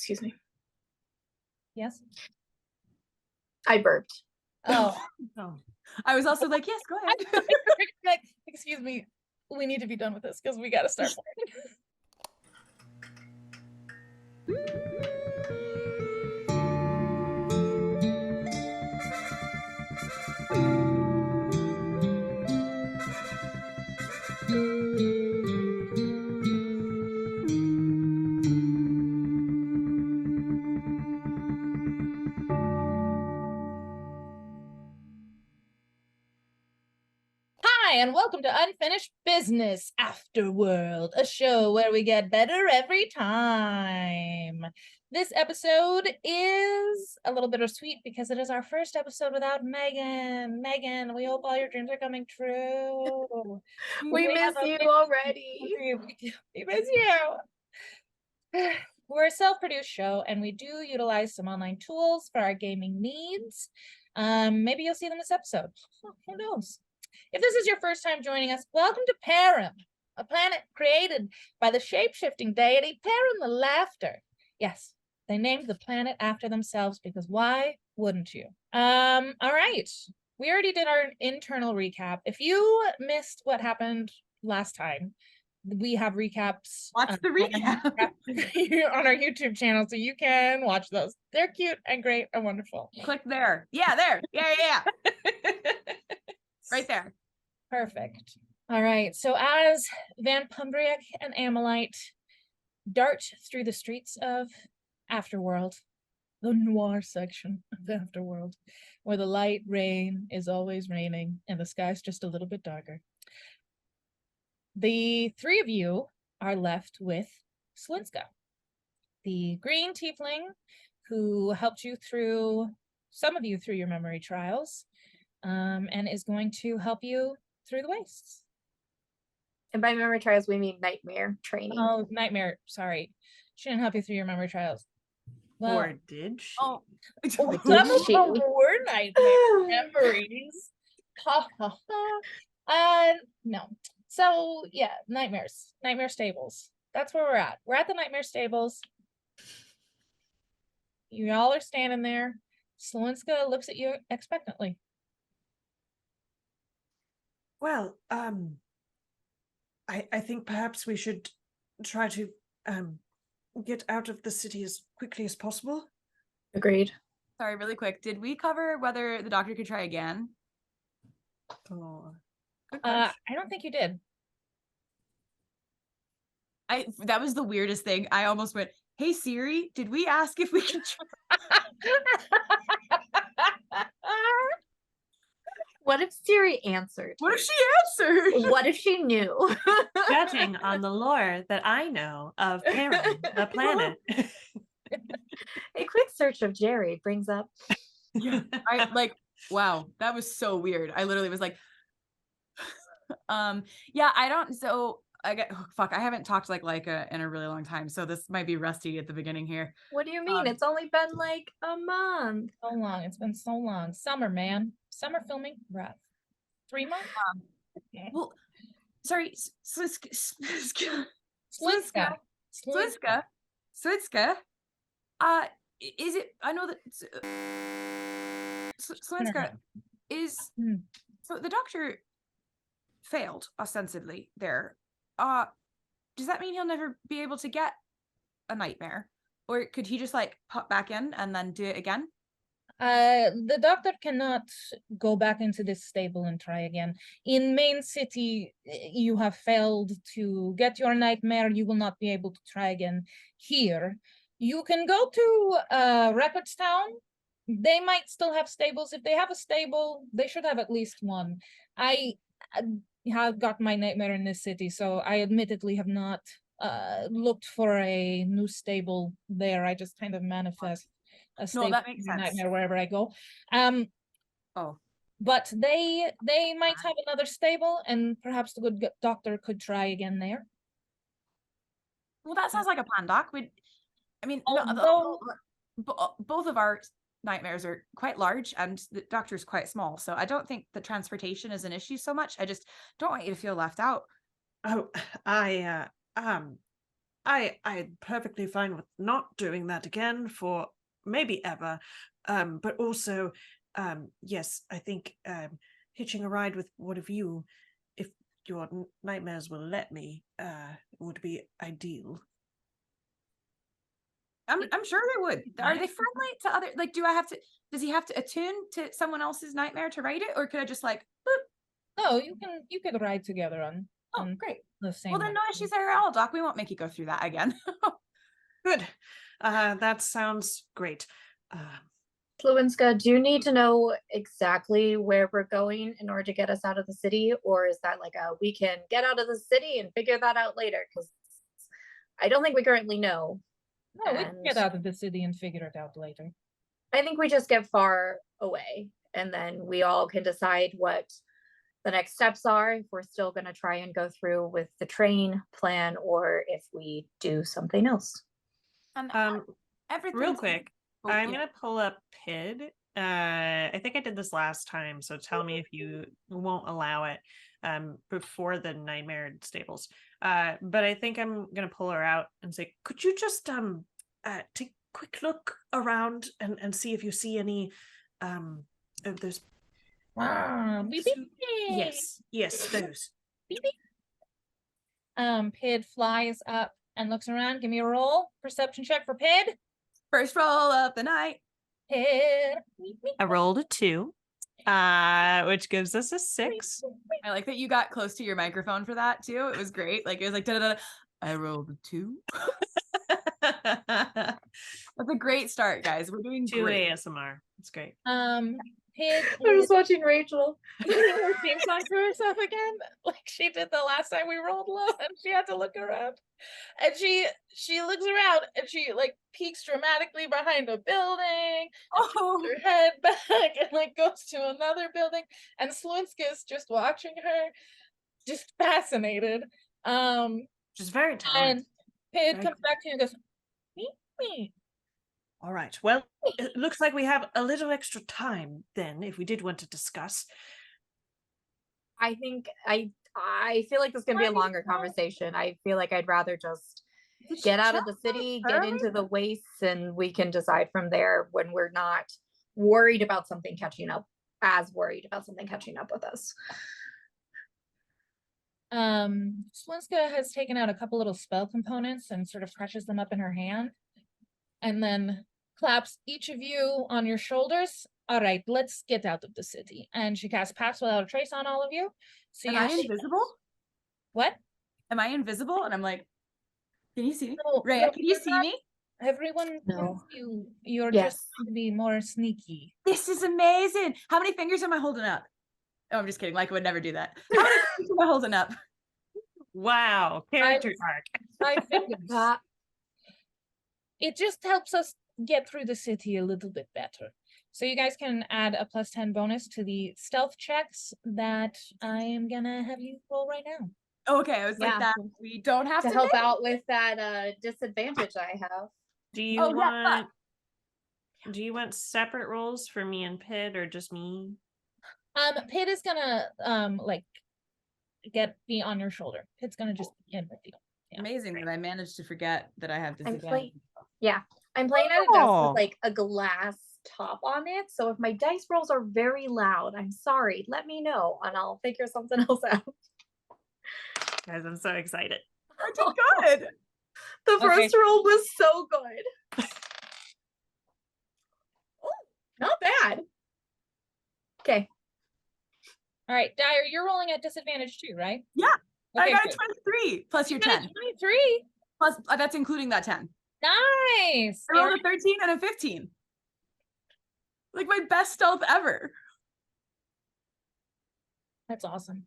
Excuse me. Yes? I burped. Oh. Oh. I was also like, yes, go ahead. Like, excuse me, we need to be done with this because we got to start playing. Hi, and welcome to Unfinished Business Afterworld, a show where we get better every time. This episode is a little bittersweet because it is our first episode without Megan. Megan, we hope all your dreams are coming true. We miss you already. We miss you. We're a self-produced show, and we do utilize some online tools for our gaming needs. Maybe you'll see them this episode. Who knows? If this is your first time joining us, welcome to Perrin, a planet created by the shape-shifting deity Perrin the Laughter. Yes, they named the planet after themselves because why wouldn't you? All right. We already did our internal recap. If you missed what happened last time, we have recaps. Watch the recap on our YouTube channel, so you can watch those. They're cute and great and wonderful. Click there. Yeah, there. Yeah. Right there. Perfect. All right. So as Van Pumbriak and Amalite dart through the streets of Afterworld, the noir section of Afterworld, where the light rain is always raining and the sky's just a little bit darker, the three of you are left with Slinska, the green tiefling who helped you through, some of you through your memory trials, and is going to help you through the wastes. And by memory trials, we mean nightmare training. Oh, nightmare. Sorry. She didn't help you through your memory trials. Well, Or did she? Oh, Or some did of she? them were nightmare memories. Ha ha ha. No. So yeah, nightmares. Nightmare stables. That's where we're at. We're at the nightmare stables. You all are standing there. Slinska looks at you expectantly. Well, I think perhaps we should try to get out of the city as quickly as possible. Agreed. Sorry, really quick. Did we cover whether the doctor could try again? Oh, good question. I don't think you did. That was the weirdest thing. I almost went, hey Siri, did we ask if we could try? What if Siri answered? What if she answered? What if she knew? Judging on the lore that I know of Perrin, the planet. A quick search of Jerry brings up. Yeah, wow, that was so weird. I literally was like, yeah, I don't. So I haven't talked like in a really long time, so this might be rusty at the beginning here. What do you mean? It's only been like a month. So long. It's been so long. Summer, man. Summer filming, rough. 3 months? Well, sorry, Slinska. Is it? I know that Slinska is. So the doctor failed ostensibly there. Does that mean he'll never be able to get a nightmare, or could he just like pop back in and then do it again? The doctor cannot go back into this stable and try again. In main city, you have failed to get your nightmare. You will not be able to try again here. You can go to Records Town. They might still have stables. If they have a stable, they should have at least one. I have got my nightmare in this city, so I admittedly have not looked for a new stable there. I just kind of manifest a stable that makes sense. nightmare wherever I go. Oh. But they might have another stable, and perhaps the good doctor could try again there. Well, that sounds like a plan, Doc. Both of our nightmares are quite large, and the doctor's quite small, so I don't think the transportation is an issue so much. I just don't want you to feel left out. Oh, I'm perfectly fine with not doing that again for maybe ever. But also, yes, I think hitching a ride with one of you, if your nightmares will let me, would be ideal. I'm sure they would. Are they friendly to other? Like, does he have to attune to someone else's nightmare to write it, or could I just like, boop? No, you could ride together on Oh, great. the same. Well, then no issues there at all, Doc. We won't make you go through that again. Good. That sounds great. Slewinska, do you need to know exactly where we're going in order to get us out of the city? Or is that like we can get out of the city and figure that out later? Because I don't think we currently know. No, we can And get out of the city and figure it out later. I think we just get far away and then we all can decide what the next steps are, if we're still going to try and go through with the train plan or if we do something else. Everything. Real quick, Oh, I'm yeah. gonna pull up PID. I think I did this last time, so tell me if you won't allow it before the nightmare stables. But I think I'm gonna pull her out and say, could you just take a quick look around and see if you see any of those. Beep, So- beep. yes, those. Beep, beep. Pid flies up and looks around. Give me a roll. Perception check for Pid. First roll of the night. Pid. Beep, beep. I rolled a 2, which gives us a 6. I like that you got close to your microphone for that too. It was great. Like it was like da da da. I rolled a 2. That's a great start, guys. We're doing 2 great. ASMR. It's great. Pid I was watching Rachel. her theme song for herself again, like she did the last time we rolled low, and she had to look around. And she looks around and she like peeks dramatically behind a building, Oh, her head back, and like goes to another building. And Slewinska is just watching her, just fascinated. Which is very talented. And Pid Very comes back to you and goes, me. All right. Well, it looks like we have a little extra time then, if we did want to discuss. I think I feel like this is gonna be a longer conversation. I feel like I'd rather just get out of the city, get into the wastes, and we can decide from there when we're not worried about something catching up, as worried about something catching up with us. Swinska has taken out a couple little spell components and sort of crushes them up in her hand, and then claps each of you on your shoulders. All right, let's get out of the city. And she casts Pass Without a Trace on all of you. So am I invisible? What? Am I invisible? And I'm like, can you see me? No, Rhea, no, can you see me? Everyone No. sees you. You're Yes. just going to be more sneaky. This is amazing. How many fingers am I holding up? Oh, I'm just kidding. Micah would never do that. How many fingers am I holding up? Wow. Character arc. I figured that. It just helps us get through the city a little bit better. So you guys can add a +10 bonus to the stealth checks that I am gonna have you roll right now. Okay, I was like Yeah. that. We don't have To to help make- out with that disadvantage I have. Do you Oh, yeah, want separate roles for me and Pid, or just me? Pid is gonna like be on your shoulder. Pid's gonna just be in with you. Yeah. Amazing that I managed to forget that I have this I'm advantage. I'm playing at a desk Oh. with like a glass top on it. So if my dice rolls are very loud, I'm sorry. Let me know and I'll figure something else out. Guys, I'm so excited. I did good. The Okay. first roll was so good. Oh, not bad. Okay. All right, Dyer, you're rolling at disadvantage too, right? Yeah, I Okay, got a good. 23 plus your You got a 10. 23. Plus, that's including that 10. Nice. I rolled a 13 and a 15. Like my best stealth ever. That's awesome.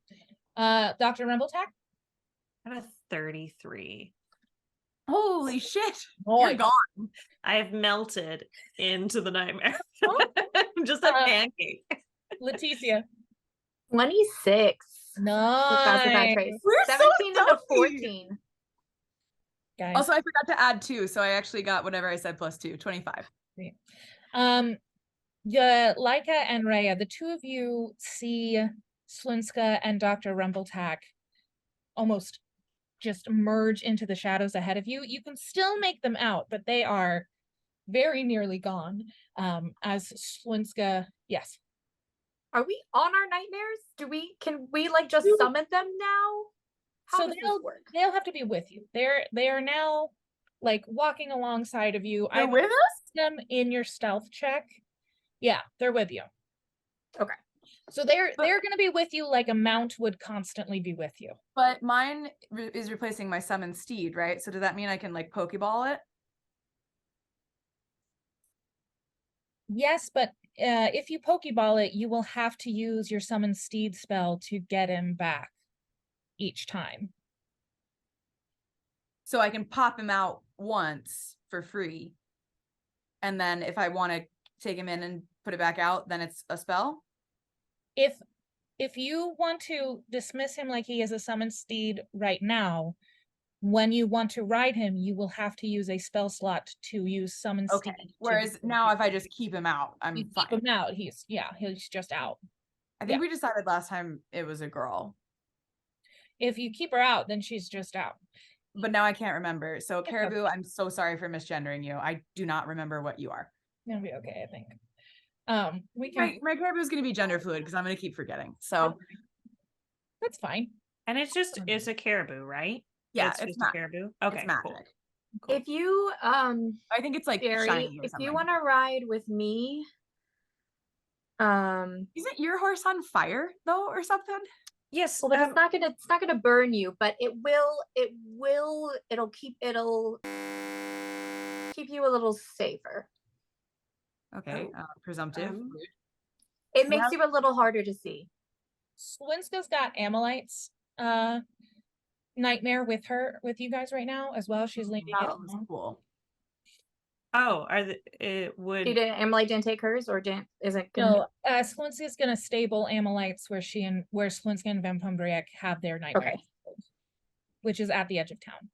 Dr. Rumbletack? I got a 33. Holy shit. Boy. You're gone. I have melted into the nightmare. Oh. I'm just a pancake. Leticia. 26. Nice. We're so 17 and a stealthy. 14. Guys. Also, I forgot to add 2, so I actually got whatever I said plus 2, 25. Laika and Rhea, the two of you see Slunska and Dr. Rumbletack almost just merge into the shadows ahead of you. You can still make them out, but they are very nearly gone. As Swinska, yes. Are we on our nightmares? Can we like just summon them now? How So does this work? they'll have to be with you. They are now like walking alongside of you. They're with us? Them in your stealth check. Yeah, they're with you. Okay. So they're going to be with you like a mount would constantly be with you. But mine is replacing my summoned steed, right? So does that mean I can like Pokeball it? Yes, but if you Pokeball it, you will have to use your summon steed spell to get him back each time. So I can pop him out once for free. And then if I want to take him in and put it back out, then it's a spell? If you want to dismiss him like he is a summoned steed right now, when you want to ride him, you will have to use a spell slot to use summon steed. Whereas now if I just keep him out, I'm fine. Keep him out, he's just out. I think we decided last time it was a girl. If you keep her out, then she's just out. But now I can't remember. So Caribou, I'm so sorry for misgendering you. I do not remember what you are. It'll be okay, I think. My Caribou is going to be gender fluid because I'm going to keep forgetting. So that's fine. And it's a caribou, right? Yeah, it's just a caribou. Okay, it's magic. Cool. If you I think it's like Barry, shiny or if something. you want to ride with me, isn't your horse on fire though, or something? Yes. Well, but it's not gonna burn you, but it'll keep you a little safer. Okay, presumptive. It makes you a little harder to see. Swinska's got Amalite's nightmare with you guys right now as well. She's leading it. That was cool. Oh, Amalite didn't take hers, or isn't no? Swinska's gonna stable Amalites where Swinska and Van Pombriek have their nightmare, which is at the edge of town.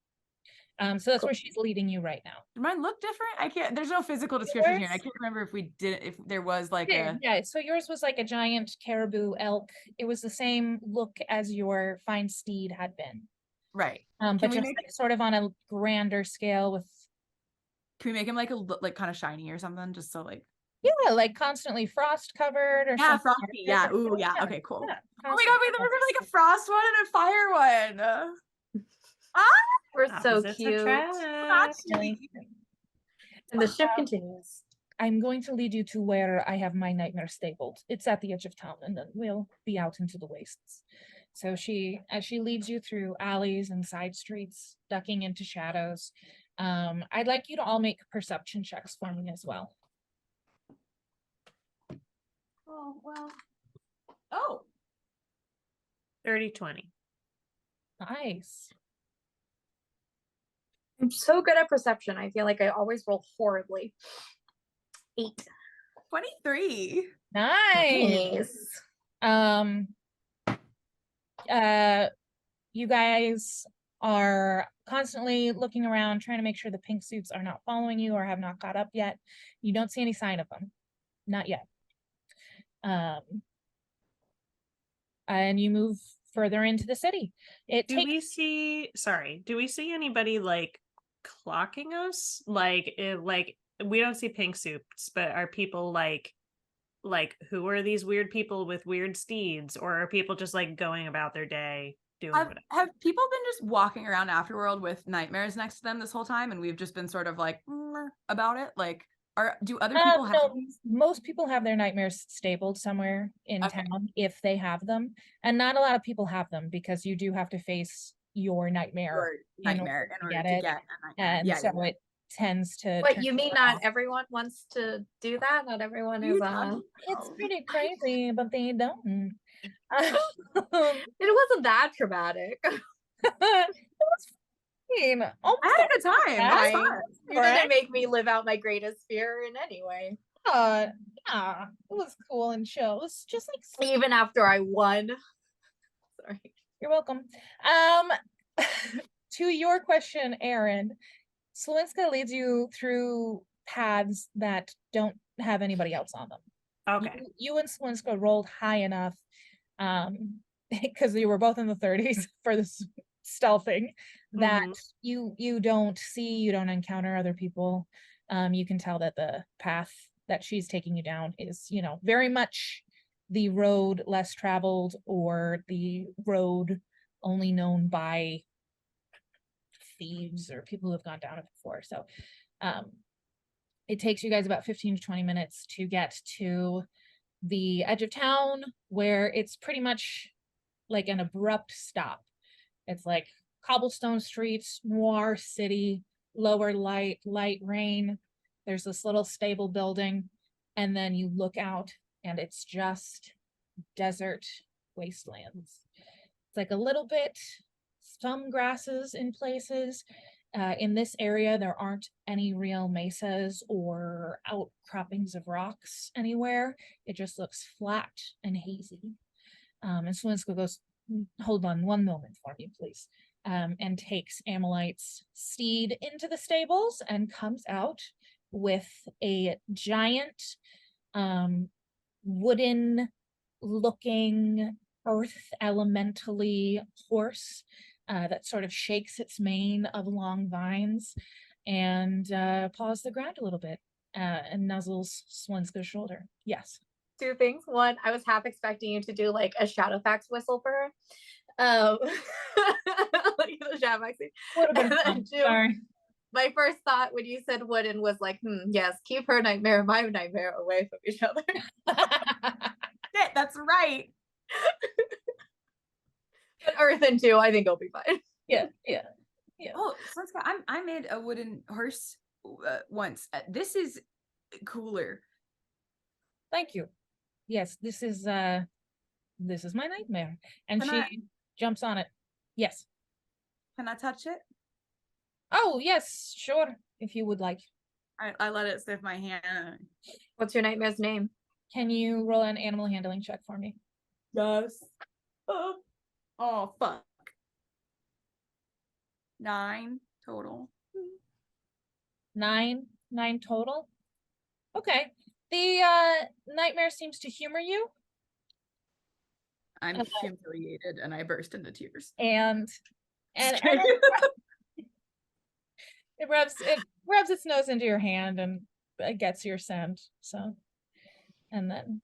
So that's where she's leading you right now. Does mine look different? I can't. There's no physical description here. I can't remember if there was like a. Yeah. So yours was like a giant caribou elk. It was the same look as your fine steed had been. Right. But just sort of on a grander scale with. Can we make him like kind of shiny or something? Just so like. Yeah, like constantly frost covered or something. Frosty. Yeah. Ooh, yeah. Okay, cool. Yeah, oh my god, wait, there was like a frost one and a fire one. We're so cute. And the ship continues. I'm going to lead you to where I have my nightmare stabled. It's at the edge of town, and then we'll be out into the wastes. So as she leads you through alleys and side streets, ducking into shadows, I'd like you to all make perception checks for me as well. Oh, well. Oh. 30-20. Nice. I'm so good at perception. I feel like I always roll horribly. 8. 23. Nice. You guys are constantly looking around, trying to make sure the pink suits are not following you or have not caught up yet. You don't see any sign of them. Not yet. And you move further into the city. Do we see anybody like clocking us? Like we don't see pink suits, but are people like who are these weird people with weird steeds, or are people just like going about their day doing whatever? Have people been just walking around Afterworld with nightmares next to them this whole time, and we've just been sort of like about it? Like, do other people have? No, most people have their nightmares stabled somewhere in town if they have them, and not a lot of people have them because you do have to face your nightmare in order to get it, and it tends to. What you mean? Not everyone wants to do that. Not everyone is. It's pretty crazy, but they don't. It wasn't that traumatic. It was fine. I had a good time. You didn't make me live out my greatest fear in any way. Yeah, it was cool and chill. It was just like even after I won. Sorry. You're welcome. To your question, Erin, Swinska leads you through paths that don't have anybody else on them. Okay. You and Swinska rolled high enough because you were both in the 30s for this stealthing that Mhm. you don't see, you don't encounter other people. You can tell that the path that she's taking you down is, you know, very much the road less traveled, or the road only known by thieves or people who have gone down it before. So it takes you guys about 15 to 20 minutes to get to the edge of town, where it's pretty much like an abrupt stop. It's like cobblestone streets, noir city, lower light, light rain. There's this little stable building, and then you look out and it's just desert wastelands. It's like a little bit, some grasses in places. In this area, there aren't any real mesas or outcroppings of rocks anywhere. It just looks flat and hazy. And Swinska goes, hold on one moment for me, please. And takes Amalite's steed into the stables and comes out with a giant wooden looking earth elementally horse that sort of shakes its mane of long vines and paws the ground a little bit and nuzzles Swinska's shoulder. Yes. Two things. One, I was half expecting you to do like a Shadowfax whistle for her. Like the Shadowfax scene. Would have been And then fun. two, Sorry. my first thought when you said wooden was like, yes, keep her nightmare and my nightmare away from each other. That's right. But earthen too, I think it'll be fine. Yeah. Oh, Svenska, I made a wooden horse once. This is cooler. Thank you. Yes, this is my nightmare. And Can she jumps on it. Yes. Can I touch it? Oh, yes, sure, if you would like. I let it sniff my hand. What's your nightmare's name? Can you roll an animal handling check for me? Yes. Oh, fuck. 9 total. 9 total. Okay. The nightmare seems to humor you, I'm humiliated and I burst into tears. and it rubs its nose into your hand and it gets your scent. So, and then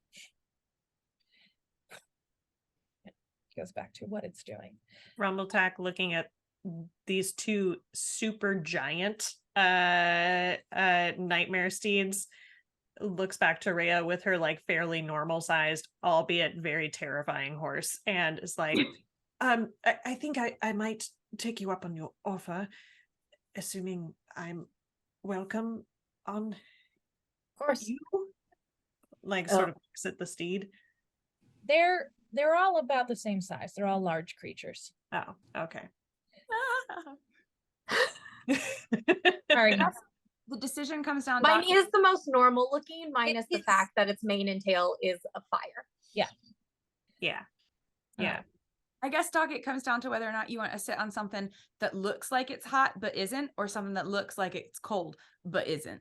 it goes back to what it's doing. Rumbletak, looking at these two super giant nightmare steeds, looks back to Rhea with her like fairly normal sized, albeit very terrifying horse, and is like, I think I might take you up on your offer, assuming I'm welcome on. Of course. You? Like sort of looks at the steed. They're all about the same size. They're all large creatures. Oh, okay. Sorry. The decision comes down. Mine is the most normal looking, minus the is. fact that its mane and tail is a fire. Yeah. I guess, Doc, it comes down to whether or not you want to sit on something that looks like it's hot but isn't, or something that looks like it's cold but isn't.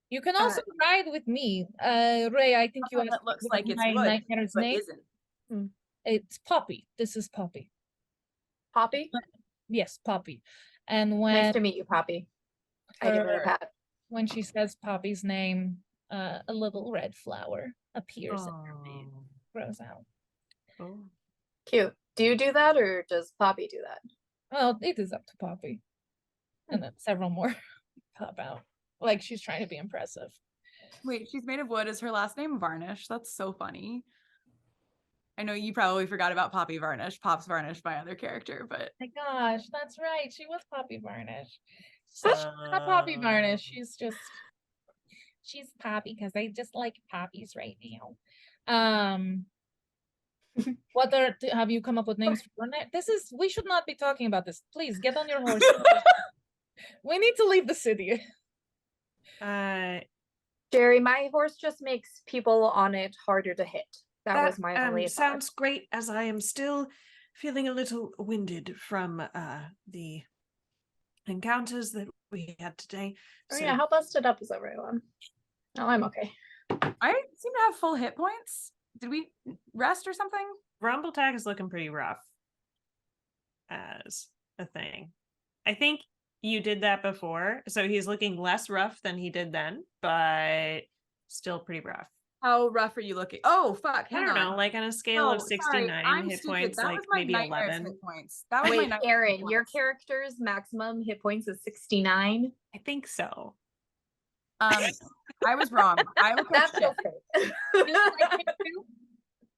You can also ride with me. Ray, I think you Something that looks like it's my wood nightmare's but name. isn't. It's Poppy. This is Poppy. Poppy? Yes, Poppy. And Nice to meet you, Poppy. I give her a pat. when she says Poppy's name, a little red flower appears in her mane, grows out. Oh. Cute. Do you do that or does Poppy do that? Well, it is up to Poppy. And then several more pop out. Like she's trying to be impressive. Wait, she's made of wood. Is her last name Varnish? That's so funny. I know you probably forgot about Poppy Varnish. Pop's Varnish, my other character, but My gosh, that's right. She was Poppy Varnish. She's not Poppy Varnish. She's Poppy because I just like poppies right now. What have you come up with names for this? We should not be talking about this. Please get on your horse. We need to leave the city. Jerry, my horse just makes people on it harder to hit. That was my only thought. Sounds great, as I am still feeling a little winded from the encounters that we had today. Oh yeah, how busted up is everyone? Oh, I'm okay. I seem to have full hit points, did we rest or something? Rumble tag is looking pretty rough as a thing. I think you did that before, so he's looking less rough than he did then, but still pretty rough. How rough are you looking? Oh, fuck. I Hang don't on. know, like on a scale No, of sorry, 69 I'm hit stupid. points, That like was my maybe nightmares 11. hit points. That was my Wait, nightmares Erin, hit your points. character's maximum hit points is 69. I think so. I was wrong. I look like That shit. feels fake.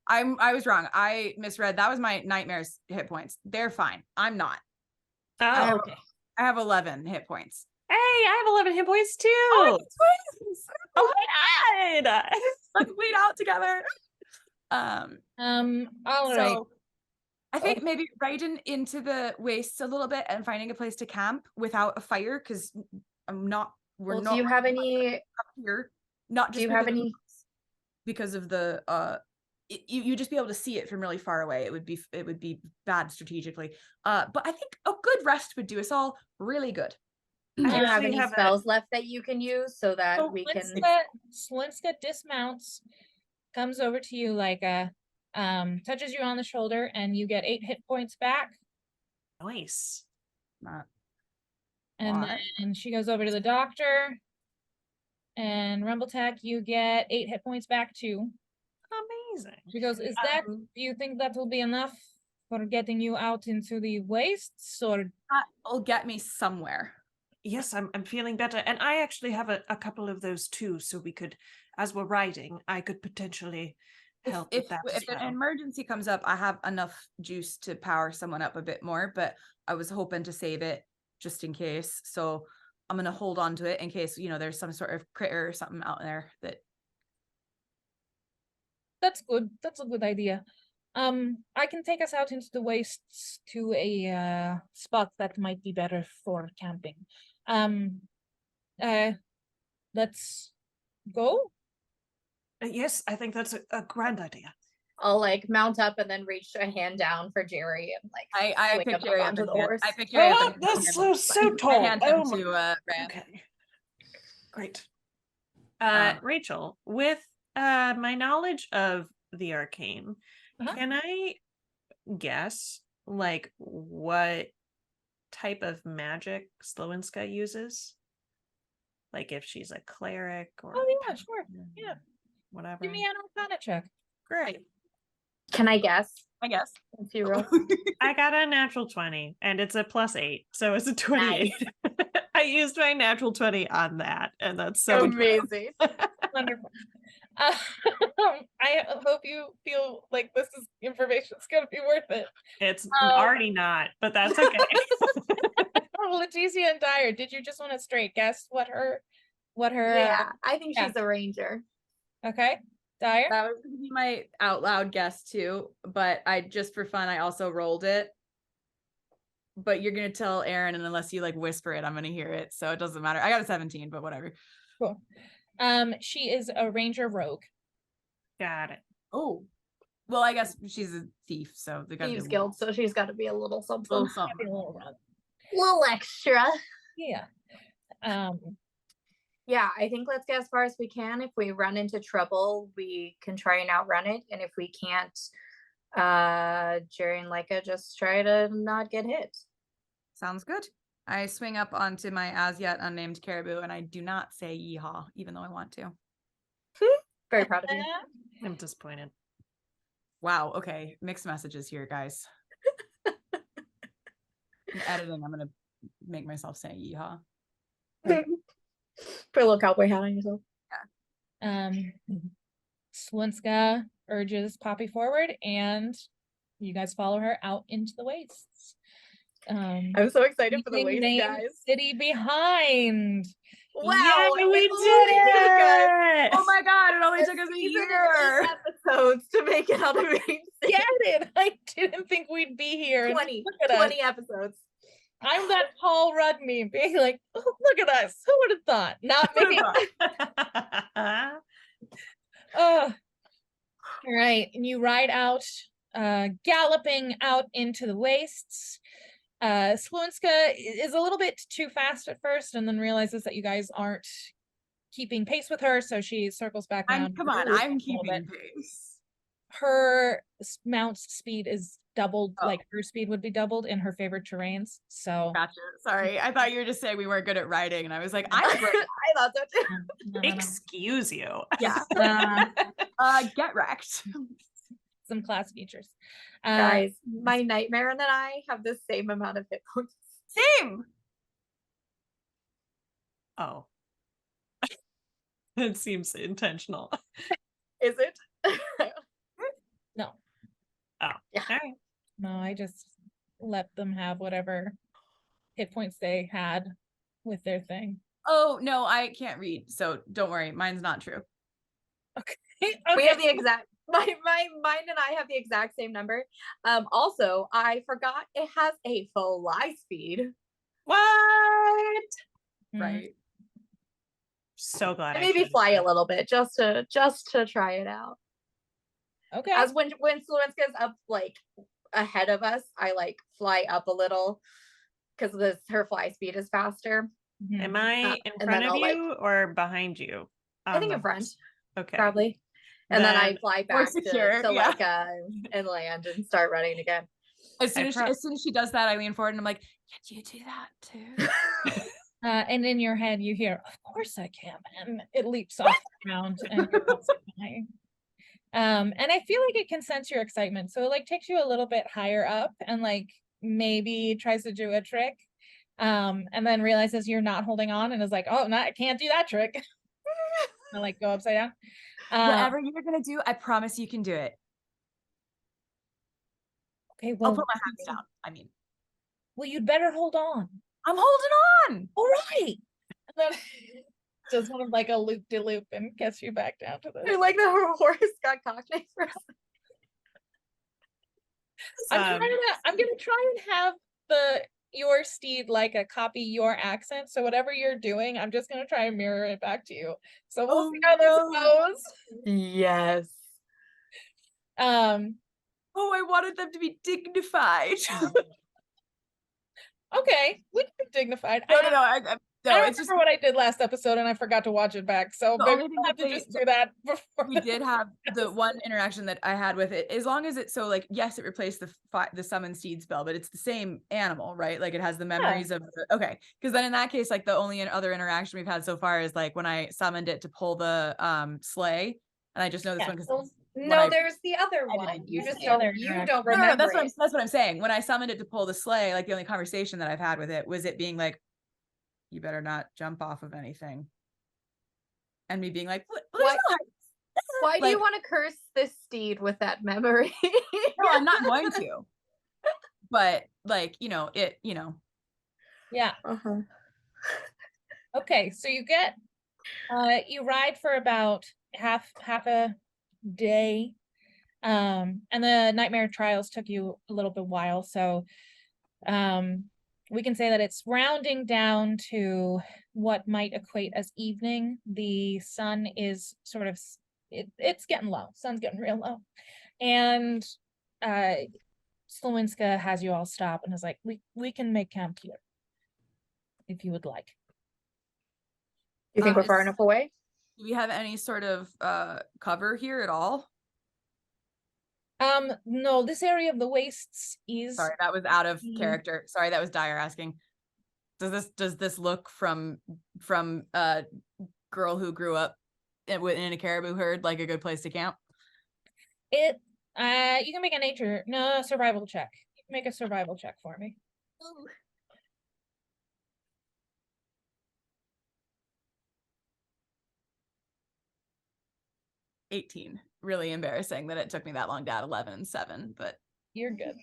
I was wrong. I misread. That was my nightmares hit points. They're fine. I'm not. Oh, Okay. I have 11 hit points. hey, I have 11 hit points too. Oh, twins! Oh my god. Let's bleed out together. All right. So I think maybe riding into the wastes a little bit and finding a place to camp without a fire, because we're Well, not do you have any? up here. Not Do just you have because, any? because of the you just be able to see it from really far away. It would be bad strategically. But I think a good rest would do us all really good. Do you have actually any have a- spells left that you can use so that So we can? Slinska dismounts, comes over to you like touches you on the shoulder, and you get 8 hit points back. Nice. And What? then she goes over to the doctor, and Rumbletech, you get 8 hit points back too. Amazing. She goes, "Is that? Do you think that will be enough for getting you out into the wastes, or?" That'll get me somewhere. Yes, I'm feeling better. And I actually have a couple of those too, so we could, as we're riding, I could potentially help If with that as if an well. emergency comes up, I have enough juice to power someone up a bit more, but I was hoping to save it just in case. So I'm gonna hold on to it in case, there's some sort of critter or something out there that. That's good. That's a good idea. I can take us out into the wastes to a spot that might be better for camping. Let's go. Yes, I think that's a grand idea. I'll like mount up and then reach a hand down for Jerry and like I fling pick him Jerry up onto and the horse. I pick Jerry up Oh, and that's so I tall. hand him Oh my- to Rand. Okay. Great. Um, Rachel, with my knowledge of the arcane, Uh-huh. can I guess like what type of magic Slowinska uses? Like if she's a cleric or Oh yeah, sure. Yeah. whatever. Give me an Arcana check. Great. Can I guess? I guess. If you roll. I got a natural 20 and it's a +8, so it's a 28. I used my natural 20 on that, and that's so Amazing. Wonderful. I hope you feel like this is information is going to be worth it. It's already not, but that's okay. Leticia and Dyer, did you just want to straight guess what her Yeah, I think yeah. she's a ranger. Okay, Dyer? That was gonna be my out loud guess too, but I just for fun I also rolled it. But you're gonna tell Erin, and unless you like whisper it, I'm gonna hear it. So it doesn't matter. I got a 17, but whatever. Cool. She is a ranger rogue. Got it. Oh. Well, I guess she's a thief, so they got Thieves Guild, so she's got to be a little something. little something. A little rogue. Little extra. Yeah. Yeah, I think let's get as far as we can. If we run into trouble, we can try and outrun it. And if we can't, Jerry and Leica just try to not get hit. Sounds good. I swing up onto my as yet unnamed caribou, and I do not say yeehaw, even though I want to. Very proud of you. I'm disappointed. Wow. Okay. Mixed messages here, guys. In editing, I'm gonna make myself say yeehaw. Put a little cowboy hat on yourself. Slinska urges Poppy forward, and you guys follow her out into the wastes. I'm so excited for the leaving waste, Main guys. City behind. Wow, Yeah, we it did only took us it! Oh my god! It only a took us a season and year. 8 episodes to make it out of Main City. Get it? I didn't think we'd be here. And 20 look at us. episodes. I'm that Paul Rudd meme being like, oh, look at us. Who would have thought? Not me. Oh, all right. And you ride out, galloping out into the wastes. Slunska is a little bit too fast at first, and then realizes that you guys aren't keeping pace with her, so she circles back around. Come on, I'm keeping pace. her mount's speed is doubled, Oh. like her speed would be doubled in her favorite terrains. So Gotcha. Sorry, I thought you were just saying we weren't good at riding, and I was like, I'm great. I thought so too. no. Excuse you. Yeah. Get wrecked. Some class features. Guys, my nightmare and I have the same amount of hit points. Same. Oh. It seems intentional. Is it? No, Oh. Yeah. All right. no, I just let them have whatever hit points they had with their thing. Oh no, I can't read, so don't worry. Mine's not true. Okay. We have the exact mine and I have the exact same number. Also, I forgot it has a fly speed. What? Mhm. Right. So glad. And maybe changed fly it. a little bit just to try it out. Okay. As when Slewinska's up like ahead of us, I like fly up a little because her fly speed is faster. Mhm. Am I in and then front of I'll, like- you or behind you? I on think the in front, horse? Okay. probably. And then I Then fly More back secure, to yeah. like and land and start running again. As soon I as she does that, I lean forward and I'm like, "Can you do that too?" And in your head you hear, "Of course I can," and it leaps off the ground and you're also flying. And I feel like it can sense your excitement, so it like takes you a little bit higher up and like maybe tries to do a trick, and then realizes you're not holding on and is like, "Oh, no, I can't do that trick." And like go upside down. Whatever you're gonna do, I promise you can do it. Okay, I'll well, put my hands down. I mean, well, you'd better hold on. I'm holding on. All right. And then just one of like a loop de loop and gets you back down to I the. like the horse got cockney for a second. I'm gonna try and have your steed like a copy your accent. So whatever you're doing, I'm just gonna try and mirror it back to you. So we'll see how this goes. Yes. Oh, I wanted them to be dignified. Okay, we can be dignified. No, I it's just remember what I did last episode and I forgot to watch it back. So The maybe only thing we'll have that to they- just do that before we did have the one interaction that I had with it. As long as it's so like, yes, it replaced the summon steed spell, but it's the same animal, right? Like it has the memories of okay. Because then in that case, like the only other interaction we've had so far is like when I summoned it to pull the sleigh, and I just know this one because No, there's the other I one. didn't You use just it. don't. Other You interaction. don't no, remember. that's what I'm saying. When I summoned it to pull the sleigh, like the only conversation that I've had with it was it being like, "You better not jump off of anything," and me being like, Why do you like- want to curse this steed with that memory? "No, I'm not going to." But like, Yeah. Uh-huh. Okay, so you get you ride for about half a day. And the nightmare trials took you a little bit while, so we can say that it's rounding down to what might equate as evening. The sun is sort of it's getting low. Sun's getting real low. And Slowinska has you all stop and is like, we can make camp here if you would like. You think we're far enough away? Do we have any sort of cover here at all? No, this area of the wastes is Sorry, that was out of character. Sorry, that was Dyer asking. Does this look from girl who grew up in a caribou herd like a good place to camp? it you can make a survival check. You can make a survival check for me. Ooh. $18. Really embarrassing that it took me that long to add 11 and 7, but You're good.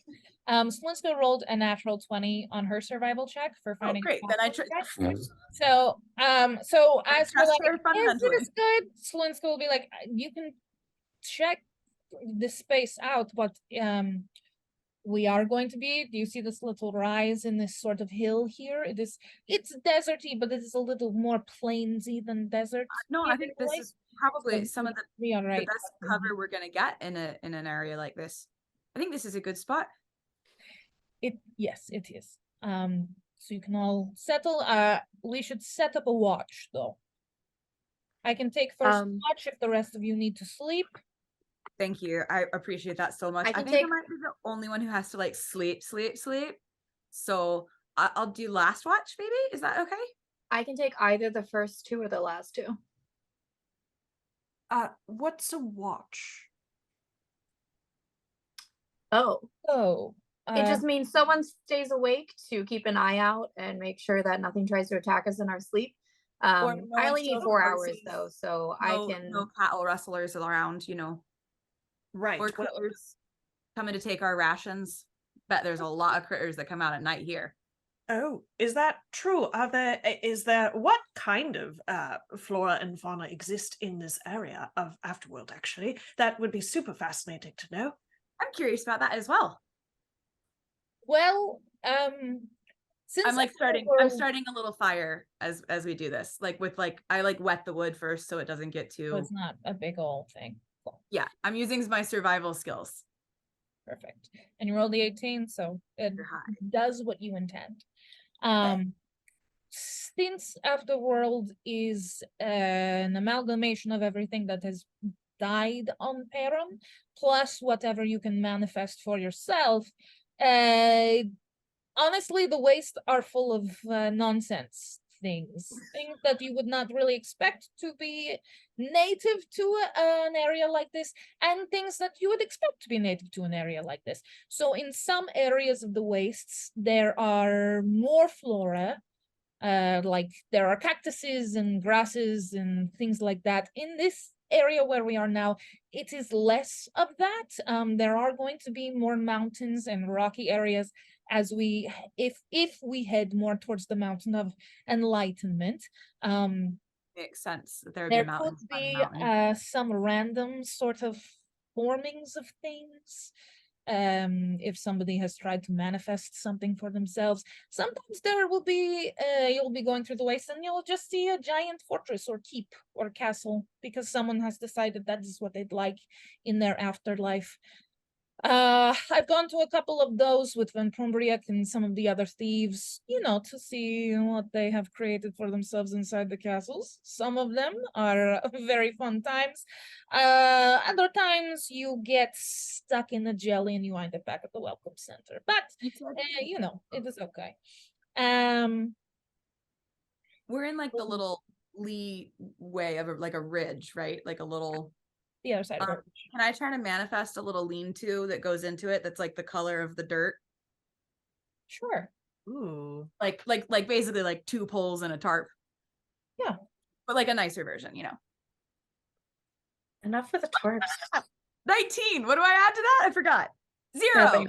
Slinska rolled a natural 20 on her survival check for finding. great. Then I So as we're trust like, her fundamentally. is this good? Slinska will be like, you can check the space out, but we are going to be. Do you see this little rise in this sort of hill here? It's deserty, but it is a little more plainsy than desert. No, I think this is probably some of we are the right. best cover we're gonna get in an area like this. I think this is a good spot. Yes, it is. So you can all settle. We should set up a watch though. I can take first watch if the rest of you need to sleep. Thank you. I appreciate that so much. I I can think I take might be the only one who has to like sleep. So I'll do last watch, maybe. Is that okay? I can take either the first two or the last two. What's a watch? Oh, Oh, it just means someone stays awake to keep an eye out and make sure that nothing tries to attack us in our sleep. Or no I one only need steals 4 our hours sleep. though, so I No, can. no cattle rustlers around, Right. or Well, critters coming to take our rations. Bet there's a lot of critters that come out at night here. oh, is that true? Is there what kind of flora and fauna exist in this area of Afterworld, actually? That would be super fascinating to know. I'm curious about that as well. well, since I'm like I'm Afterworld starting a little fire as we do this. Like with like I like wet the wood first so it doesn't get too was not a big old thing. Cool. Yeah, I'm using my survival skills. Perfect. And you rolled the 18, so it You're high. does what you intend. Since Afterworld is an amalgamation of everything that has died on Perum, plus whatever you can manifest for yourself, honestly, the wastes are full of nonsense things that you would not really expect to be native to an area like this, and things that you would expect to be native to an area like this. So in some areas of the wastes, there are more flora, like there are cactuses and grasses and things like that. In this area where we are now, it is less of that. There are going to be more mountains and rocky areas as we if we head more towards the mountain of enlightenment. Makes sense. There would be There mountains could by the be mountain. some random sort of formings of things. If somebody has tried to manifest something for themselves, sometimes there will be you'll be going through the waste and you'll just see a giant fortress or keep or castle because someone has decided that is what they'd like in their afterlife. I've gone to a couple of those with Van Prombriac and some of the other thieves, to see what they have created for themselves inside the castles. Some of them are very fun times. Other times you get stuck in a jelly and you wind up back at the welcome center. But it is okay. We're in like the little lee way of like a ridge, right? Like a little the other side of it. Can I try to manifest a little lean-to that goes into it that's like the color of the dirt? Sure. Ooh. Like basically like 2 poles and a tarp. Yeah. But like a nicer version, Enough for the tarps. 19. What do I add to that? I forgot. 0.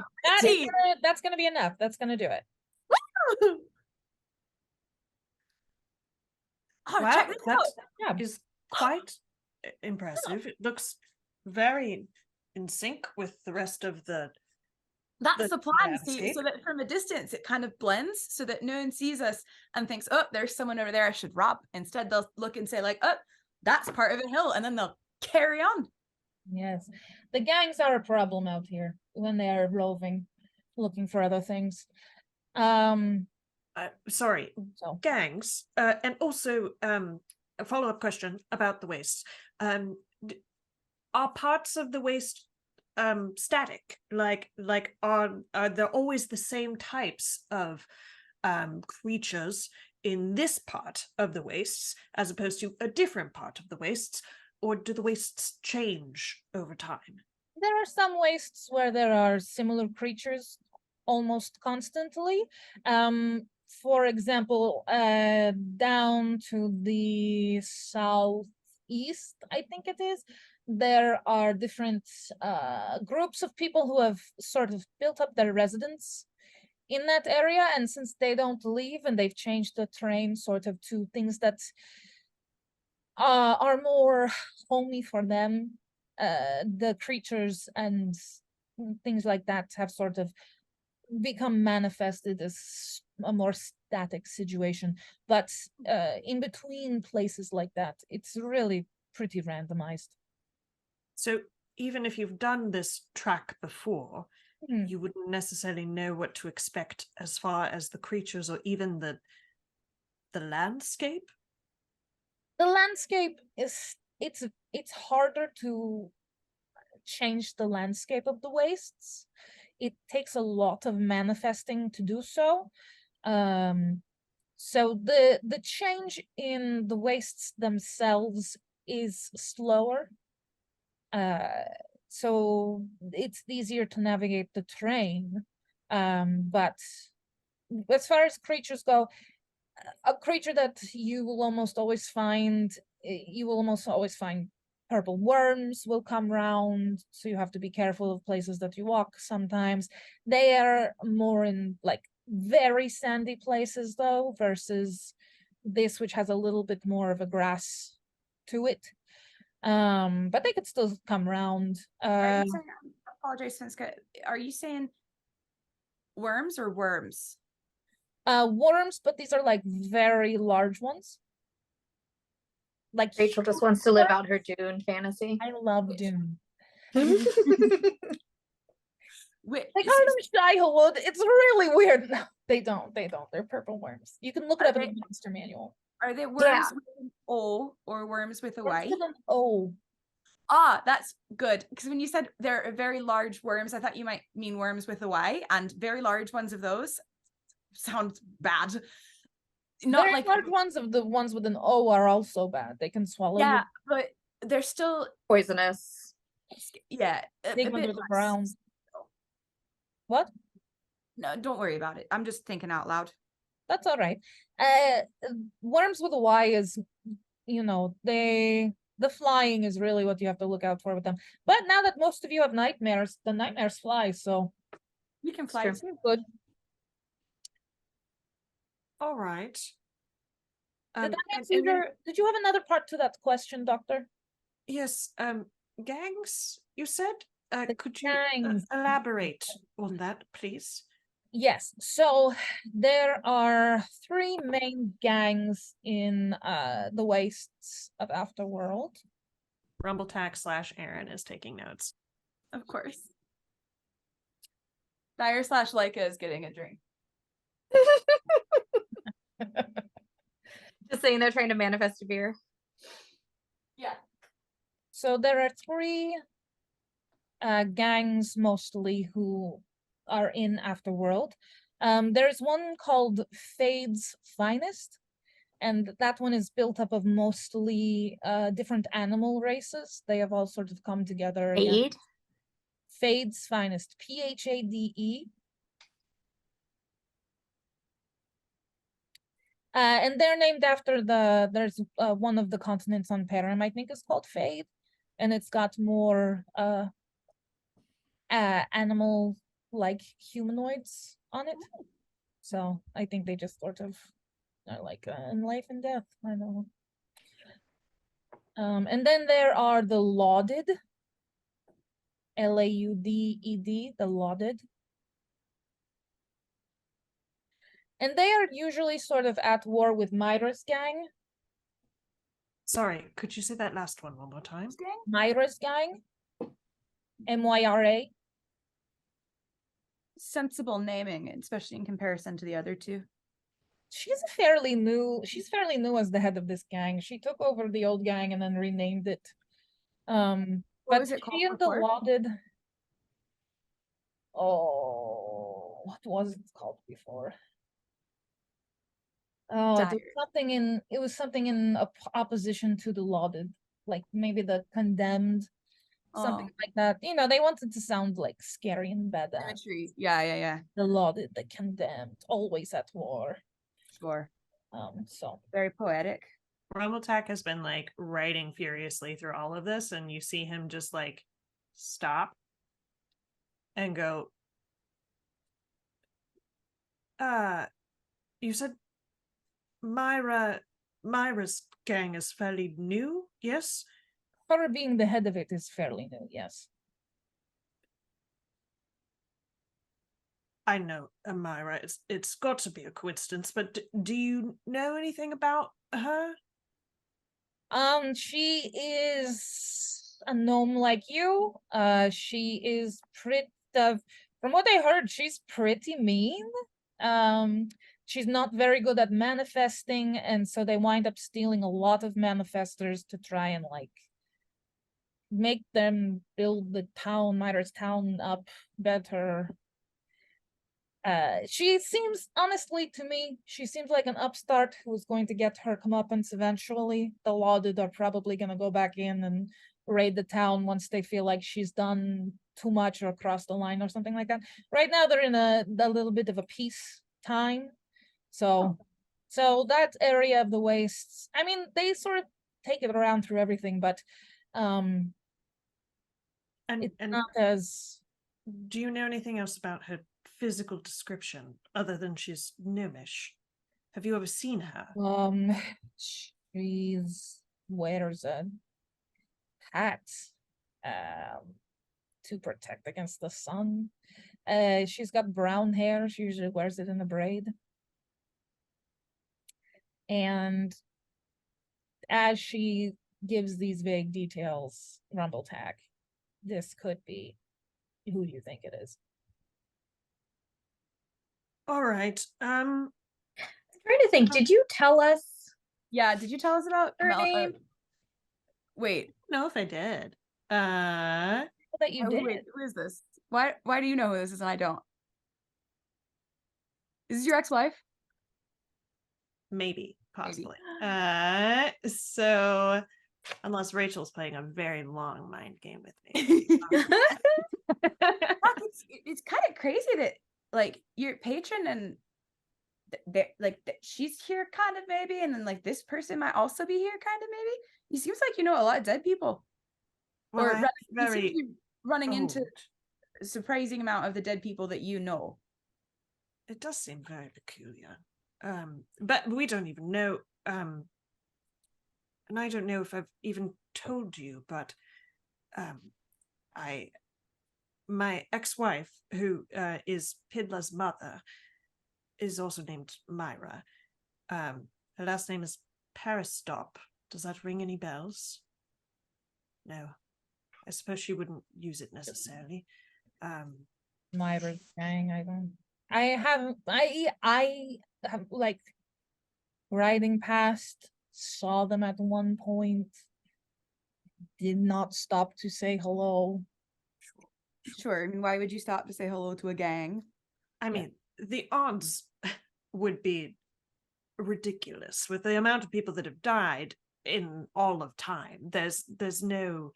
That's gonna be enough. That's gonna do it. Oh, Wow, check this out. Yeah. is quite impressive. It looks very in sync with the rest of the That's the plan, see, landscape. so that from a distance it kind of blends so that no one sees us and thinks, oh, there's someone over there I should rob. Instead, they'll look and say like, oh, that's part of a hill, and then they'll carry on. Yes. The gangs are a problem out here when they are roving, looking for other things. Sorry, So gangs, and also a follow-up question about the waste. Are parts of the waste static? Like are there always the same types of creatures in this part of the wastes as opposed to a different part of the wastes, or do the wastes change over time? there are some wastes where there are similar creatures almost constantly. For example, down to the southeast, I think it is, there are different groups of people who have sort of built up their residence in that area, and since they don't leave and they've changed the terrain sort of to things that are more homey for them, the creatures and things like that have sort of become manifested as a more static situation. But in between places like that, it's really pretty randomized. So even if you've done this track before, you wouldn't necessarily know what to expect as far as the creatures or even the landscape? The landscape is it's harder to change the landscape of the wastes. It takes a lot of manifesting to do so. So the change in the wastes themselves is slower. So it's easier to navigate the terrain. But as far as creatures go, a creature that you will almost always find purple worms will come around, so you have to be careful of places that you walk sometimes. They are more in like very sandy places though, versus this, which has a little bit more of a grass to it. But they could still come around. Are you saying, I apologize, Svenska, are you saying worms or worms? Worms, but these are like very large ones. Like Rachel just wants to live out her Dune fantasy. I love Dune. Wait, They call them Shywood. It's really weird. No, they don't. They're purple worms. You can look it up in the monster manual. Are they worms with an O or worms with a Y? Worms with an O. Ah, that's good. Because when you said they're very large worms, I thought you might mean worms with a Y, and very large ones of those sound bad. Not Very like large ones of the ones with an O are also bad. They can swallow you. yeah, but they're still Poisonous. yeah. Big ones with the brown. What? No, don't worry about it. I'm just thinking out loud. That's all right. Worms with a Y is, the flying is really what you have to look out for with them. But now that most of you have nightmares, the nightmares fly, so We can fly too. good. All right. Did did you have another part to that question, Doctor? Yes, gangs, you said? Could you gangs. elaborate on that, please? Yes, so there are 3 main gangs in the wastes of Afterworld. Rumbletack/Erin is taking notes. Of course. Dyer/Leica is getting a drink. Just saying they're trying to manifest a beer. Yeah. So there are 3 gangs mostly who are in Afterworld. There's one called Fade's Finest, and that one is built up of mostly different animal races. They have all sort of come together. Fade? Fade's Finest, Phade. And they're named after there's one of the continents on Param, I think, is called Fade, and it's got more animal like humanoids on it. So I think they just sort of are like in life and death. I don't know. And then there are the Lauded, Lauded, the Lauded. And they are usually sort of at war with Myra's gang. Sorry, could you say that last one more time? Myra's gang. MYRA. Sensible naming, especially in comparison to the other 2. She's fairly new as the head of this gang. She took over the old gang and then renamed it. What was it called she and the Lauded. Oh, what was it called before? Oh, it was something in opposition to the Lauded, like maybe the Condemned, something like that. They wanted to sound like scary and badass. Yeah. The Lauded, the Condemned, always at war. Sure. So very poetic. Rumbletack has been like writing furiously through all of this, and you see him just like stop and go, you said Myra's gang is fairly new, yes? Her being the head of it is fairly new, yes. I know, Myra, it's got to be a coincidence, but do you know anything about her? She is a gnome like you. She is from what I heard, she's pretty mean. She's not very good at manifesting, and so they wind up stealing a lot of manifestors to try and like make them build the town, Myra's town, up better. She seems, honestly, to me, she seems like an upstart who's going to get her comeuppance eventually. The lauded are probably going to go back in and raid the town once they feel like she's done too much or crossed the line or something like that. Right now, they're in a little bit of a peace time. So that area of the wastes, I mean, they sort of take it around through everything, but And it's not as... do you know anything else about her physical description other than she's gnomish? Have you ever seen her? She's wears a hat to protect against the sun. She's got brown hair. She usually wears it in a braid. And as she gives these vague details, Rumbletag, this could be who you think it is. All right. I'm trying to think. Did you tell us? Yeah, did you tell us about her name? Wait. I don't know if I did. That you did. Wait, who is this? Why do you know who this is and I don't? Is this your ex-wife? Maybe, possibly. So unless Rachel's playing a very long mind game with me. It's kind of crazy that like your patron and she's here kind of maybe, and then like this person might also be here kind of maybe. It seems like you know a lot of dead people. Well, Or I'm very you seem to be running into old. a surprising amount of the dead people that you know. It does seem very peculiar. But we don't even know. And I don't know if I've even told you, but my ex-wife, who is Pidla's mother, is also named Myra. Her last name is Peristop. Does that ring any bells? No. I suppose she wouldn't use it necessarily. Myra's gang, I have like riding past, saw them at one point, did not stop to say hello. Sure. I mean, why would you stop to say hello to a gang? I mean, the odds would be ridiculous with the amount of people that have died in all of time. There's no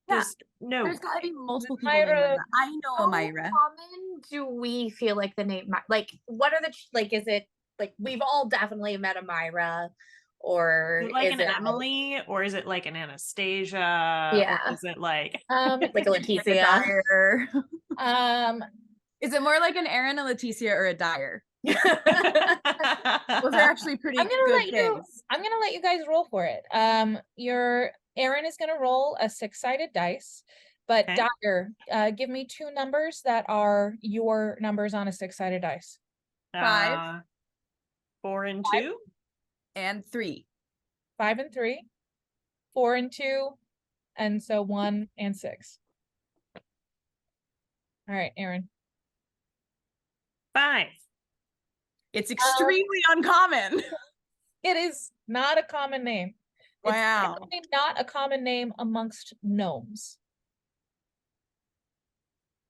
There's got to be multiple people named Myra, Myra. I know a Myra. How common do we feel like the name? Like, what are the like? Is it like we've all definitely met a Myra, or is it like is an it Emily, or is it like an Anastasia? Yeah. Or is it like like a Leticia? Like a Dyer. um Is it more like an Erin, a Leticia, or a Dyer? Those are actually pretty good things. I'm gonna let you guys roll for it. Your Erin is gonna roll a 6-sided dice, but Okay. Dyer, give me 2 numbers that are your numbers on a 6-sided dice. 5, 4 and 2 and 3. 5 and 3, 4 and 2, and so 1 and 6. All right, Erin. 5. It's extremely uncommon. It is not a common name. Wow. It's definitely not a common name amongst gnomes.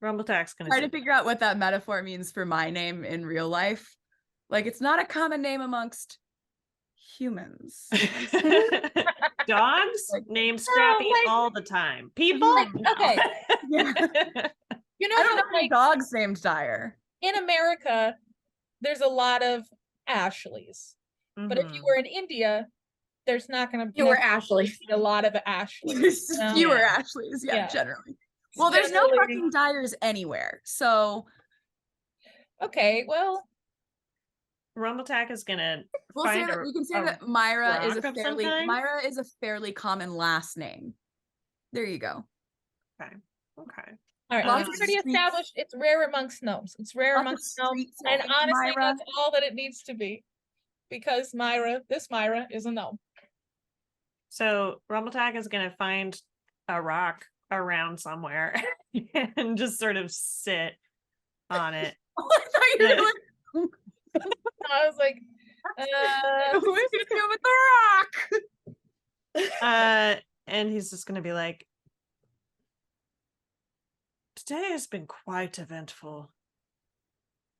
Rumbletag's gonna Try to figure out what that metaphor means for my name in real life. Like, it's not a common name amongst humans. Dogs name Scrappy all the time. People, okay. Yeah. You know, I don't know like, any dogs named Dyer. in America, there's a lot of Ashleys. But if you were in India, there's not going to be Ashley. a lot of Ashleys. There's you know? fewer Yeah. Ashleys, Yeah. generally. Well, there's no Generally- fucking Dyers anywhere, so Okay, well, Rumbletag is gonna we'll say find that a, we can say a that Myra is rock a of some kind? fairly common last name. There you go. Okay. all right. Lots We've of already streets. established it's rare amongst gnomes. It's rare Lots of amongst gnomes, streets and named honestly, Myra. that's all that it needs to be, because this Myra is a gnome. So Rumbletag is gonna find a rock around somewhere and just sort of sit on it. I thought you were like, I was like, what are you gonna do with the rock? And he's just gonna be like, Today has been quite eventful.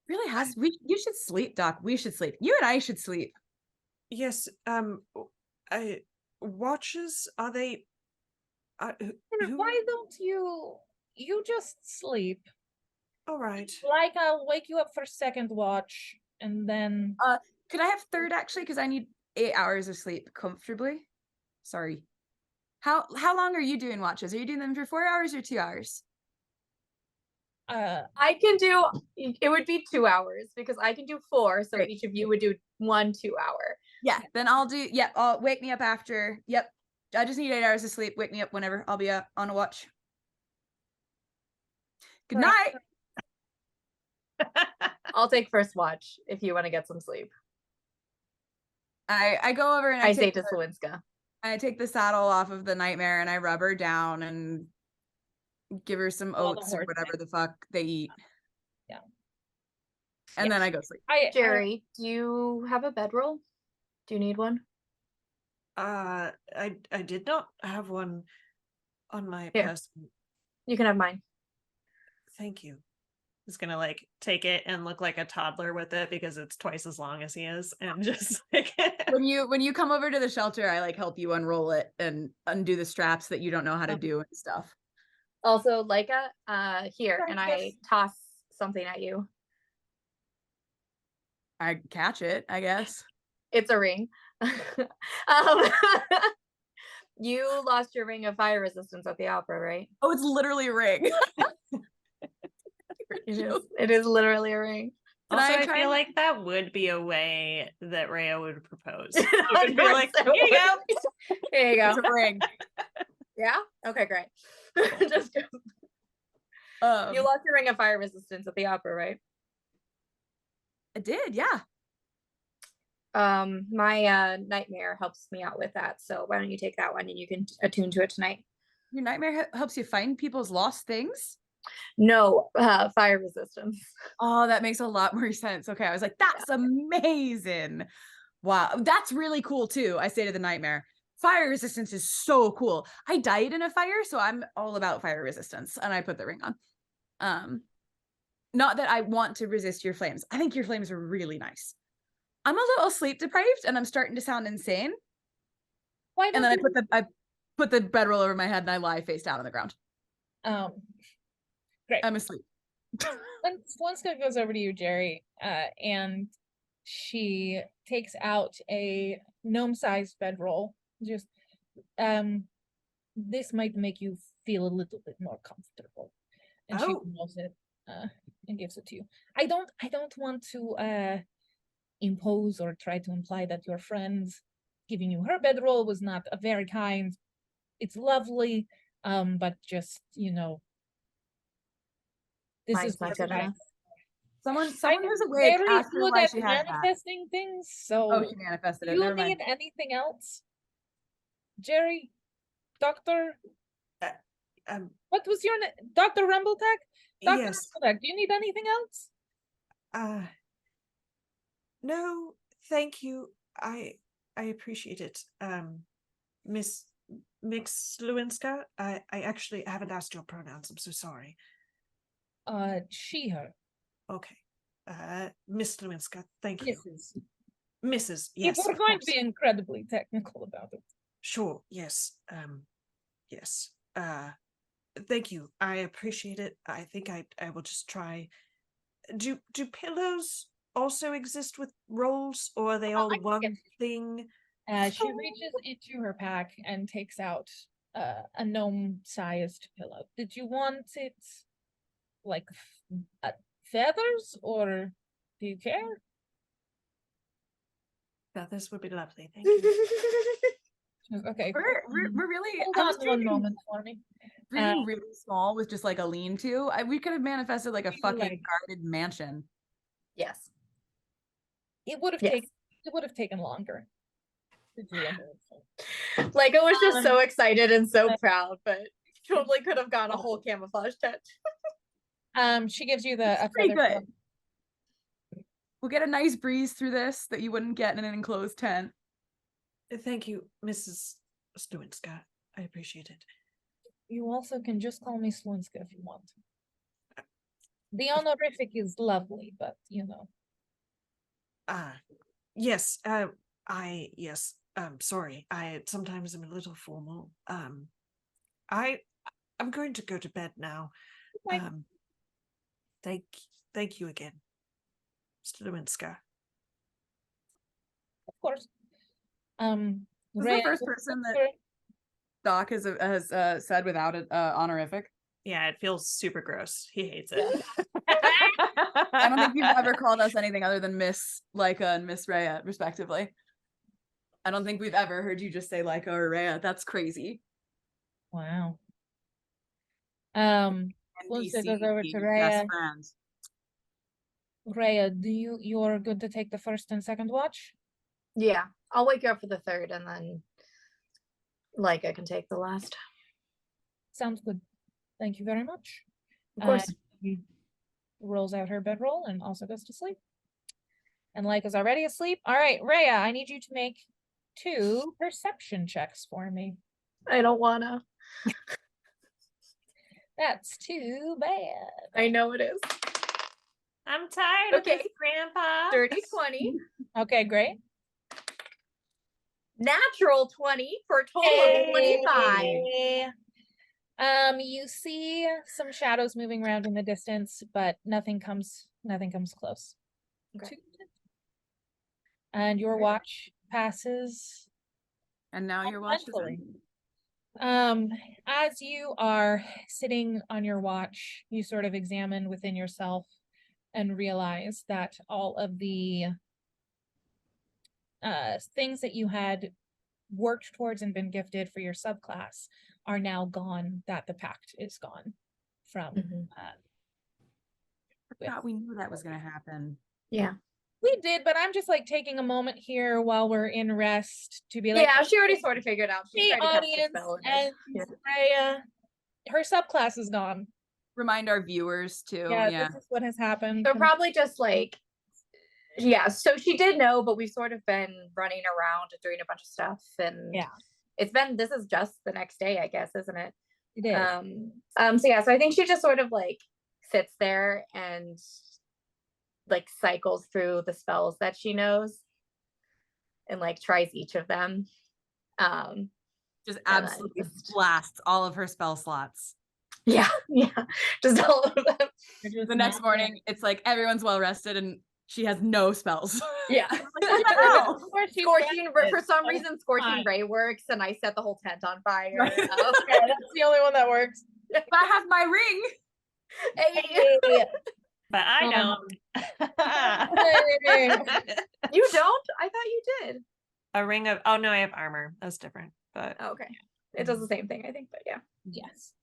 Really has. You should sleep, Doc. We should sleep. You and I should sleep. Yes, I watches, are they who Why don't you just sleep? all right. Like I'll wake you up for second watch and then Could I have third actually? Because I need 8 hours of sleep comfortably. Sorry. How long are you doing watches? Are you doing them for 4 hours or 2 hours? I can do, it would be 2 hours because I can do 4. So Great. each of you would do 1 2-hour. Yeah, then I'll do, yep, I'll wake me up after. Yep. I just need 8 hours of sleep. Wake me up whenever. I'll be on a watch. Good night. I'll take first watch if you want to get some sleep. I go over and I say to Slewinska. I take the saddle off of the nightmare and I rub her down and give her some All the oats or horse whatever thing. the fuck they eat. Yeah. And then I go sleep. Jerry, do you have a bedroll? Do you need one? I did not have one on my Here. person. You can have mine. Thank you. He's gonna like take it and look like a toddler with it because it's twice as long as he is, and just like When you come over to the shelter, I like help you unroll it and undo the straps that you don't know how to do and stuff. Also, Leica, here, Thank and you. I toss something at you. I catch it, I guess. It's a ring. You lost your ring of fire resistance at the opera, right? Oh, it's literally a ring. It is literally a ring. Can also, I I try feel and- like that would be a way that Rhea would propose. You Of could be course like, it here you go. would. Here you It's go. a ring. Yeah? Okay, great. Just go. You Um, lost your ring of fire resistance at the opera, right? I did, yeah. My nightmare helps me out with that. So why don't you take that one and you can attune to it tonight? Your nightmare helps you find people's lost things? No, fire resistance. Oh, that makes a lot more sense. Okay, I was like, that's amazing. Wow, that's really cool too. I say to the nightmare, fire resistance is so cool. I died in a fire, so I'm all about fire resistance, and I put the ring on. Not that I want to resist your flames. I think your flames are really nice. I'm a little sleep deprived, and I'm starting to sound insane. Why And then don't I put the bedroll over my head, and I lie face down on the ground. Great. I'm asleep. Swanska goes over to you, Jerry, and she takes out a gnome-sized bedroll. Just, this might make you feel a little bit more comfortable. And she rolls it and gives it to you. I don't want to impose or try to imply that your friend giving you her bedroll was not a very kind. It's lovely, but just, you know, this Mine's is not good enough. Someone I'm who's awake very asked her good why at she had that. manifesting things, so Oh, she manifested do it. you Never need mind. anything else? Jerry? Doctor? What was your name? Dr. Rumbletech? Dr. Yes. Rumbletech, do you need anything else? No, thank you. I appreciate it. Miss Mix Lewinsky, I actually haven't asked your pronouns. I'm so sorry. She, her. Okay. Miss Lewinsky, thank you. Mrs. Mrs. Yes. If we're of going to course. be incredibly technical about it. Sure, yes. Yes. Thank you. I appreciate it. I think I will just try. Do pillows also exist with rolls, or are they all I can one get- thing? She reaches into her pack and takes out a gnome-sized pillow. Did you want it like feathers, or do you care? Feathers would be lovely. Thank you. Okay. We're really. Hold I on was one dreaming moment for me. really small with just like a lean-to. We could have manifested like a Really fucking like- guarded mansion. Yes. It would have Yes. taken longer. To do the whole thing. Like, I was just so excited and so uh, proud, but totally could have gone a whole camouflage tent. She gives you the a Pretty feather good. We'll get a nice breeze through this that you wouldn't get in an enclosed tent. Thank you, Mrs. Lewinsky. I appreciate it. You also can just call me Slunska if you want. The honorific is lovely, but you know. Yes, yes, sorry, I sometimes am a little formal. I'm going to go to bed now. Like, Thank you again, Mr. Lewinsky. of course. This is the Rhea, first person that Doc has said without an honorific. Yeah, it feels super gross. He hates it. I don't think you've ever called us anything other than Miss Leica and Miss Rhea, respectively. I don't think we've ever heard you just say Leica or Rhea. That's crazy. Wow. NPC, Goes over to best Rhea. friends. Rhea, you're good to take the first and second watch? Yeah, I'll wake you up for the third, and then like I can take the last. Sounds good. Thank you very much. Of course. She rolls out her bedroll and also goes to sleep. And Like is already asleep. All right, Rhea, I need you to make 2 perception checks for me. I don't wanna. That's too bad. I know it is. I'm tired of Okay. this, Grandpa. Dirty 20. Okay, great. Natural 20 for a total of 25. Hey. You see some shadows moving around in the distance, but nothing comes close. Okay. And your Alright. watch passes. And now your watch is Uneventfully. ending. As you are sitting on your watch, you sort of examine within yourself and realize that all of the things that you had worked towards and been gifted for your subclass are now gone, that the pact is gone from. Mhm. I thought we knew that was going to happen. Yeah. We did, but I'm just like taking a moment here while we're in rest to be like, Yeah, she already sort of figured out. She the tried to cast the audience spell and yeah. Rhea, her subclass is gone. Remind our viewers too. Yeah, Yeah. this is what has happened. So probably just like, yeah, so she did know, but we've sort of been running around and doing a bunch of stuff, and Yeah. this is just the next day, I guess, isn't it? It is. So yeah, so I think she just sort of like sits there and like cycles through the spells that she knows and like tries each of them. Just then absolutely just- blasts all of her spell slots. Yeah, just all of them. The next morning, it's like everyone's well rested and she has no spells. Yeah. Hell? Scorching for some Oh, reason, Scorching fine. Ray works, and I set the whole tent on fire. Right. Yeah, that's the only one that works. But I have my ring. Hey, But I don't. you don't? I thought you did. A ring of, oh no, I have armor. That's different. But Oh, okay. It does the same thing, I think, but yeah. Yes.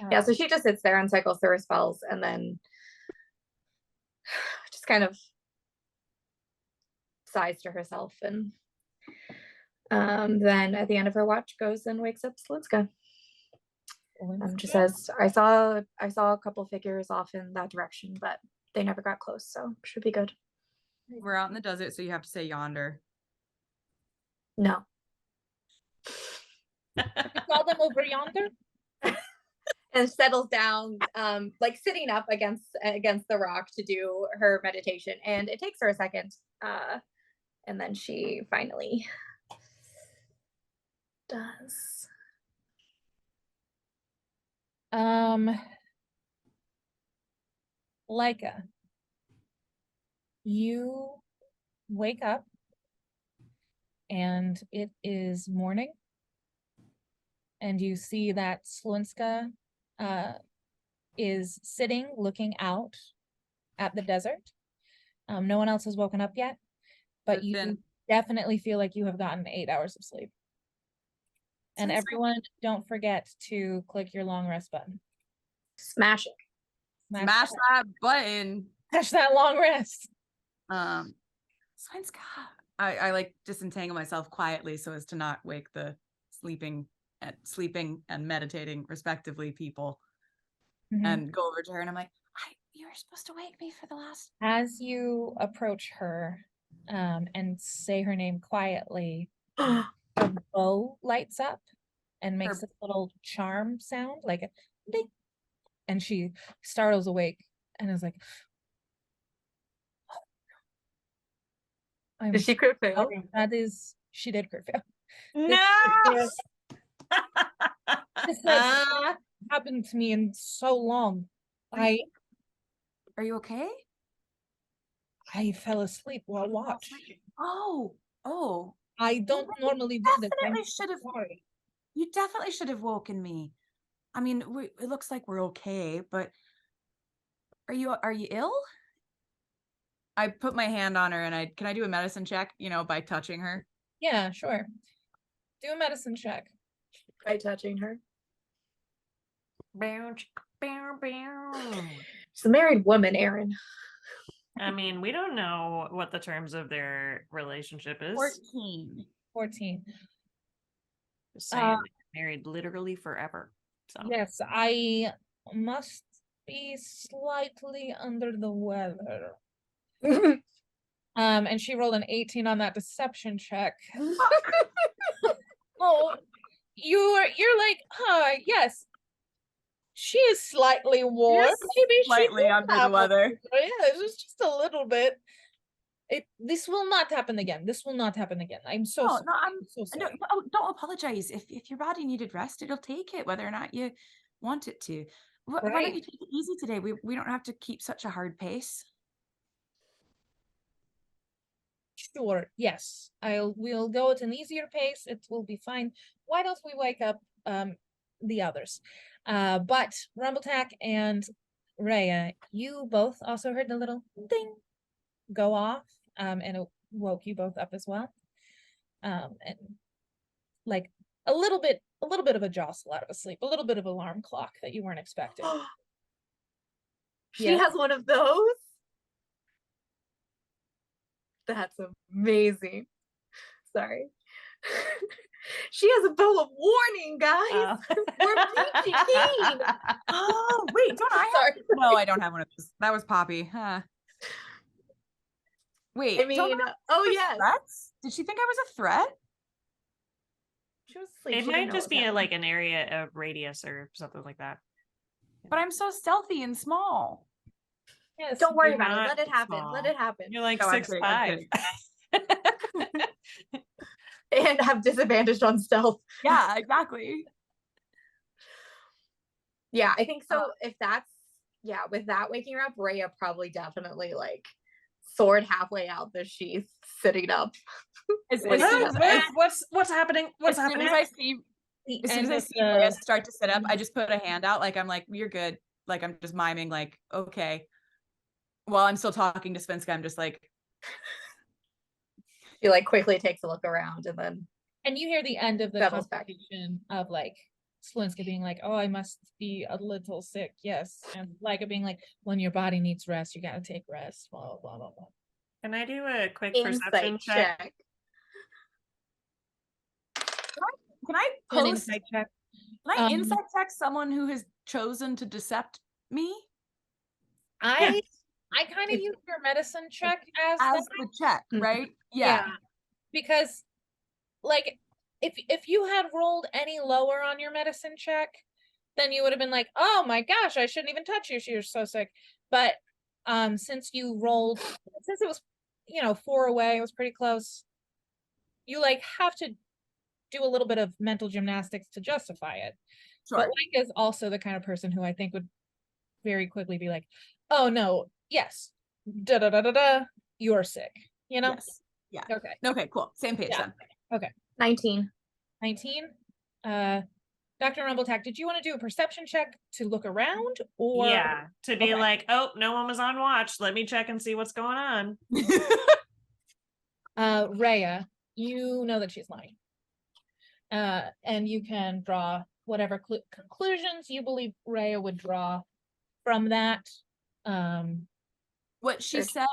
Yeah, so she just sits there and cycles through her spells, and then just kind of sighs to herself, and then at the end of her watch goes and wakes up Slinska. She says, I saw a couple figures off in that direction, but they never got close, so should be good. We're out in the desert, so you have to say yonder. No. You saw them over yonder? And settles down, like sitting up against the rock to do her meditation, and it takes her a second, and then she finally does. Leica, you wake up and it is morning, and you see that Slunska is sitting looking out at the desert. No one else has woken up yet, but you definitely feel like you have gotten 8 hours of sleep. And everyone, don't forget to click your long rest button. Smash it. Smash that button. Smash that long rest. Svenska. I like disentangle myself quietly so as to not wake the sleeping and meditating respectively people, and go over to her, and I'm like, you were supposed to wake me for the last. As you approach her and say her name quietly, her bow lights up and makes this little charm sound like a ding, and she startles awake and is like, I'm Did she crit fail? sorry. That is, she did crit fail. No. This has happened to me in so long. I okay? fell asleep while watching. Oh. I don't normally do this. I'm Definitely should have. sorry. You definitely should have woken me. I mean, it looks like we're okay, but are you ill? I put my hand on her and can I do a medicine check, by touching her? Yeah, sure. Do a medicine check. By touching her. She's a married woman, Erin. I mean, we don't know what the terms of their relationship is. 14. Just saying, they're married literally forever. So Yes, I must be slightly under the weather. And she rolled an 18 on that deception check. Oh, you're like, yes. She is slightly warm. Maybe slightly she's under the weather. Yeah, it's just a little bit. This will not happen again. This will not happen again. I'm so sorry. I'm so sorry. No, don't apologize. If your body needed rest, it'll take it, whether or not you want it to. Why don't you take it easy today? We don't have to keep such a hard pace. Sure, yes. We'll go at an easier pace. It will be fine. Why don't we wake up the others? But Rumbletack and Rhea, you both also heard the little ding go off, and it woke you both up as well. And like a little bit of a jostle out of a sleep, a little bit of alarm clock that you weren't expecting. She has one of those. That's amazing. Sorry. She has a bell of warning, guys. We're peachy keen. Oh, wait, don't I have? No, I don't have one of those. That was Poppy. Huh. Wait, I mean, yes. Threats? Did she think I was a threat? She was asleep. it might just be an area of radius or something like that. But I'm so stealthy and small. Yes, don't worry about not it. Let it happen. small. Let it happen. You're like No, I'm 6'5". And have disadvantage on stealth. Yeah, exactly. Yeah, I think so. If that's with that waking her up, Rhea probably definitely like sword halfway out the sheath, sitting up. What's happening? What's happening? As soon as I see Rhea start to sit up, I just put a hand out, like I'm like, you're good. Like I'm just miming, like, okay. While I'm still talking to Svenska, I'm just like, she like quickly takes a look around and you hear the end of the conversation of like Slinska being like, oh, I must be a little sick, yes. And Leica being like, when your body needs rest, you gotta take rest, blah, blah, blah, blah. Can I do a quick insight perception check? Can I An insight check? Can I insight check someone who has chosen to decept me? I kind of use your medicine check as the check, right? Yeah. Because like if you had rolled any lower on your medicine check, then you would have been like, oh my gosh, I shouldn't even touch you. You're so sick. But since it was 4 away, it was pretty close. You like have to do a little bit of mental gymnastics to justify it. Sure. But Leica is also the kind of person who I think would very quickly be like, oh no, yes, you're sick, Yes. Yeah. Okay, cool. Same page then. Okay. 19. Dr. Rumbletack, did you want to do a perception check to look around, or to be like, oh, no one was on watch, let me check and see what's going on? Rhea, you know that she's lying, and you can draw whatever conclusions you believe Rhea would draw from that. What she said,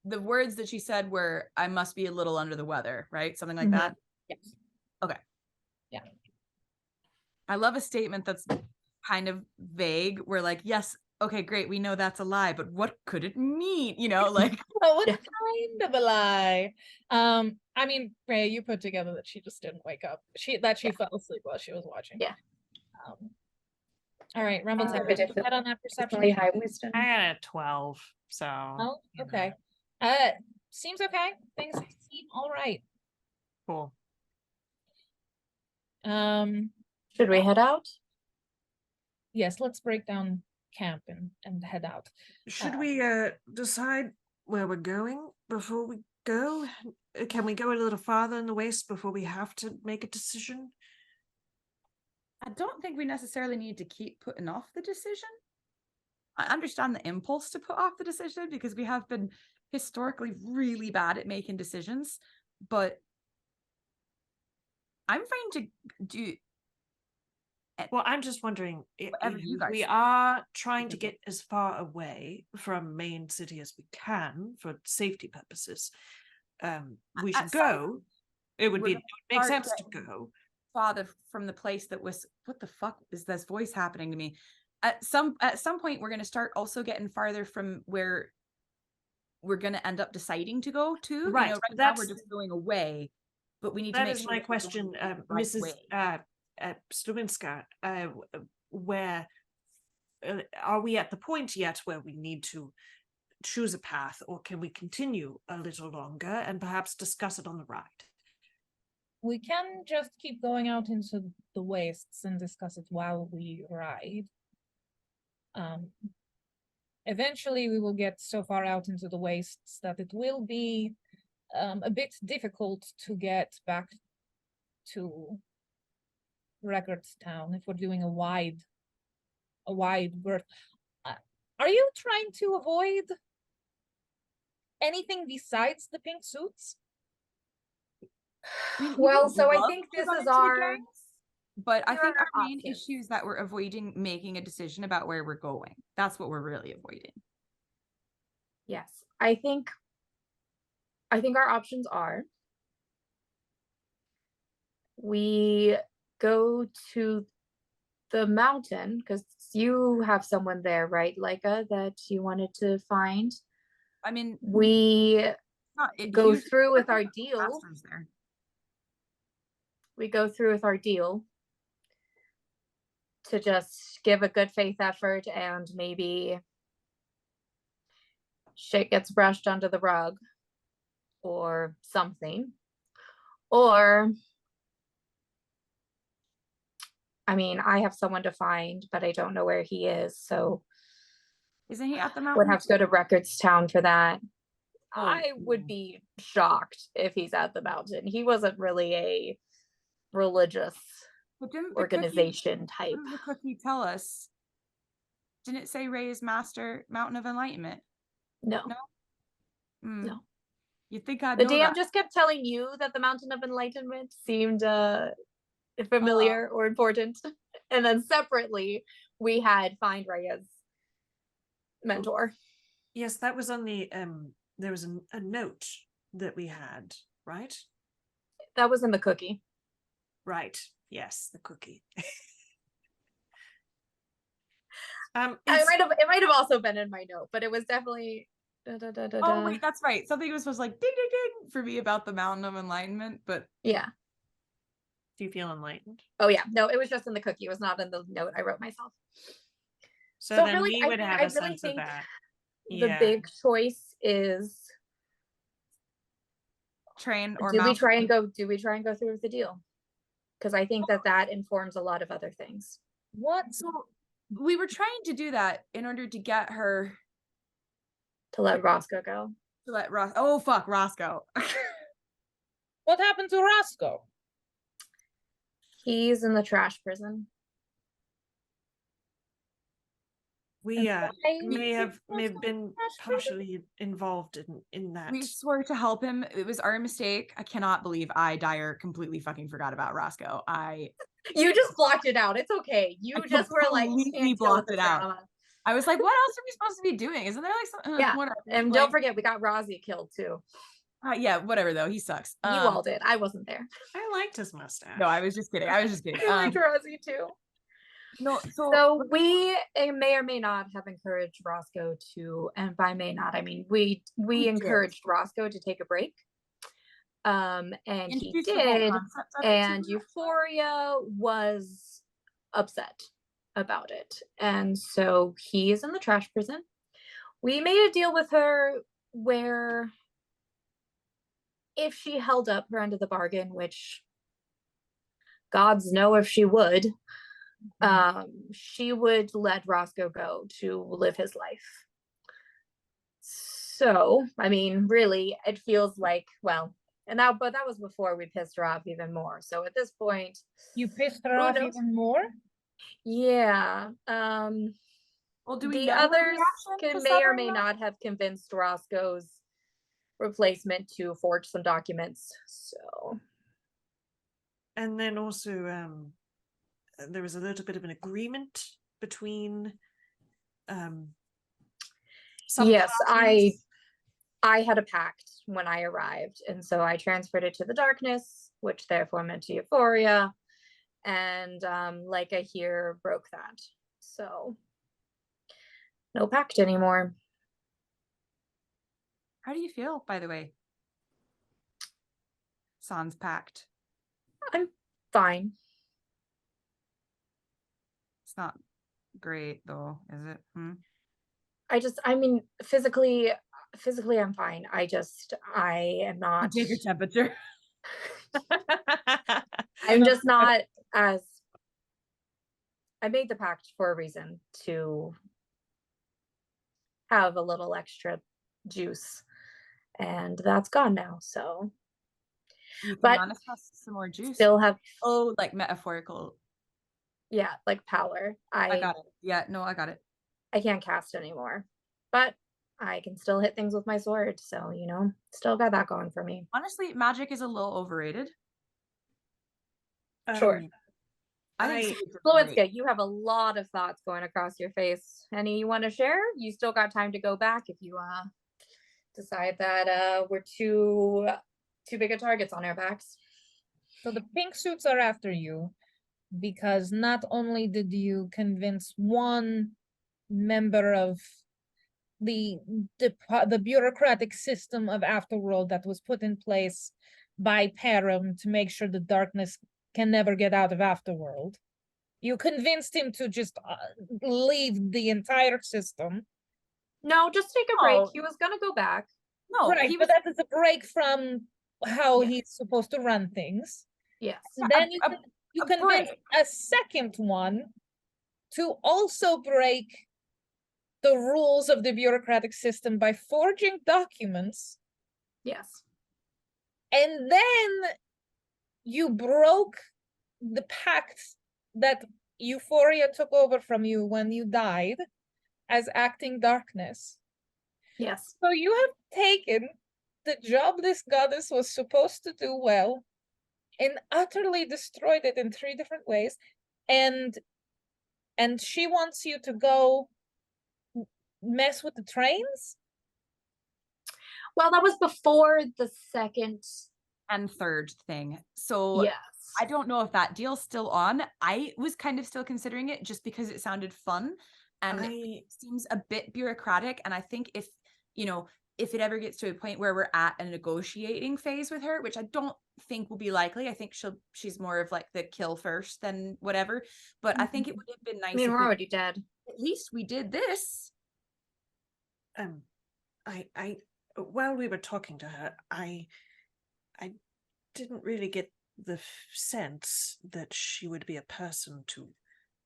the words that she said were, I must be a little under the weather, right? Something like that? Yes. Okay. Yeah. I love a statement that's kind of vague. We're like, yes, okay, great. We know that's a lie, but what could it mean? Like. What kind of a lie? I mean, Rhea, you put together that she just didn't wake up. She fell asleep while she was watching. Yeah. All right, Rumble Yeah, Tech, but go ahead on that perception. definitely high wisdom. I got a 12, so. Oh, you know, okay. Seems okay. Things seem all right. Cool. Should we head out? Yes, let's break down camp and head out. Should we decide where we're going before we go? Can we go a little farther in the waste before we have to make a decision? I don't think we necessarily need to keep putting off the decision. I understand the impulse to put off the decision because we have been historically really bad at making decisions, but I'm fine to do. Well, I'm just wondering, Whatever you guys we are trying to get as far away from main city as we can for safety purposes. We should go. It would make sense to go farther from the place that was. What the fuck is this voice happening to me? At some point, we're going to start also getting farther from where we're going to end up deciding to go to. Right. You know, right now we're just going away, but we need to make sure. That is my question, Mrs. Slowinska. Where are we at the point yet where we need to choose a path, or can we continue a little longer and perhaps discuss it on the ride? We can just keep going out into the wastes and discuss it while we ride. Eventually we will get so far out into the wastes that it will be a bit difficult to get back to Records Town if we're doing a wide berth. Are you trying to avoid anything besides the pink suits? Well, so I think this is our. But I think our our main options. issue is that we're avoiding making a decision about where we're going. That's what we're really avoiding. Yes, I think our options are we go to the mountain because you have someone there, right, Leica, that you wanted to find. I mean, we go through with our deal. We go through with our deal to just give a good faith effort, and maybe shit gets brushed under the rug or something. Or, I mean, I have someone to find, but I don't know where he is, so isn't he at the mountain? would have to go to Records Town for that. Oh, I would be shocked if he's at the mountain. He wasn't really a religious organization type. What did the cookie tell us? Didn't it say Ray's Master Mountain of Enlightenment? No. No. You think I'd the know DM that? just kept telling you that the Mountain of Enlightenment seemed familiar or important, and then separately we had Find Raya's mentor. Yes, that was on the there was a note that we had, right? That was in the cookie. Right. Yes, the cookie. It might have also been in my note, but it was definitely. Oh wait, that's right. Something was supposed to like ding ding ding for me about the Mountain of Enlightenment, but yeah. Do you feel enlightened? Oh yeah, no, it was just in the cookie. It was not in the note I wrote myself. So then really, we would have a sense of that. The big choice is train or do we try and go through with the deal? Because I think that informs a lot of other things. What? So we were trying to do that in order to get her to let Roscoe go. Oh fuck, Roscoe. What happened to Roscoe? He's in the trash prison. We may have been partially involved in that. We swore to help him. It was our mistake. I cannot believe I, Dyer, completely fucking forgot about Roscoe. You just blocked it out. It's okay. You just were like, completely blocked it out. I was like, what else are we supposed to be doing? Isn't there like some? Yeah. Whatever. And don't forget, we got Rozzy killed too. Yeah, whatever though. He sucks. You all did. I wasn't there. I liked his mustache. No, I was just kidding. I liked Rozzy too. No, so we may or may not have encouraged Roscoe to, and by may not, I mean we encouraged Roscoe to take a break. And he did, and Euphoria was upset about it. And so he is in the trash prison. We made a deal with her where if she held up her end of the bargain, which gods know if she would, she would let Roscoe go to live his life. So, I mean, really, it feels like, well, but that was before we pissed her off even more. So at this point, You pissed her who off knows? even more? Yeah. Well, do we The know her others reaction to may or severing may that? not have convinced Roscoe's replacement to forge some documents. So, And then also, there was a little bit of an agreement between some yes, parties. I had a pact when I arrived, and so I transferred it to the darkness, which therefore meant to Euphoria, and like I hear broke that. So, no pact anymore. How do you feel, by the way? Sans pact. I'm fine. It's not great though, is it? I mean, physically I'm fine. I am not. Take your temperature. I'm just not as. I made the pact for a reason, to have a little extra juice, and that's gone now. So, You can but manifest some more juice. still have, Oh, like metaphorical. yeah, like power. I got it. Yeah, no, I got it. I can't cast anymore, but I can still hit things with my sword. So, still got that going for me. Honestly, magic is a little overrated. Sure. I think Lewinsky, you have a lot of thoughts going across your face. Any you want to share? You still got time to go back if you decide that we're too big of targets on our backs. So the pink suits are after you because not only did you convince one member of the bureaucratic system of Afterworld that was put in place by Param to make sure the darkness can never get out of Afterworld. You convinced him to just leave the entire system. No, just take a break. He was gonna go back. No, right, but that is a break from how he's supposed to run things. Yes. Then you convince a second one to also break the rules of the bureaucratic system by forging documents. Yes. And then you broke the pact that Euphoria took over from you when you died as acting darkness. Yes. So you have taken the job this goddess was supposed to do well and utterly destroyed it in 3 different ways. And she wants you to go mess with the trains? Well, that was before the second and third thing. So yes. I don't know if that deal's still on. I was kind of still considering it just because it sounded fun and it seems a bit bureaucratic. And I think if it ever gets to a point where we're at a negotiating phase with her, which I don't think will be likely. I think she's more of like the kill first than whatever. But I think it would have been nice. I mean, we're already dead. At least we did this. I while we were talking to her, I didn't really get the sense that she would be a person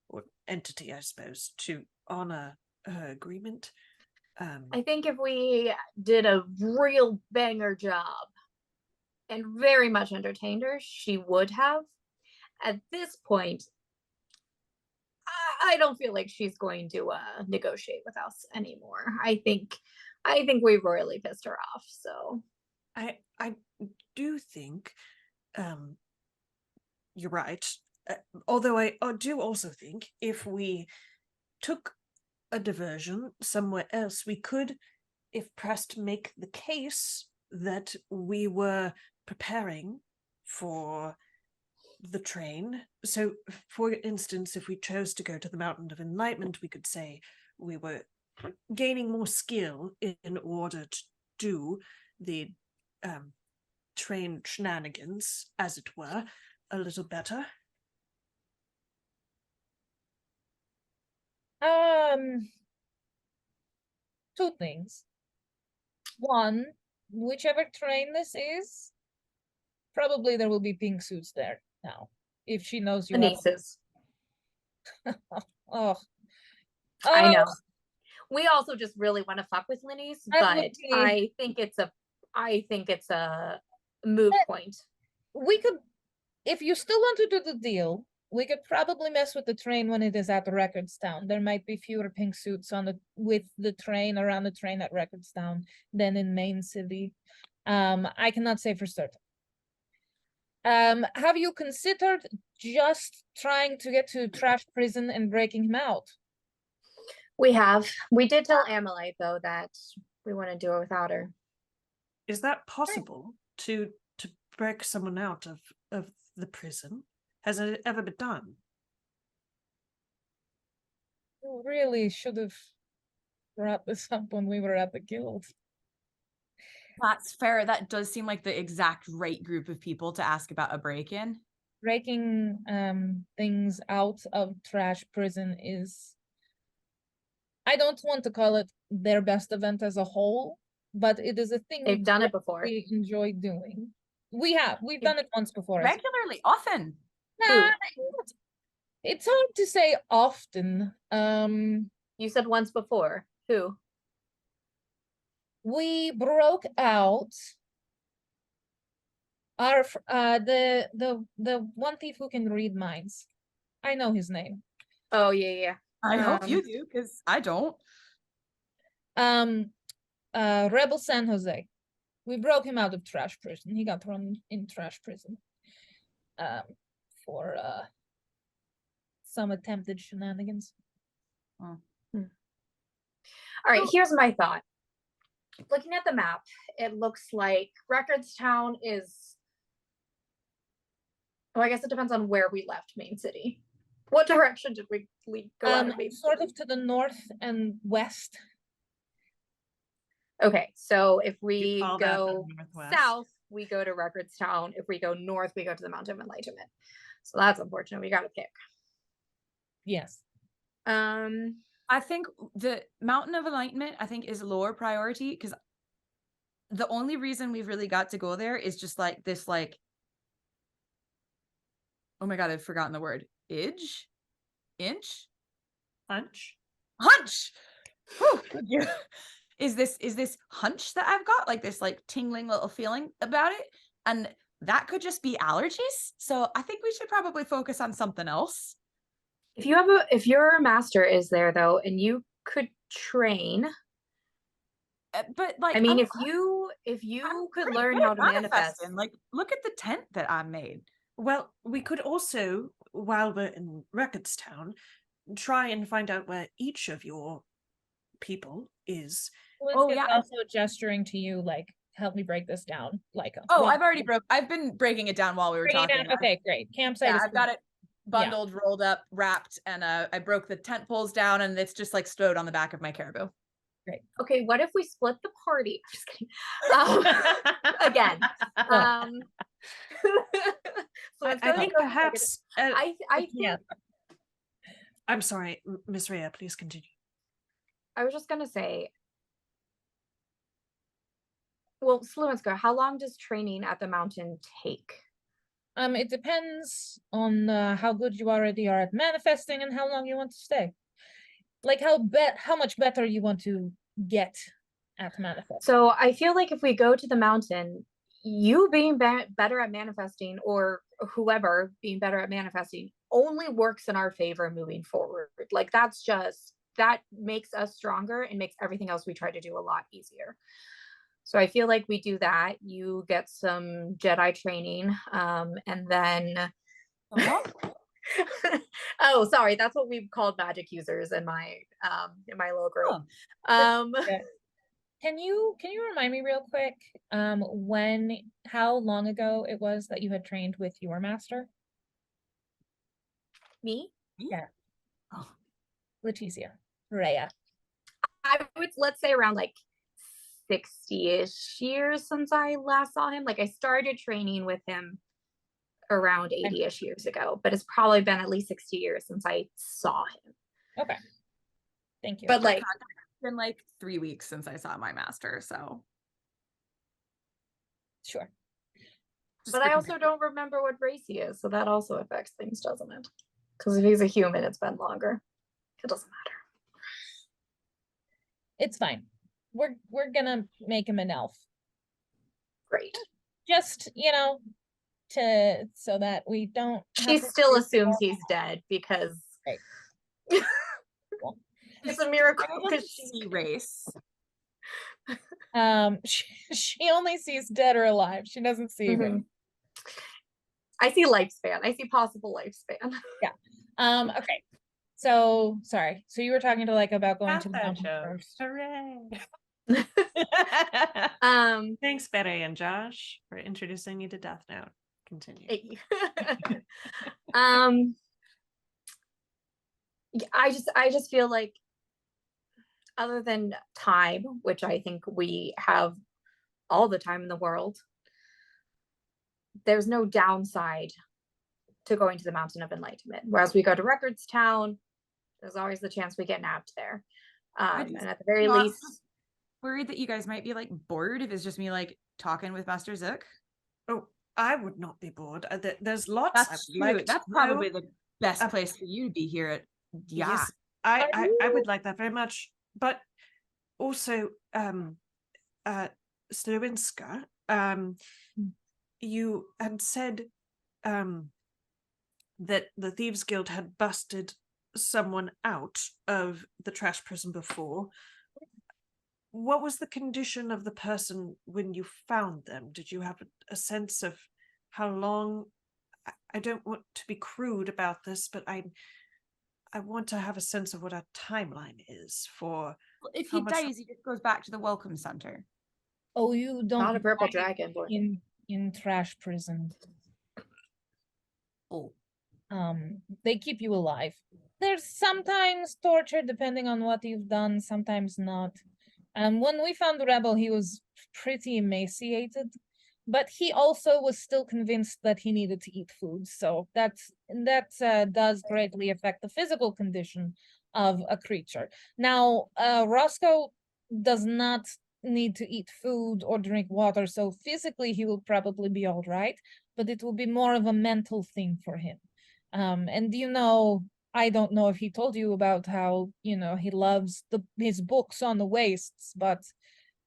or entity, I suppose, to honor her agreement. I think if we did a real banger job and very much entertained her, she would have. At this point, I don't feel like she's going to negotiate with us anymore. I think we royally pissed her off. So I do think you're right. Although I do also think if we took a diversion somewhere else, we could, if pressed, make the case that we were preparing for the train. So, for instance, if we chose to go to the Mountain of Enlightenment, we could say we were gaining more skill in order to do the train shenanigans, as it were, a little better. Two things. One, whichever train this is, probably there will be pink suits there now. If she knows The you have. nieces. Oh, I oh, know. We also just really want to fuck with Linny's, That would but be- I think it's a moot point. we could, if you still want to do the deal, we could probably mess with the train when it is at Recordstown. There might be fewer pink suits with the train around the train at Recordstown than in Main City. I cannot say for certain. Have you considered just trying to get to Trash Prison and breaking him out? We did tell Amalite though that we want to do it without her. Is that possible to break someone out of the prison? Has it ever been done? You really should have brought this up when we were at the guild. That's fair. That does seem like the exact right group of people to ask about a break-in. Breaking things out of Trash Prison is, I don't want to call it their best event as a whole, but it is a thing They've done it before. we enjoy doing. We've done it once before. Regularly, often. Nah, it's hard to say often. You said once before. Who? We broke out our the one thief who can read minds. I know his name. Oh yeah. I hope you do, because I don't. Rebel San Jose. We broke him out of Trash Prison. He got thrown in Trash Prison. For some attempted shenanigans. All right, here's my thought. Looking at the map, it looks like Recordstown is, well, I guess it depends on where we left Main City. What direction did we go out of Main Sort City? of to the north and west. Okay, so if You we call that the go northwest? south, we go to Recordstown. If we go north, we go to the Mountain of Enlightenment. So that's unfortunate. We got to pick. Yes. I think the Mountain of Enlightenment, I think, is lower priority, because the only reason we've really got to go there is just like this, like, oh my god, I've forgotten the word. Inch? Hunch? Hunch! Whew, thank you. Is this hunch that I've got, like this like tingling little feeling about it, and that could just be allergies. So I think we should probably focus on something else. If your master is there though, and you could train, but like, I mean, I'm if you could pretty learn good how at to manifest, manifesting. Like, look at the tent that I made. Well, we could also, while we're in Recordstown, try and find out where each of your people is. Oh yeah. Also gesturing to you, like, help me break this down. Like, I've been breaking it down while we were talking. Okay, great. Campsite. Yeah, I've got it bundled, rolled up, wrapped, and I broke the tent poles down, and it's just like stowed on the back of my caribou. Great. Okay, what if we split the party? I'm just kidding. Again. So I think perhaps I think I'm sorry, Miss Rhea, please continue. I was just gonna say, well, Sluenska, how long does training at the mountain take? It depends on how good you already are at manifesting and how long you want to stay. Like how much better you want to get at manifesting. So I feel like if we go to the mountain, you being better at manifesting, or whoever being better at manifesting, only works in our favor moving forward. Like that makes us stronger and makes everything else we try to do a lot easier. So I feel like we do that. You get some Jedi training, and then oh, sorry, that's what we've called magic users in my little group. Can you remind me real quick how long ago it was that you had trained with your master? Me? Yeah. Oh. Leticia. Rhea. Let's say around like 60-ish years since I last saw him. Like I started training with him around 80-ish years ago, but it's probably been at least 60 years since I saw him. Okay. Thank you. But like, It's been like 3 weeks since I saw my master, so. Sure. but I also don't remember what race he is, so that also affects things, doesn't it? Because if he's a human, it's been longer. It doesn't matter. It's fine. We're gonna make him an elf. Great. Just, so that we don't She still assumes he's dead because Right. it's a miracle because she race. She only sees dead or alive. She doesn't see race. I see lifespan. I see possible lifespan. Yeah. Okay. So sorry. So you were talking to about going to the mountain first. Hooray. Um, Thanks, Betty and Josh, for introducing me to Death Note. Continue. I just feel like, other than time, which I think we have all the time in the world, there's no downside to going to the Mountain of Enlightenment. Whereas we go to Records Town, there's always the chance we get nabbed there. And at the very least, worried that you guys might be bored if it's just me talking with Master Zook. Oh, I would not be bored. There's lots. That's true. That's probably the best place for you to be here at. Yeah. Yes, I would like that very much. But also, Slowinska, you had said that the Thieves Guild had busted someone out of the trash prison before. What was the condition of the person when you found them? Did you have a sense of how long? I don't want to be crude about this, but I want to have a sense of what our timeline is for. Well, if he dies, he just goes back to the welcome center. Oh, you don't. Not a purple dragon, boy. In trash prison. Oh. They keep you alive. There's sometimes torture depending on what you've done, sometimes not. When we found the rebel, he was pretty emaciated, but he also was still convinced that he needed to eat food. So that does greatly affect the physical condition of a creature. Now, Roscoe does not need to eat food or drink water, so physically he will probably be all right, but it will be more of a mental thing for him. And I don't know if he told you about how, he loves his books on the wastes, but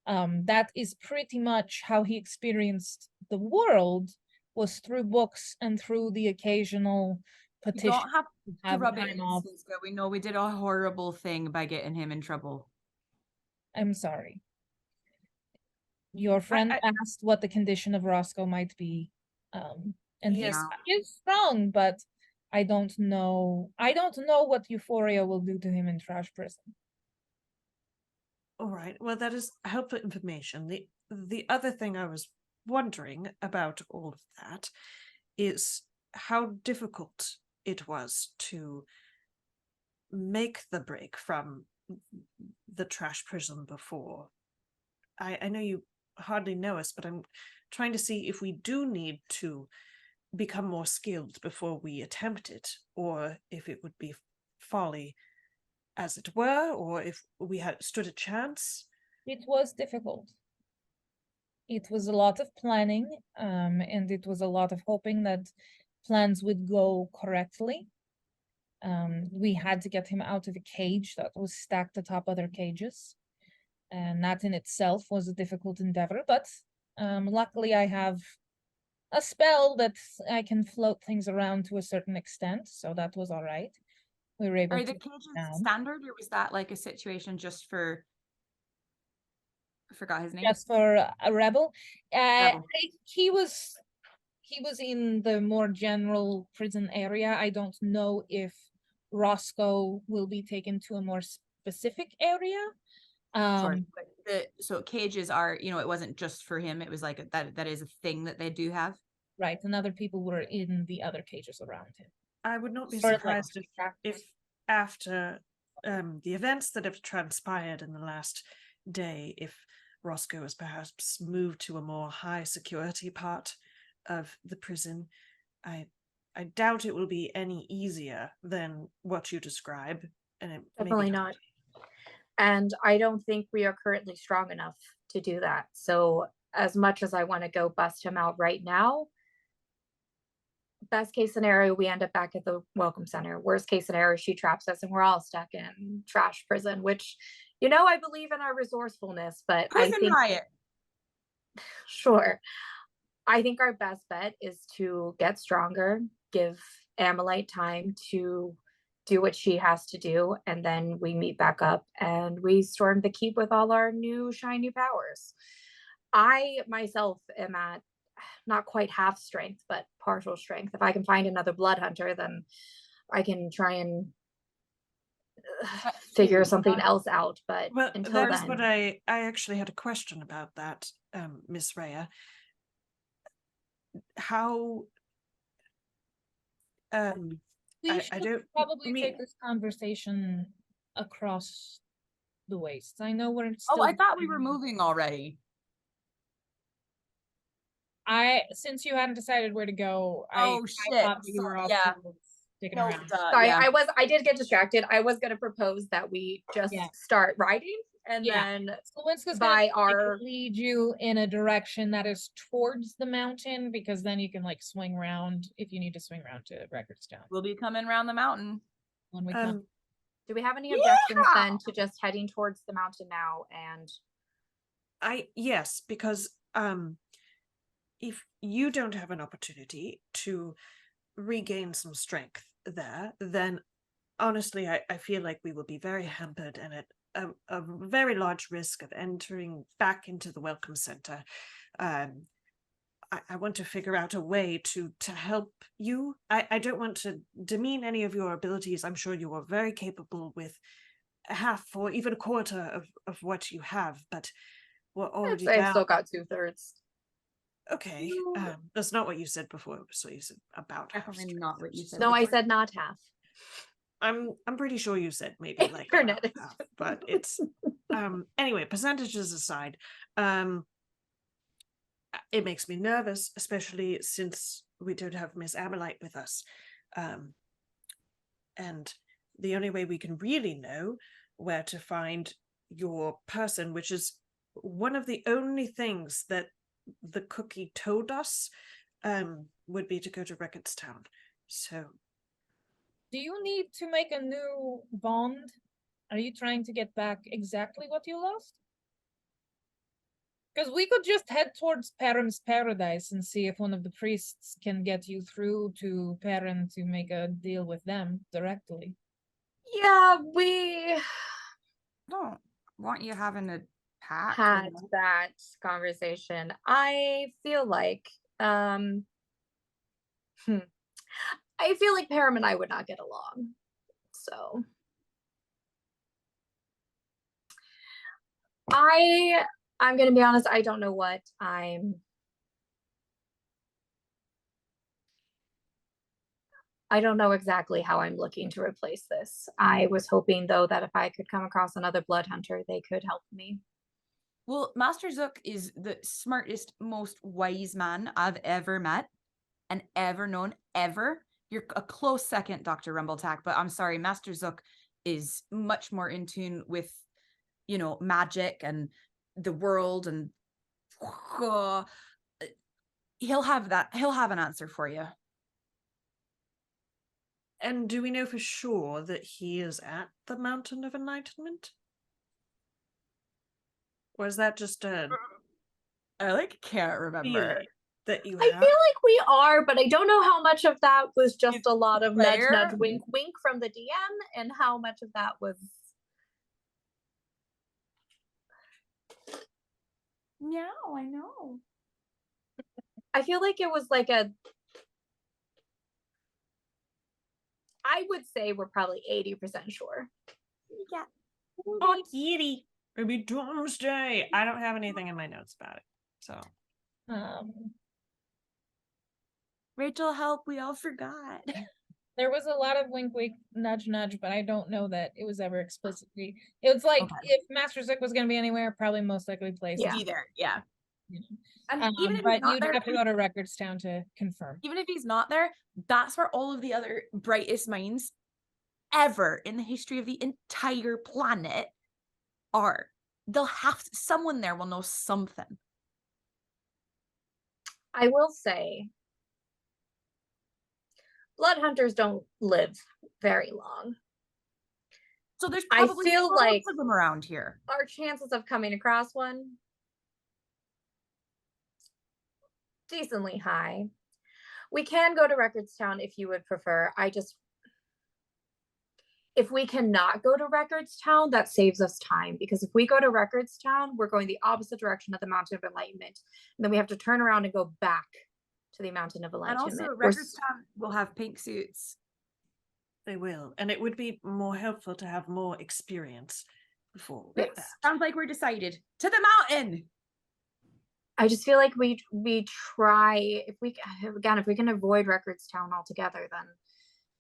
that is pretty much how he experienced the world, was through books and through the occasional petition. You don't have to rub it in, Siska. We know we did a horrible thing by getting him in trouble. I'm sorry. Your friend asked what the condition of Roscoe might be. And he is strong, but I don't know what euphoria will do to him in trash prison. All right. Well, that is helpful information. The other thing I was wondering about all of that is how difficult it was to make the break from the trash prison before. I know you hardly know us, but I'm trying to see if we do need to become more skilled before we attempt it, or if it would be folly, as it were, or if we had stood a chance. It was difficult. It was a lot of planning, and it was a lot of hoping that plans would go correctly. We had to get him out of a cage that was stacked atop other cages, and that in itself was a difficult endeavor, but luckily I have a spell that I can float things around to a certain extent, so that was all right. We were able to. Are the cages standard, or was that a situation just for? I forgot his name. Just for a rebel. He was in the more general prison area. I don't know if Roscoe will be taken to a more specific area. Sure. So cages are, it wasn't just for him. It was that is a thing that they do have. Right, and other people were in the other cages around him. I would not be surprised if after the events that have transpired in the last day, if Roscoe is perhaps moved to a more high security part of the prison. I doubt it will be any easier than what you describe. And it definitely not. And I don't think we are currently strong enough to do that. So as much as I want to go bust him out right now, best case scenario, we end up back at the welcome center. Worst case scenario, she traps us and we're all stuck in trash prison, which, I believe in our resourcefulness, but I Prison think, riot. sure, I think our best bet is to get stronger, give Amalite time to do what she has to do, and then we meet back up and we storm the keep with all our new shiny powers. I myself am at not quite half strength, but partial strength. If I can find another blood hunter, then I can try and figure something else out. But Well, until that's then, what I actually had a question about that, Miss Rhea. We How I should don't probably mean take this conversation across the wastes. I know we're Oh, still. I thought we were moving already. Since you hadn't decided where to go, Oh, I shit. thought we were off Yeah. sticking No, around. sorry, yeah. I did get distracted. I was going to propose that we just Yeah. start riding and Yeah. then Sawinska's by gonna our lead you in a direction that is towards the mountain, because then you can like swing around if you need to swing around to Recordstown We'll be coming around the mountain. when we come. do we have any objections then to just heading towards the mountain now? And yes, because if you don't have an opportunity to regain some strength there, then honestly, I feel like we will be very hampered and at a very large risk of entering back into the welcome center. I want to figure out a way to help you. I don't want to demean any of your abilities. I'm sure you are very capable with half or even a quarter of what you have, but we're already I've down. still got 2/3. Okay, that's not what you said before. So you said about half Definitely strength. not what you said. No, I said not half. I'm pretty sure you said maybe like Internet about half, but it's anyway, percentages aside, it makes me nervous, especially since we don't have Miss Amalite with us. And the only way we can really know where to find your person, which is one of the only things that the cookie told us, would be to go to Recordstown. So Do you need to make a new bond? Are you trying to get back exactly what you lost? Because we could just head towards Perrin's paradise and see if one of the priests can get you through to Perrin to make a deal with them directly. Yeah, we Don't want you having a pact. had that conversation. I feel like I feel like Param and I would not get along. So I'm gonna be honest, I don't know what I don't know exactly how I'm looking to replace this. I was hoping though that if I could come across another blood hunter, they could help me. Well, Master Zook is the smartest, most wise man I've ever met and ever known, ever. You're a close second, Dr. Rumbletack, but I'm sorry, Master Zook is much more in tune with, magic and the world, and he'll have an answer for you. and do we know for sure that he is at the Mountain of Enlightenment? Or is that just a I can't remember feeling that you I have? feel like we are, but I don't know how much of that was just a lot of nudge, Player? nudge, wink, wink from the DM, and how much of that was. Yeah, I know. I feel like it was like I would say we're probably 80% sure. Yeah. Oh, kitty. Maybe Doomsday. I don't have anything in my notes about it. So Rachel, help, we all forgot. there was a lot of wink, wink, nudge, nudge, but I don't know that it was ever explicitly. It was like if Master Zook was going to be anywhere, probably most likely placed. Yeah. Be there, yeah. You know. And even if but he's not you'd there, have to go to Recordstown to confirm. even if he's not there, that's where all of the other brightest minds ever in the history of the entire planet are. Someone there will know something. I will say, blood hunters don't live very long. So there's I probably feel like of them around here. our chances of coming across one decently high. We can go to Recordstown if you would prefer. If we cannot go to Recordstown, that saves us time, because if we go to Recordstown, we're going the opposite direction of the Mountain of Enlightenment. And then we have to turn around and go back to the Mountain of Enlightenment. And also, Recordstown will have pink suits. They will. And it would be more helpful to have more experience before Yes. that. Sounds like we're decided. To the mountain! I just feel like we try, if we can avoid Recordstown altogether, then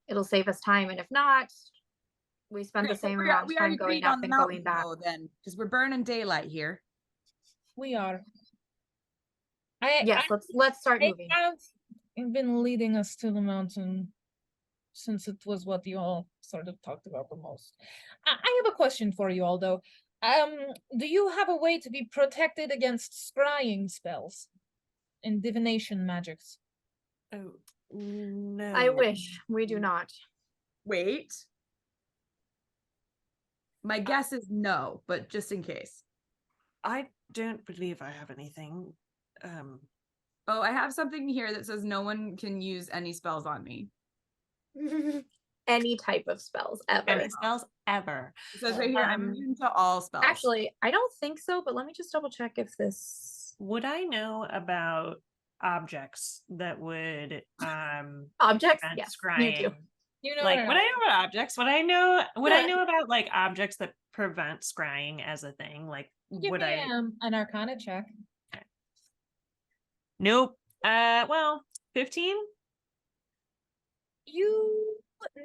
it'll save us time. And if not, we spend the same amount of time going up and going back. Then, because we're burning daylight here. We are. Yes, let's start moving. I have been leading us to the mountain since it was what you all sort of talked about the most. I have a question for you all, though. Do you have a way to be protected against scrying spells and divination magics? Oh, no. I wish. We do not. Wait. My guess is no, but just in case. I don't believe I have anything. Oh, I have something here that says no one can use any spells on me. Any type of spells ever. Any spells ever. It says right here, I'm immune to all spells. Actually, I don't think so, but let me just double check if this. Would I know about objects that would Objects? prevent Yes, scrying? you do. You know, Like, would I know about objects? Would I know about like objects that prevent scrying as a thing? Like, give would me I? an Arcana check. Nope. Well, 15. You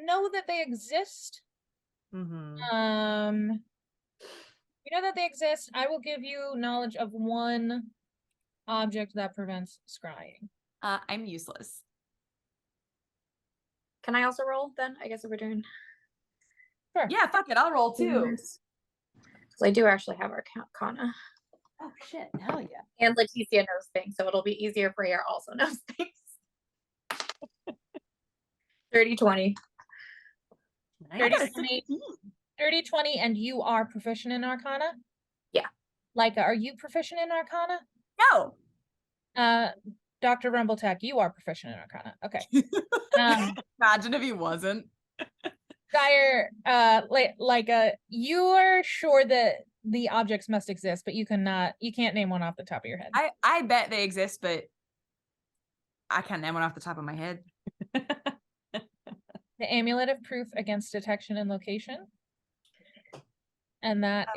know that they exist. Mm-hmm. You know that they exist. I will give you knowledge of one object that prevents scrying. I'm useless. Can I also roll then? I guess if we're doing. Sure. Yeah, fuck it, I'll roll too. So I do actually have Arcana. Oh shit, hell yeah. And Leticia knows things, so it'll be easier for her also knows things. 30-20. Nice. 30-20, and you are proficient in Arcana? Yeah. Like, are you proficient in Arcana? No. Dr. Rumbletech, you are proficient in Arcana. Okay. Imagine if he wasn't. Dyer, you are sure that the objects must exist, but you can't name one off the top of your head. I bet they exist, but I can't name one off the top of my head. The amulet of proof against detection and location. And that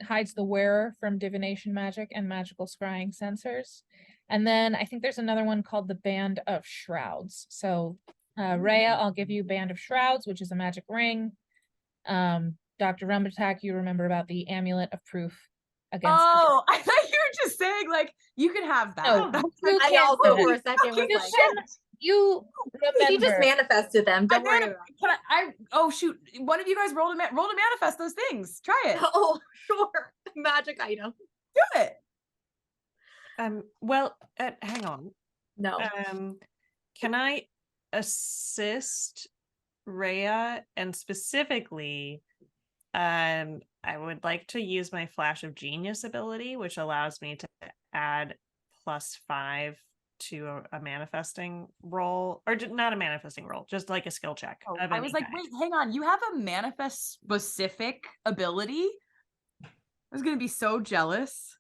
hides the wearer from divination magic and magical scrying sensors. And then I think there's another one called the Band of Shrouds. So Rhea, I'll give you Band of Shrouds, which is a magic ring. Dr. Rumbatak, you remember about the amulet of proof against. Oh, I thought you were just saying like you could have that. No, I also for a second was like, you remember. he just manifested them. Don't worry about it. Oh shoot! One of you guys roll to manifest those things. Try it. Oh, sure. Magic item. Do it. Well, hang on. No. Can I assist Rhea, and specifically, I would like to use my Flash of Genius ability, which allows me to add +5 to a manifesting roll, or not a manifesting roll, just like a skill check. Oh, I was like, wait, hang on. You have a manifest specific ability? I was gonna be so jealous.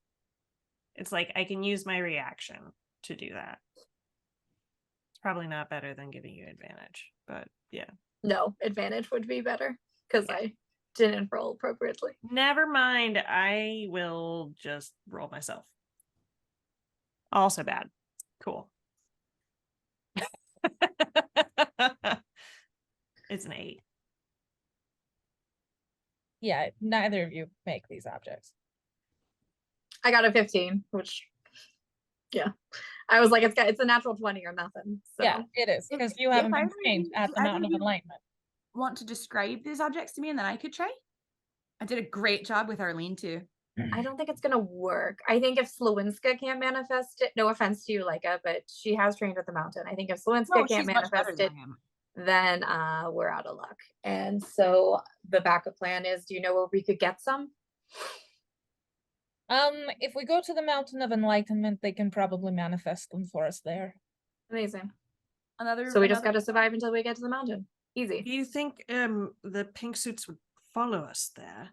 It's like I can use my reaction to do that. It's probably not better than giving you advantage, but yeah. No, advantage would be better because I didn't roll appropriately. Never mind. I will just roll myself. Also bad. Cool. It's an 8. Yeah, neither of you make these objects. I got a 15, which, yeah. I was like, it's a natural 20 or nothing. So. Yeah, it is, because you haven't been trained at the Mountain of Enlightenment. Want to describe these objects to me and then I could try? I did a great job with Arlene too. I don't think it's gonna work. I think if Slawinska can't manifest it, no offense to you, Leica, but she has trained at the mountain. I think if Slawinska No, can't she's much better manifest it, than I am. then we're out of luck. And so the backup plan is, do you know where we could get some? If we go to the Mountain of Enlightenment, they can probably manifest them for us there. Amazing. Another. So we just got to survive until we get to the mountain. Easy. Do you think the pink suits would follow us there?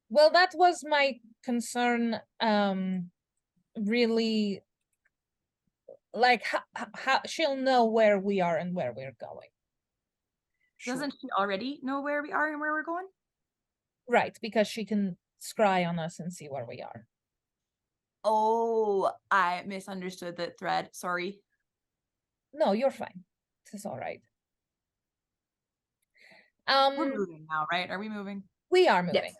Well, that was my concern. Really, like how she'll know where we are and where we're going. Doesn't she already know where we are and where we're going? Right, because she can scry on us and see where we are. Oh, I misunderstood that thread. Sorry. No, you're fine. This is all right. We're moving now, right? Are we moving? We are moving. Yes.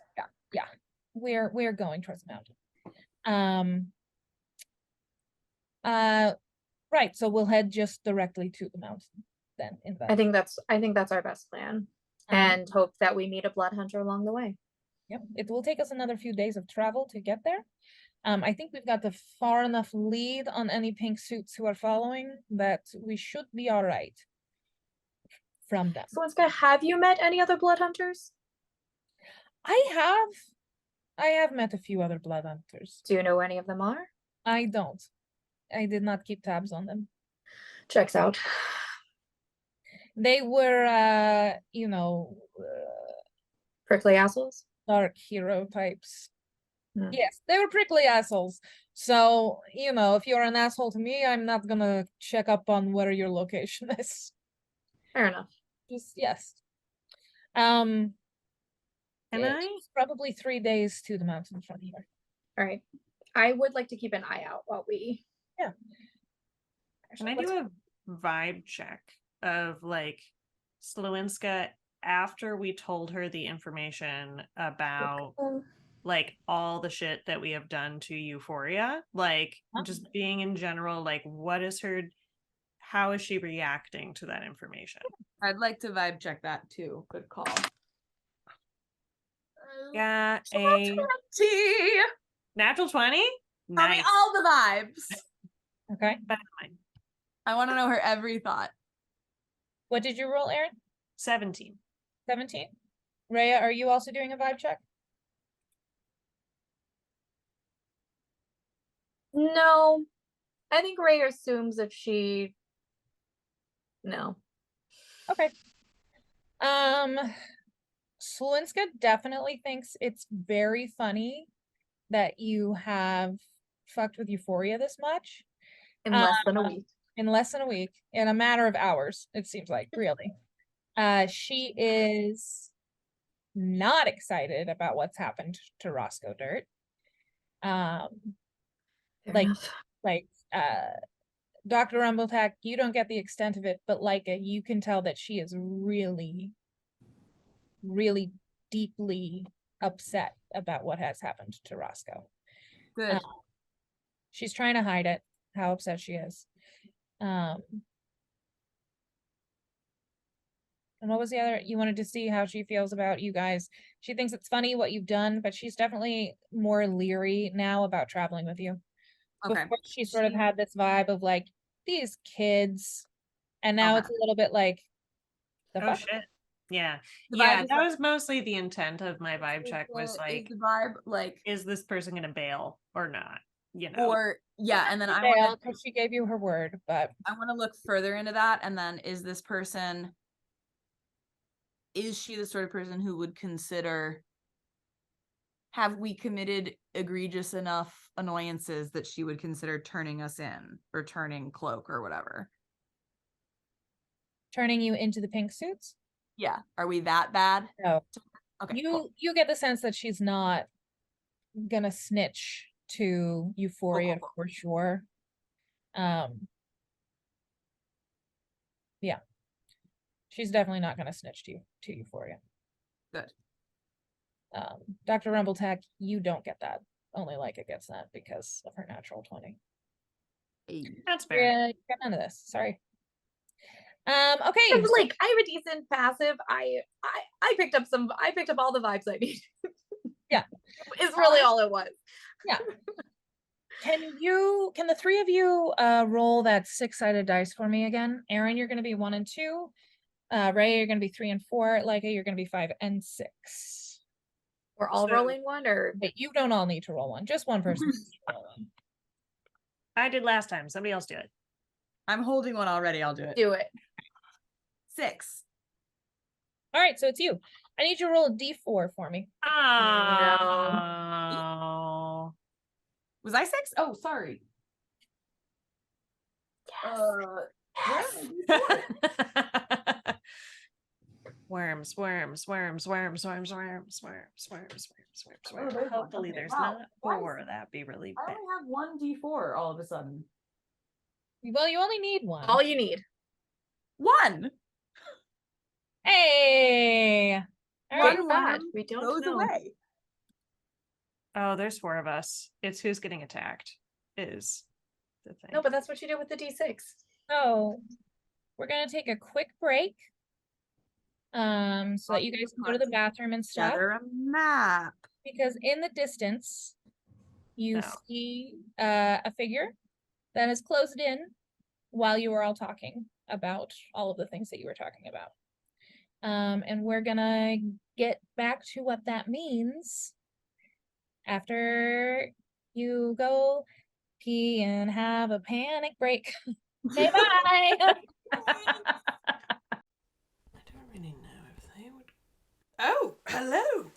Yeah. We're going towards the mountain. Right, so we'll head just directly to the mountain then. I think that's our best plan. And hope that we meet a blood hunter along the way. Yep. It will take us another few days of travel to get there. I think we've got the far enough lead on any pink suits who are following that we should be all right from them. Slawinska, have you met any other blood hunters? I have met a few other blood hunters. Do you know who any of them are? I don't. I did not keep tabs on them. Checks out. They were, Prickly assholes? dark hero types. Hmm. Yes, they were prickly assholes. So, if you're an asshole to me, I'm not gonna check up on where your location is. Fair enough. Just, yes. Can It's probably 3 days to the mountain from here. All right. I would like to keep an eye out while we. Yeah. Can I do a vibe check of like Slawinska after we told her the information about like all the shit that we have done to Euphoria? Like just being in general, like how is she reacting to that information? I'd like to vibe check that too. Good call. Yeah, a natural 20? Tell me Nice. all the vibes. Okay. Fine. I want to know her every thought. What did you roll, Erin? 17. 17? Rhea, are you also doing a vibe check? No. I think Ray assumes if she. No. Okay. Slawinska definitely thinks it's very funny that you have fucked with Euphoria this much. In less than a week. In less than a week. In a matter of hours, it seems like, really. She is not excited about what's happened to Roscoe Dirt. Fair Like enough. Dr. Rumbletack, you don't get the extent of it, but you can tell that she is really, really deeply upset about what has happened to Roscoe. Good. She's trying to hide it, how upset she is. And what was the other? You wanted to see how she feels about you guys. She thinks it's funny what you've done, but she's definitely more leery now about traveling with you. Okay. Before she sort of had this vibe of like, these kids. And now it's a little bit like, the fuck? Shit. Yeah. The Yeah, vibe is that like- was mostly the intent of my vibe check was like, is the vibe like, is this person gonna bail or not? You know. or yeah, and then I Fail, want 'cause she gave you her word, but to look further into that, and then is she the sort of person who would consider, have we committed egregious enough annoyances that she would consider turning us in or turning cloak or whatever? turning you into the pink suits? Yeah, are we that bad? No. Okay, You cool. you get the sense that she's not gonna snitch to Euphoria Cool. for sure. Yeah. She's definitely not gonna snitch to Euphoria. Good. Dr. Rumbletack, you don't get that. Only Leica gets that because of her natural 20. Hey. That's fair. Yeah, you got none of this. Sorry. Okay. Like I have a decent passive. I picked up all the vibes I need. Yeah. It's really all it was. Yeah. Can the three of you roll that 6-sided dice for me again? Erin, you're gonna be 1 and 2. Ray, you're gonna be 3 and 4. Leica, you're gonna be 5 and 6. We're all rolling one, or Wait, you don't all need to roll one. Just one person needs to roll one. I did last time. Somebody else do it. I'm holding one already. I'll do it. do it. 6. All right, so it's you. I need you to roll a d4 for me. Oh. Was I 6? Oh, sorry. Worms. Hopefully there's not 4. That'd be really I bad. only have 1 d4 all of a sudden. Well, you only need one. All you need. 1. Hey. All right. Good God, we don't Goes know. away. Oh, there's 4 of us. It's who's getting attacked is the thing. No, but that's what you do with the D6. So we're gonna take a quick break. So that you guys can go to the bathroom and stuff. Gather a map. Because in the distance, you No. see a figure that has closed in while you were all talking about all of the things that you were talking about. And we're gonna get back to what that means after you go pee and have a panic break. Okay, bye. I don't really know if they would. Oh, hello.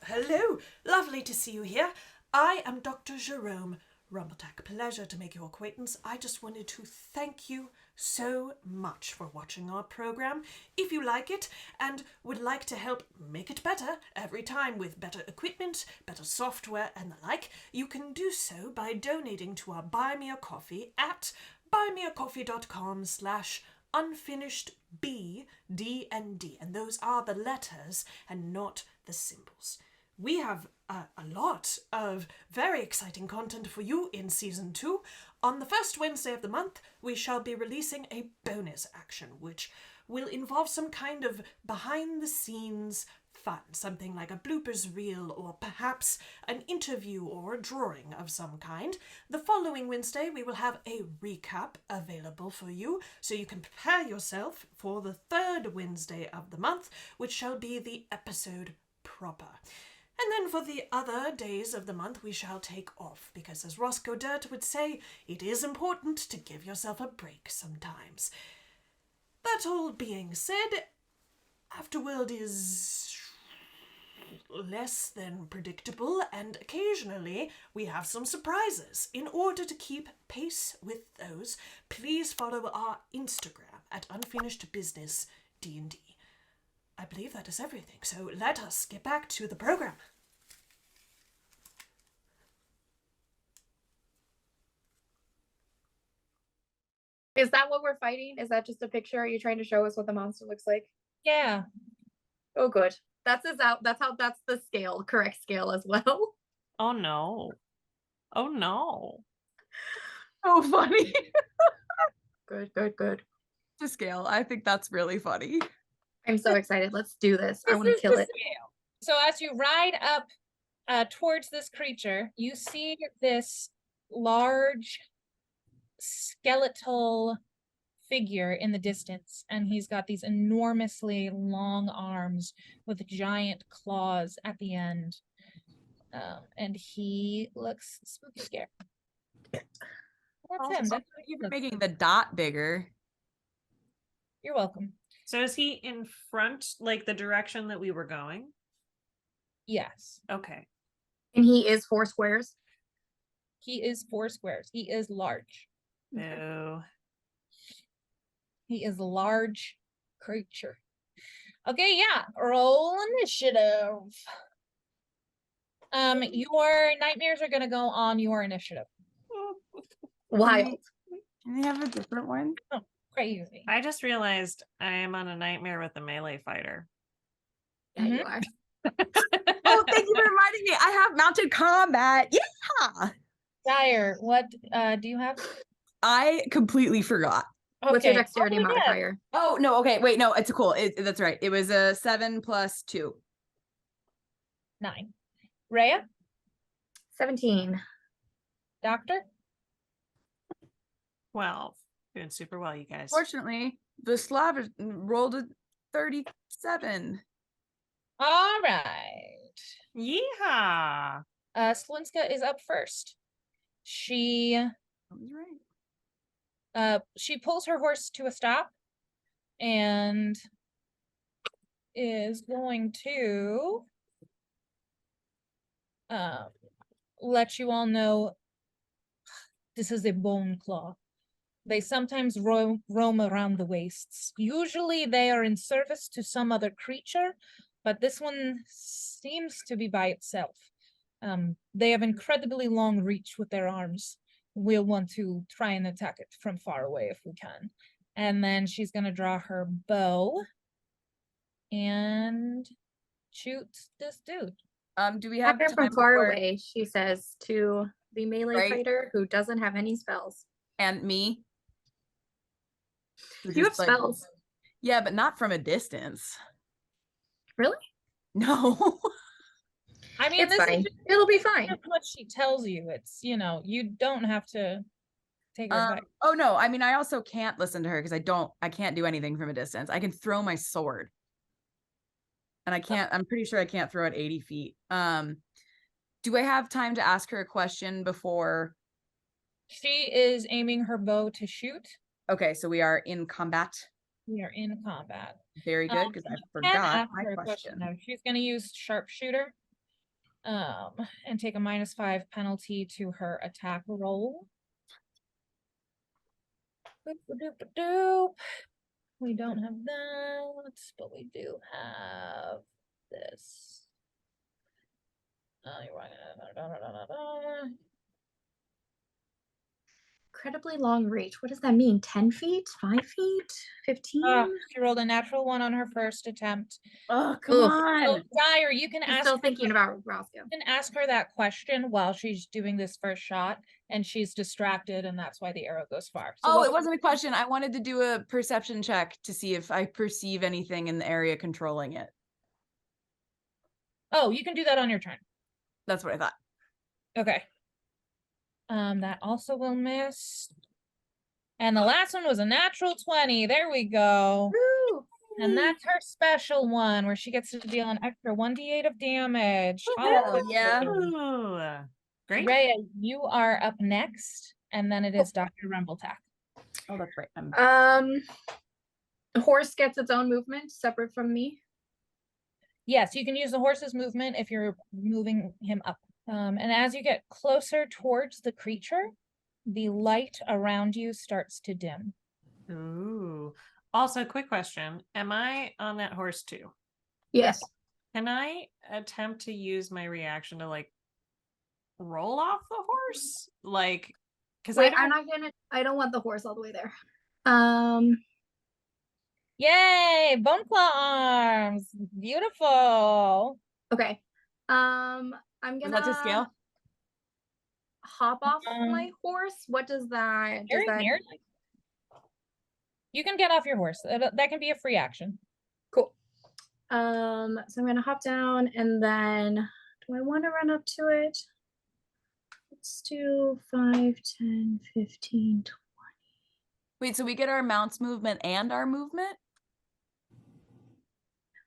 Lovely to see you here. I am Dr. Jerome Rumbletuck. Pleasure to make your acquaintance. I just wanted to thank you so much for watching our program. If you like it and would like to help make it better every time with better equipment, better software and the like, you can do so by donating to our Buy Me a Coffee at buymeacoffee.com/unfinishedbdnd, and those are the letters and not the symbols. We have a lot of very exciting content for you in Season 2. On the first Wednesday of the month, we shall be releasing a bonus action, which will involve some kind of behind-the-scenes fun, something like a bloopers reel or perhaps an interview or a drawing of some kind. The following Wednesday, we will have a recap available for you, so you can prepare yourself for the third Wednesday of the month, which shall be the episode proper. And then for the other days of the month, we shall take off, because as Roscoe Dirt would say, it is important to give yourself a break sometimes. That all being said, Afterworld is less than predictable, and occasionally we have some surprises. In order to keep pace with those, please follow our Instagram at unfinishedbusinessdnd. I believe that is everything, so let us get back to the program. Is that what we're fighting? Is that just a picture? Are you trying to show us what the monster looks like? Yeah. Oh, good. That's the scale, correct scale as well. Oh no. Oh no. So funny. Good. To scale. I think that's really funny. I'm so excited. Let's do this. I want to kill it. So as you ride up towards this creature, you see this large skeletal figure in the distance, and he's got these enormously long arms with giant claws at the end, and he looks spooky scared. That's him. That's what he Keep looks making like. the dot bigger. You're welcome. So is he in front, like the direction that we were going? Yes, Okay. And he is 4 squares. he is 4 squares. He is large. No. He is a large creature. Okay, yeah. Roll initiative. Your nightmares are gonna go on your initiative. Wild. Can we have a different one? Crazy. I just realized I am on a nightmare with a melee fighter. Yeah, you are. Oh, thank you for reminding me. I have mounted combat. Yeah. Dyer, what do you have? I completely forgot. What's your Okay. dexterity Oh, yeah. modifier? Oh no, okay, wait, no, it's cool. That's right. It was a 7 + 2. 9. Rhea, 17. Doctor. 12. Doing super well, you guys. Fortunately, the Slav rolled a 37. All right. Yeehaw. Slinska is up first. She That was right. she pulls her horse to a stop and is going to let you all know this is a bone claw. They sometimes roam around the wastes. Usually they are in service to some other creature, but this one seems to be by itself. They have incredibly long reach with their arms. We'll want to try and attack it from far away if we can. And then she's going to draw her bow and shoot this dude. Do we have Attack her time from far before- away, she says to the melee Right. fighter who doesn't have any spells. And me? Who You have just, like- spells. Yeah, but not from a distance. Really? No. I mean, It's this fine. is just It'll be fine. what she tells you. It's, you don't have to take her advice. Oh no, I mean I also can't listen to her because I can't do anything from a distance. I can throw my sword. And I'm pretty sure I can't throw it 80 feet. Do I have time to ask her a question before? She is aiming her bow to shoot. Okay, so we are in combat. We are in combat. Very good, because I Can forgot ask my her a question. though. She's going to use sharpshooter, and take a -5 penalty to her attack roll. Boop-a-doop-a-doop. We don't have that, but we do have this. You're right. Incredibly long reach. What does that mean? 10 feet? 5 feet? 15? She rolled a natural 1 on her first attempt. Oh, come Ugh. So, on. Dyer, you can I'm ask still thinking about Roscoe. you can ask her that question while she's doing this first shot, and she's distracted, and that's why the arrow goes far. So Oh, what it wasn't a question. I wanted to do a perception check to see if I perceive anything in the area controlling it. Oh, you can do that on your turn. That's what I thought. Okay. That also will miss. And the last one was a natural 20. There we go. Woo! And that's her special one where she gets to deal an extra 1d8 of damage. Hell yeah. Ooh, great. Rhea, you are up next, and then it is Dr. Rumbletack. Oh, that's right. The horse gets its own movement separate from me. Yes, you can use the horse's movement if you're moving him up. And as you get closer towards the creature, the light around you starts to dim. Ooh. Also, quick question. Am I on that horse too? Yes. Can I attempt to use my reaction to like roll off the horse? Like, because Wait, I don't want the horse all the way there. Yay! Bone claw arms! Beautiful! Okay. I'm Is gonna that to scale? hop off my horse. What does that Very near. You can get off your horse. That can be a free action. Cool. So I'm gonna hop down, and then do I want to run up to it? Let's do 5, 10, 15, 20. Wait, so we get our mounts movement and our movement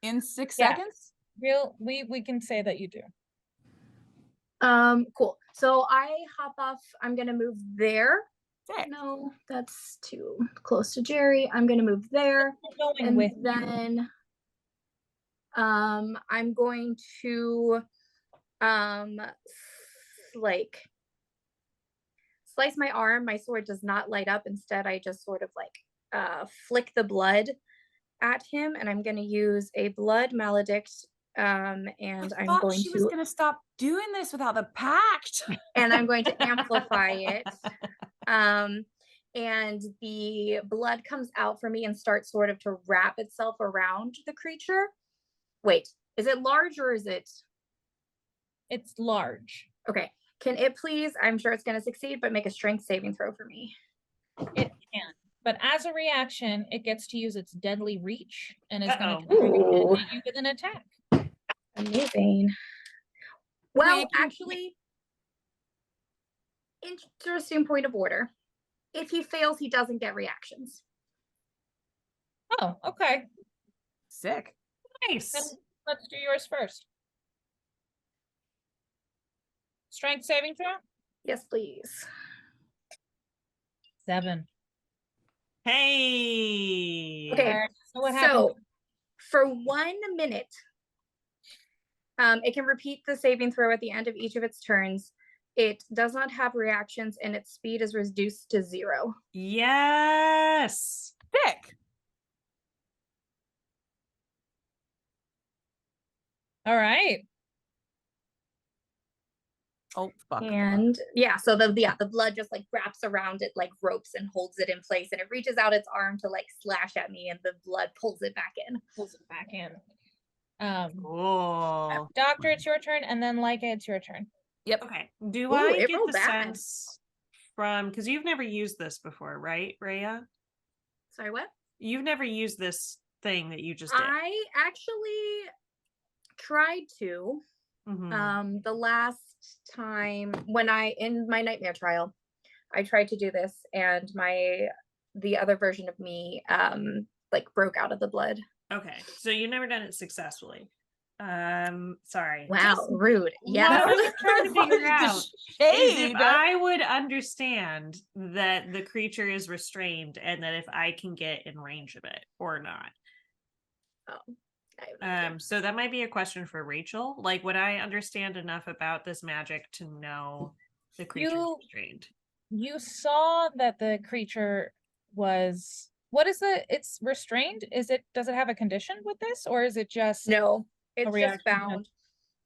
in 6 Yeah. seconds? We can say that you do. Cool. So I hop off. I'm gonna move there. Sick. No, that's too close to Jerry. I'm gonna move there, Going and with then I'm going to like slice my arm. My sword does not light up. Instead, I just sort of like flick the blood at him, and I'm gonna use a blood maledict. And I I'm thought going she was to gonna stop doing this without the pact. and I'm going to amplify it. And the blood comes out for me and starts sort of to wrap itself around the creature. Wait, is it large or is it? It's large. Okay. Can it please, I'm sure it's going to succeed, but make a strength saving throw for me. It can. but as a reaction, it gets to use its deadly reach and is going to Ooh, hit you with an attack. amazing. Well, Wait, can- actually, interesting point of order. If he fails, he doesn't get reactions. Oh, okay. Sick. Nice. Let's do yours first. Strength saving throw? Yes, please. 7. Hey. Okay. Alright, so what happens? So, for 1 minute, it can repeat the saving throw at the end of each of its turns. It does not have reactions, and its speed is reduced to 0. Yes. Sick. All right. Oh, fuck. And yeah, so the blood just like wraps around it like ropes and holds it in place, and it reaches out its arm to like slash at me, and the blood pulls it back in. Pulls it back in. Cool. Doctor, it's your turn, and then Leica, it's your turn. Yep. Okay. Do Ooh, I it get rolled the bad. sense from, because you've never used this before, right, Rhea? Sorry, what? You've never used this thing that you just did. I actually tried to. Mhm. The last time when in my nightmare trial, I tried to do this, and the other version of me like broke out of the blood. Okay, so you've never done it successfully. Sorry. Wow, rude. Yeah, Yeah. what I'm trying to figure out is if Shade. I would understand that the creature is restrained and that if I can get in range of it or not. So that might be a question for Rachel. Like, would I understand enough about this magic to know the creature is restrained? You saw that the creature was it's restrained? Does it have a condition with this, or is it just No, it's just reaction to- bound.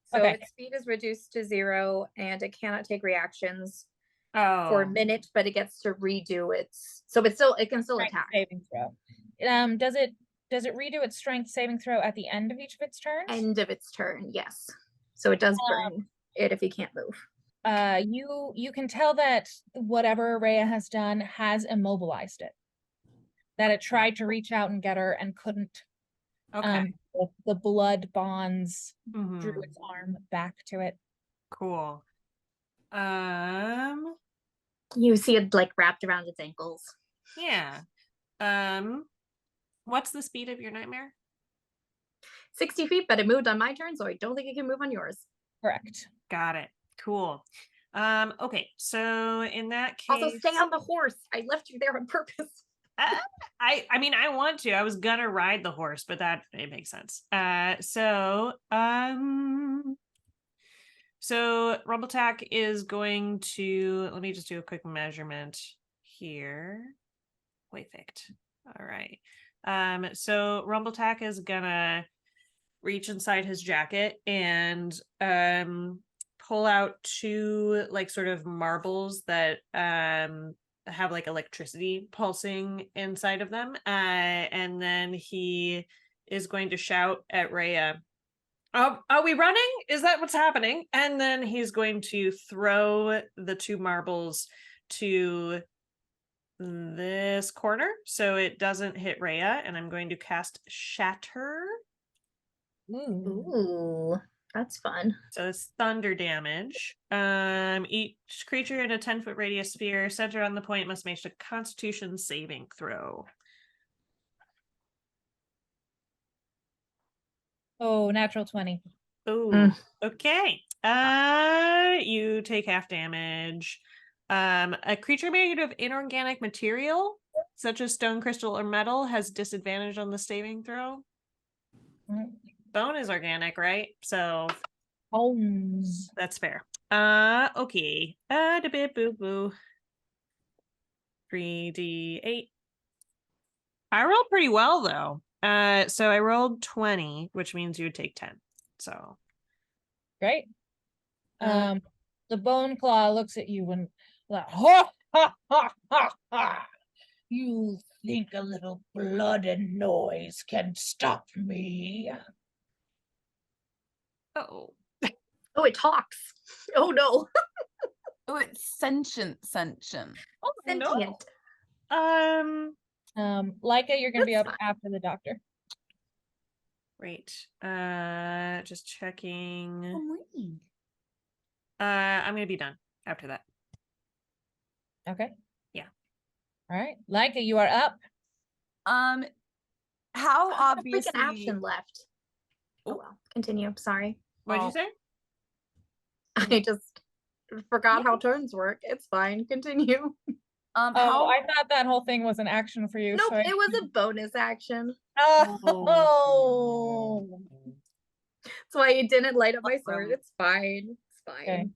So Okay. its speed is reduced to 0, and it cannot take reactions Oh, for a minute, but it gets to redo its. So it can still strength attack. saving throw? Does it redo its strength saving throw at the end of each of its turns? End of its turn, yes. So it does burn it if he can't move. You can tell that whatever Rhea has done has immobilized it. That it tried to reach out and get her and couldn't. okay. The blood bonds drew Mhm. its arm back to it. Cool. You see it like wrapped around its ankles. Yeah. What's the speed of your nightmare? 60 feet, but it moved on my turn, so I don't think it can move on yours. Correct. Got it. Cool. Okay, so in that case, Also, stay on the horse. I left you there on purpose. I mean, I want to. I was gonna ride the horse, but it makes sense. So Rumbletack is going to, let me just do a quick measurement here. Perfect. All right. So Rumbletack is gonna reach inside his jacket and pull out 2 like sort of marbles that have like electricity pulsing inside of them, and then he is going to shout at Rhea, are we running? Is that what's happening? And then he's going to throw the 2 marbles to this corner so it doesn't hit Rhea, and I'm going to cast Shatter. Ooh, that's fun. So it's thunder damage. Each creature in a 10-foot radius sphere centered on the point must make a Constitution saving throw. Oh, natural 20. Oh, okay. You take half damage. A creature made of inorganic material, such as stone, crystal, or metal, has disadvantage on the saving throw. Bone is organic, right? So Bones. that's fair. Okay. Da bit boo boo. 3d8. I rolled pretty well though. So I rolled 20, which means you would take 10. So Great. The bone claw looks at you and like, ha ha ha ha ha. You think a little blood and noise can stop me? oh. Oh, it talks. Oh no. Oh, it's sentient. Sentient. No. Leica, you're gonna be That's up after the doctor. Great. Just checking. morning. I'm gonna be done after that. Okay. Yeah. All right. Leica, you are up. How I have a freaking obviously action left. Oh well, continue. Sorry. What did you say? I just forgot how turns work. It's fine. Continue. Oh, how I thought that whole thing was an action for you. Nope, so I- it was a bonus action. Oh. That's why you didn't light up my sword. Right. It's fine. It's fine.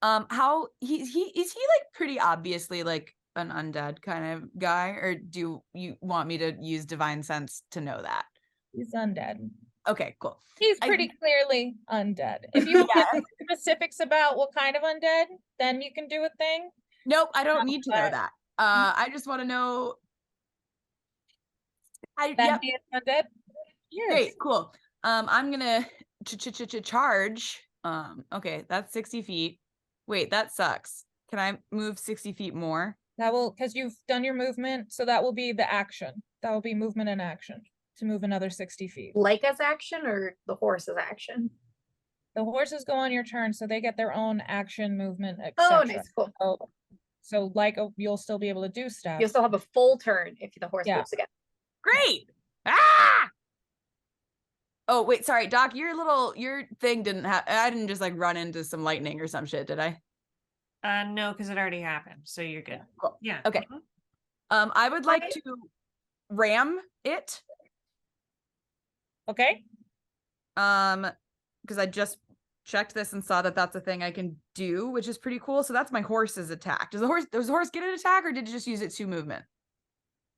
Okay. how is he like pretty obviously like an undead kind of guy, or do you want me to use divine sense to know that? He's undead. Okay, cool. He's I- pretty clearly undead. If you want specifics about what kind of undead, then you can do a thing. Nope, I don't need to know but- that. I just want to know. That Yep, he is undead. Yes. great, cool. I'm gonna charge. Okay, that's 60 feet. Wait, that sucks. Can I move 60 feet more? That will, because you've done your movement, so that will be the action. That will be movement and action to move another 60 feet. Leica's action or the horse's action? The horses go on your turn, so they get their own action, movement, etc. Oh, nice. Cool. So like you'll still be able to do stuff. You'll still have a full turn if the horse Yeah. moves again. Great. Ah! Oh, wait, sorry, Doc, your thing didn't have, I didn't just like run into some lightning or some shit, did I? No, because it already happened, so you're good. Cool. Yeah. Okay. Mhm. I would like to ram it. Okay. Because I just checked this and saw that that's a thing I can do, which is pretty cool. So that's my horse's attack. Does the horse get an attack, or did it just use its 2 movement?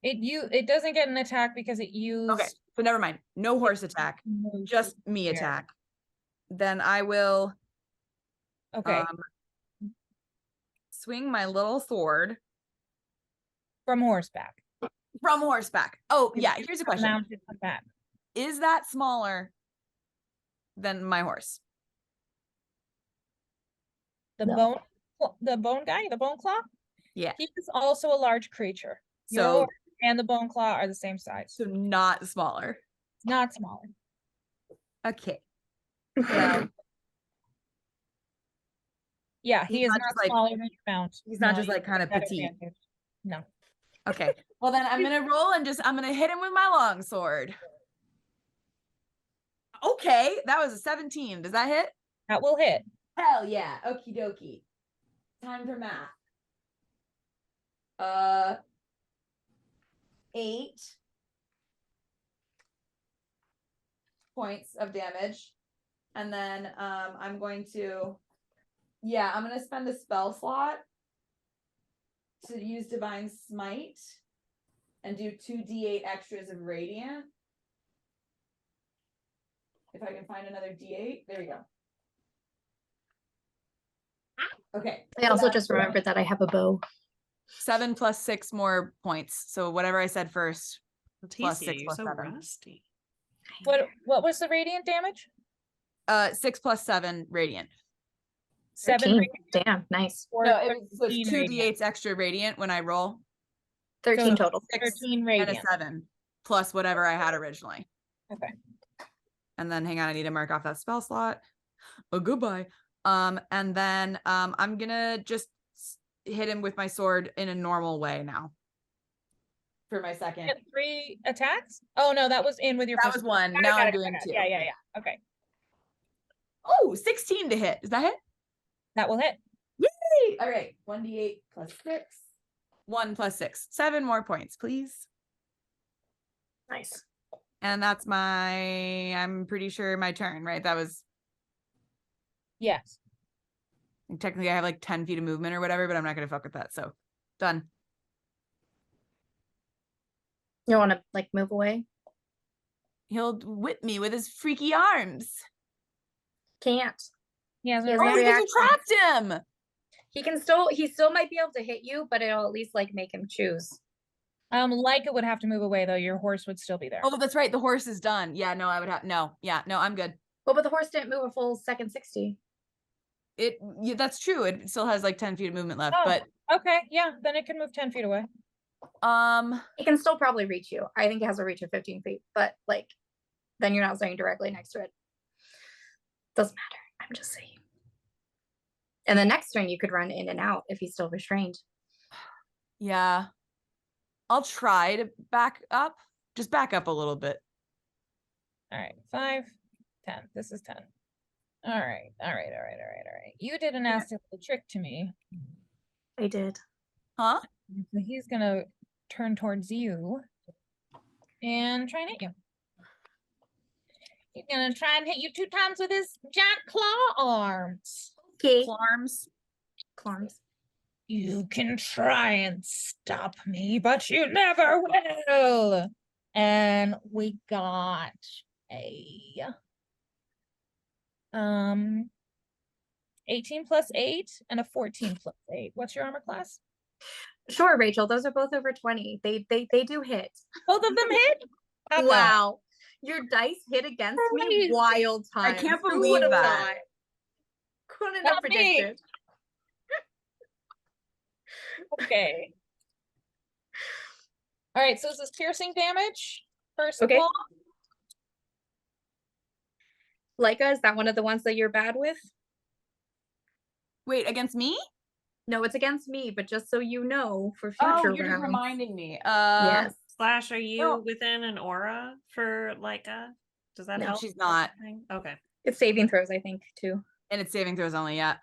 It doesn't get an attack because it used. Okay, so never mind. No horse attack, just me there. attack. Then I will Okay. swing my little sword From horseback. from horseback. Oh, yeah, here's a question. Mounted on back. Is that smaller than my horse? The No. bone guy, the bone claw. Yeah. He is also a large creature. Your So, horse and the bone claw are the same size. so not smaller. Not smaller. Okay. Well, Yeah, he He's is not not just, like- smaller than your mount. he's not No, just you like kind of got petite. advantage. No. Okay. Well, then I'm gonna roll and I'm gonna hit him with my long sword. Okay, that was a 17. Does that hit? That will hit. Hell yeah. Okie dokie. Time for math. 8 points of damage. And then I'm going to spend a spell slot to use Divine Smite and do 2d8 extras of Radiant. If I can find another d8. There we go. Okay. I also just remembered that I have a bow. 7 plus 6 more points. So whatever I said first. Plus Leticia, 6 you're plus so 7. rusty. What was the radiant damage? 6 plus 7 radiant. 7 13. radiant Damn, nice. or No, it was 13 2 radiant? d8s extra radiant when I roll. 13 So- total. 13 And radiant. a 7 plus whatever I had originally. Okay. And then hang on, I need to mark off that spell slot. Oh, goodbye. And then I'm gonna just hit him with my sword in a normal way now. For my second. Get 3 attacks? Oh no, that was in with your That first was one. Got it, Now got I'm it, doing got it. 2. Yeah. Okay. Oh, 16 to hit. Does that hit? That will hit. Yay! All right. 1d8 plus 6. 1 plus 6. 7 more points, please. Nice. And that's I'm pretty sure my turn, right? That was Yes. technically I have like 10 feet of movement or whatever, but I'm not gonna fuck with that. So done. You want to like move away? He'll whip me with his freaky arms. Can't. He has He a has Oh, no you reaction. can attract him. He still might be able to hit you, but it'll at least like make him choose. Leica would have to move away though. Your horse would still be there. Oh, that's right. The horse is done. Yeah, no, I would have no. Yeah, no, I'm good. Well, but the horse didn't move a full second 60. That's true. It still has like 10 feet of movement left, Oh. but Okay, yeah, then it can move 10 feet away. It can still probably reach you. I think it has a reach of 15 feet, but like, then you're not staying directly next to it. Doesn't matter. I'm just saying. And the next turn you could run in and out if he's still restrained. Yeah. I'll try to back up. Just back up a little bit. All right, 5, 10. This is 10. All right. You did a nasty little trick to me. I did. Huh? So he's gonna turn towards you and try and hit you. He's gonna try and hit you 2 times with his giant claw arms. Okay. Clarms. You can try and stop me, but you never will. And we got a 18 plus 8 and a 14 plus 8. What's your armor class? Sure, Rachel. Those are both over 20. They do hit. Both of them hit? How'd that? Wow. Your dice hit against me Crazy. wild times. I can't Who believe would've that. thought? Couldn't have Not me. predicted. Okay. All right, so this is piercing damage. First Okay. claw. Leica, is that one of the ones that you're bad with? Wait, against me? No, it's against me, but just so you know for Oh, future you're just rounds. reminding me. Yes. Slash, are you No. within an aura for Leica? Does that No, help? she's not. Okay. It's saving throws, I think, too. And it's saving throws only, yeah.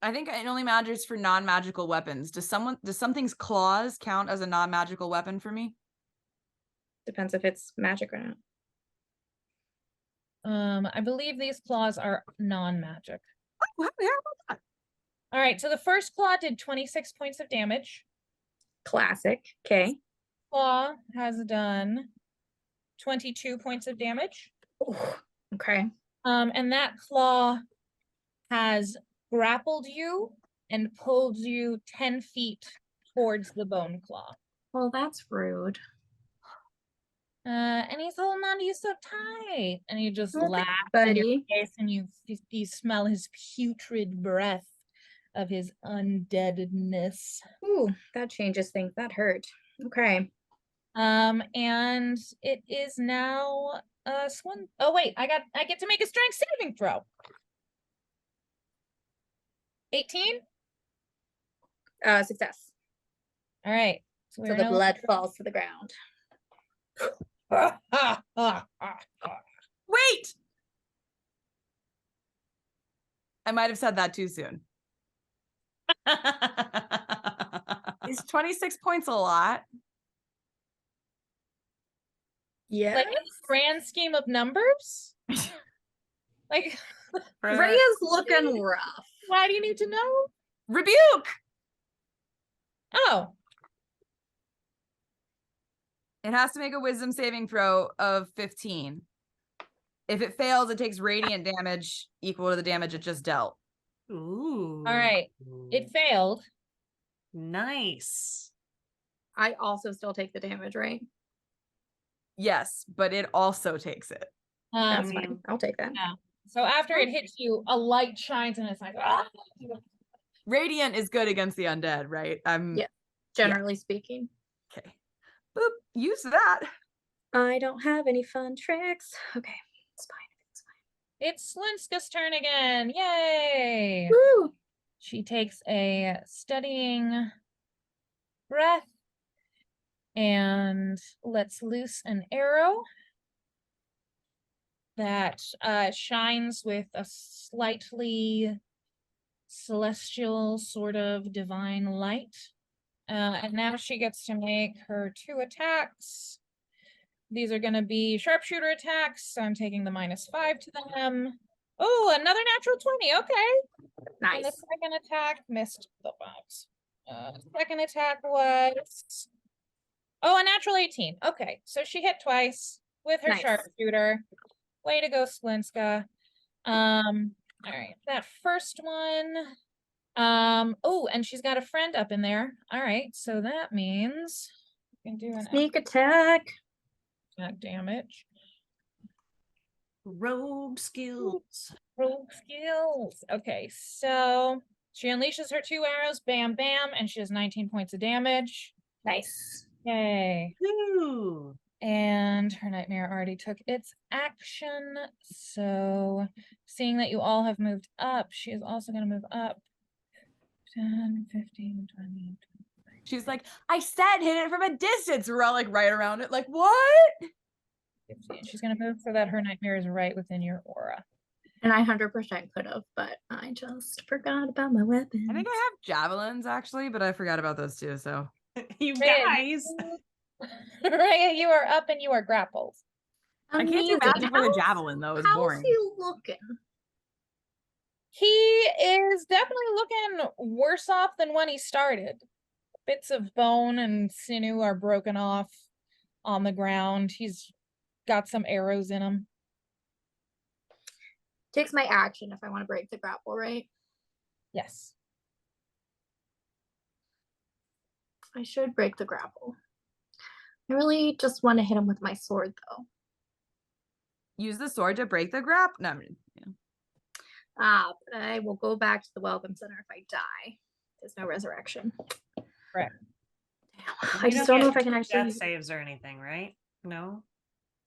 I think it only matters for non-magical weapons. Does something's claws count as a non-magical weapon for me? Depends if it's magic or not. I believe these claws are non-magic. Oh, how the hell about that? All right, so the first claw did 26 points of damage. Classic. Okay. Claw has done 22 points of damage. Okay. And that claw has grappled you and pulled you 10 feet towards the bone claw. Well, that's rude. And he's holding on to you so tight. And you just Okay, laugh in your buddy. face, and you smell his putrid breath of his undeadness. Ooh, that changes things. That hurt. Okay. And it is now Swan. Oh wait, I get to make a strength saving throw. 18. Success. All right. So the blood falls to the ground. Wait! I might have said that too soon. Is 26 points a lot? Yeah. Like in the grand scheme of numbers? Like Ray is looking rough. why do you need to know? Rebuke! Oh, It has to make a wisdom saving throw of 15. If it fails, it takes radiant damage equal to the damage it just dealt. Ooh. all right. It failed. Nice. I also still take the damage, right? Yes, but it also takes it. That's Um, fine. I'll take that. yeah. So after it hits you, a light shines and it's like, ah! Radiant is good against the undead, right? Yeah. Generally speaking. Okay. Boop. Use that. I don't have any fun tricks. Okay. It's fine. It's It's Slinska's turn again. Yay! fine. Woo! She takes a steadying breath and lets loose an arrow that shines with a slightly celestial sort of divine light. And now she gets to make her 2 attacks. These are going to be sharpshooter attacks, so I'm taking the -5 to them. Oh, another natural 20. Okay. And the Nice. second attack missed the box. Second attack was a natural 18. Okay, so she hit twice with her Nice. sharpshooter. Way to go, Splinska. All right, that first one. Oh, and she's got a friend up in there. All right, so that means we can do an Sneak attack. attack damage. Rogue skills. Rogue skills. Okay, so She unleashes her 2 arrows, bam, bam, and she has 19 points of damage. Nice. Yay. Ooh. And her nightmare already took its action. So seeing that you all have moved up, she is also going to move up. 10, 15, 20. She's like, I said hit it from a distance. We're all like right around it. Like, what? 15. She's going to move so that her nightmare is right within your aura. And I 100% could have, but I just forgot about my weapons. I think I have javelins actually, but I forgot about those too. So You Raya, guys. Raya, you are up and you are grappled. I can't do Amazing. magic with a javelin though. It's How's boring. he looking? He is definitely looking worse off than when he started. Bits of bone and sinew are broken off on the ground. He's got some arrows in him. Takes my action if I want to break the grapple, right? Yes. I should break the grapple. I really just want to hit him with my sword, though. Use the sword to break the grap. No, yeah. But I will go back to the Welcome Center if I die. There's no resurrection. Correct. Damn. I just don't know if I can actually. Death saves or anything, right? No.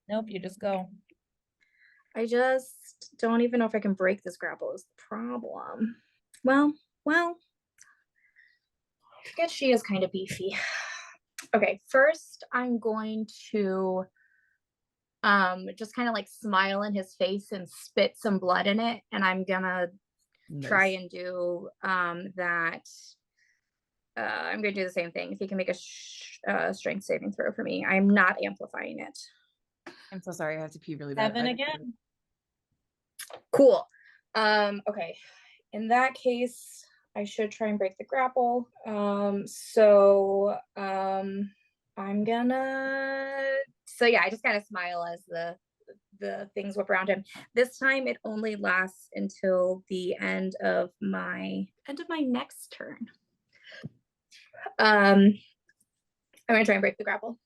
Nope, you just go. I just don't even know if I can break this grapple is the problem. Well, I forget she is kind of beefy. Okay, first I'm going to just kind of like smile in his face and spit some blood in it, and I'm gonna try and do that. I'm gonna do the same thing. If he can make a strength saving throw for me. I'm not amplifying it. I'm so sorry. I have to pee really bad. 7 again. Cool. Okay. In that case, I should try and break the grapple. I'm gonna. So yeah, I just kind of smile as the things whip around him. This time, it only lasts until the end of my next turn. I'm gonna try and break the grapple.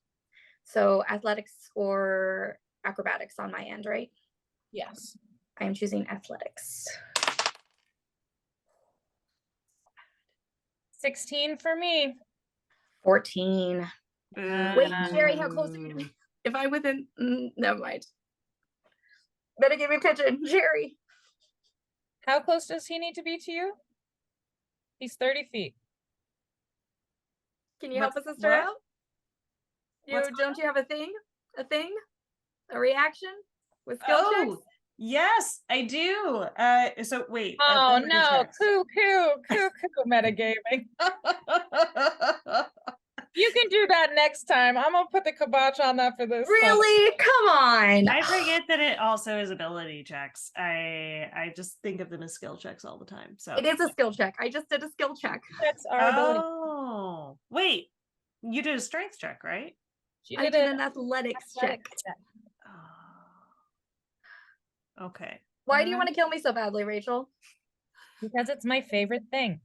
So athletics or acrobatics on my end, right? Yes. I'm choosing athletics. 16 for me. 14. Wait, Jerry, how close are you to me? If I'm within, never mind. Better give me a pigeon, Jerry. How close does he need to be to you? He's 30 feet. Can you help a sister out? Don't you have a thing? A reaction with skill checks? Yes, I do. So wait. Oh no, coo, metagaming. You can do that next time. I'm gonna put the kibosh on that for this. Really? Come on. I forget that it also is ability checks. I just think of them as skill checks all the time. So it is a skill check. I just did a skill check. That's our ability. Oh, wait. You did a strength check, right? I did an athletics check. Oh. Okay. Why do you want to kill me so badly, Rachel? Because it's my favorite thing.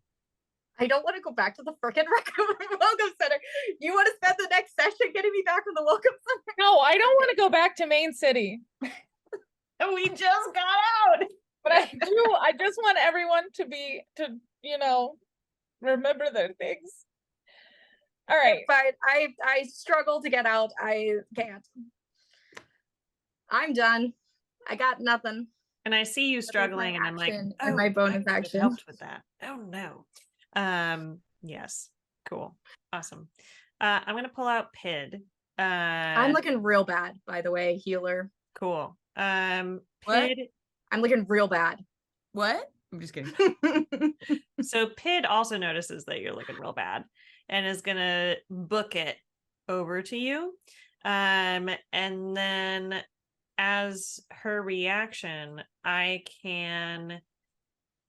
I don't want to go back to the frickin' Welcome Center. You want to spend the next session getting me back from the Welcome Center? No, I don't want to go back to Main City. We just got out. But I just want everyone to remember their things. All right. But I struggle to get out. I can't. I'm done. I got nothing. And I see you struggling, and I'm like, and my bonus action helped with that. Oh no. Yes, cool, awesome. I'm gonna pull out Pid. I'm looking real bad, by the way, healer. Cool. What? Pid. I'm looking real bad. What? I'm just kidding. So Pid also notices that you're looking real bad and is gonna book it over to you. And then as her reaction, I can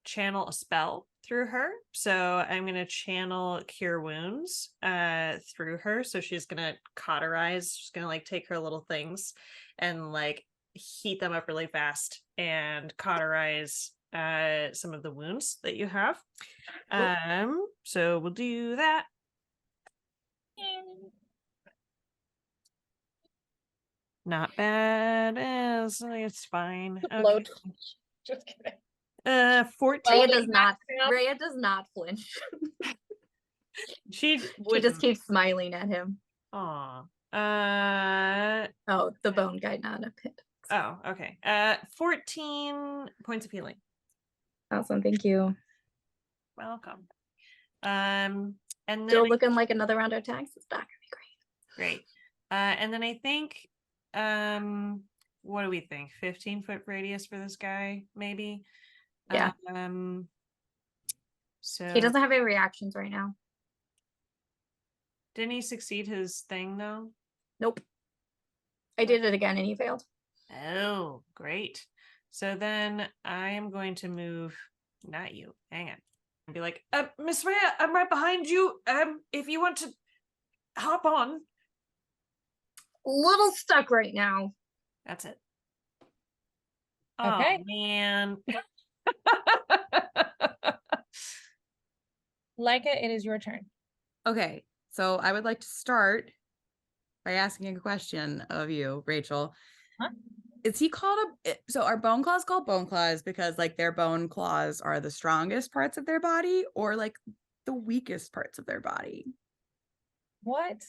channel a spell through her. So I'm going to channel Cure Wounds through her. So she's going to cauterize. She's going to like take her little things and like heat them up really fast and cauterize some of the wounds that you have. So we'll do that. Not bad. It's fine. Okay. Just kidding. 14. Rhea does not. Rhea does not flinch. She She just keeps smiling at him. Aw. Oh, the bone guy, not a pit. Oh, okay. 14 points of healing. Awesome, thank you. Welcome. And then Still looking like another round of attacks. It's not gonna be great. And then I think, what do we think? 15-foot radius for this guy, maybe. Yeah. So he doesn't have any reactions right now. Didn't he succeed his thing though? Nope. I did it again and he failed. Oh, great. So then I am going to move, not you, hang on. And be like, Miss Rhea, I'm right behind you. If you want to hop on. Little stuck right now. That's it. Okay. Oh, man. Leica, it is your turn. Okay, so I would like to start by asking a question of you, Rachel. Huh? Is he called so are bone claws called bone claws because like their bone claws are the strongest parts of their body or like the weakest parts of their body? What?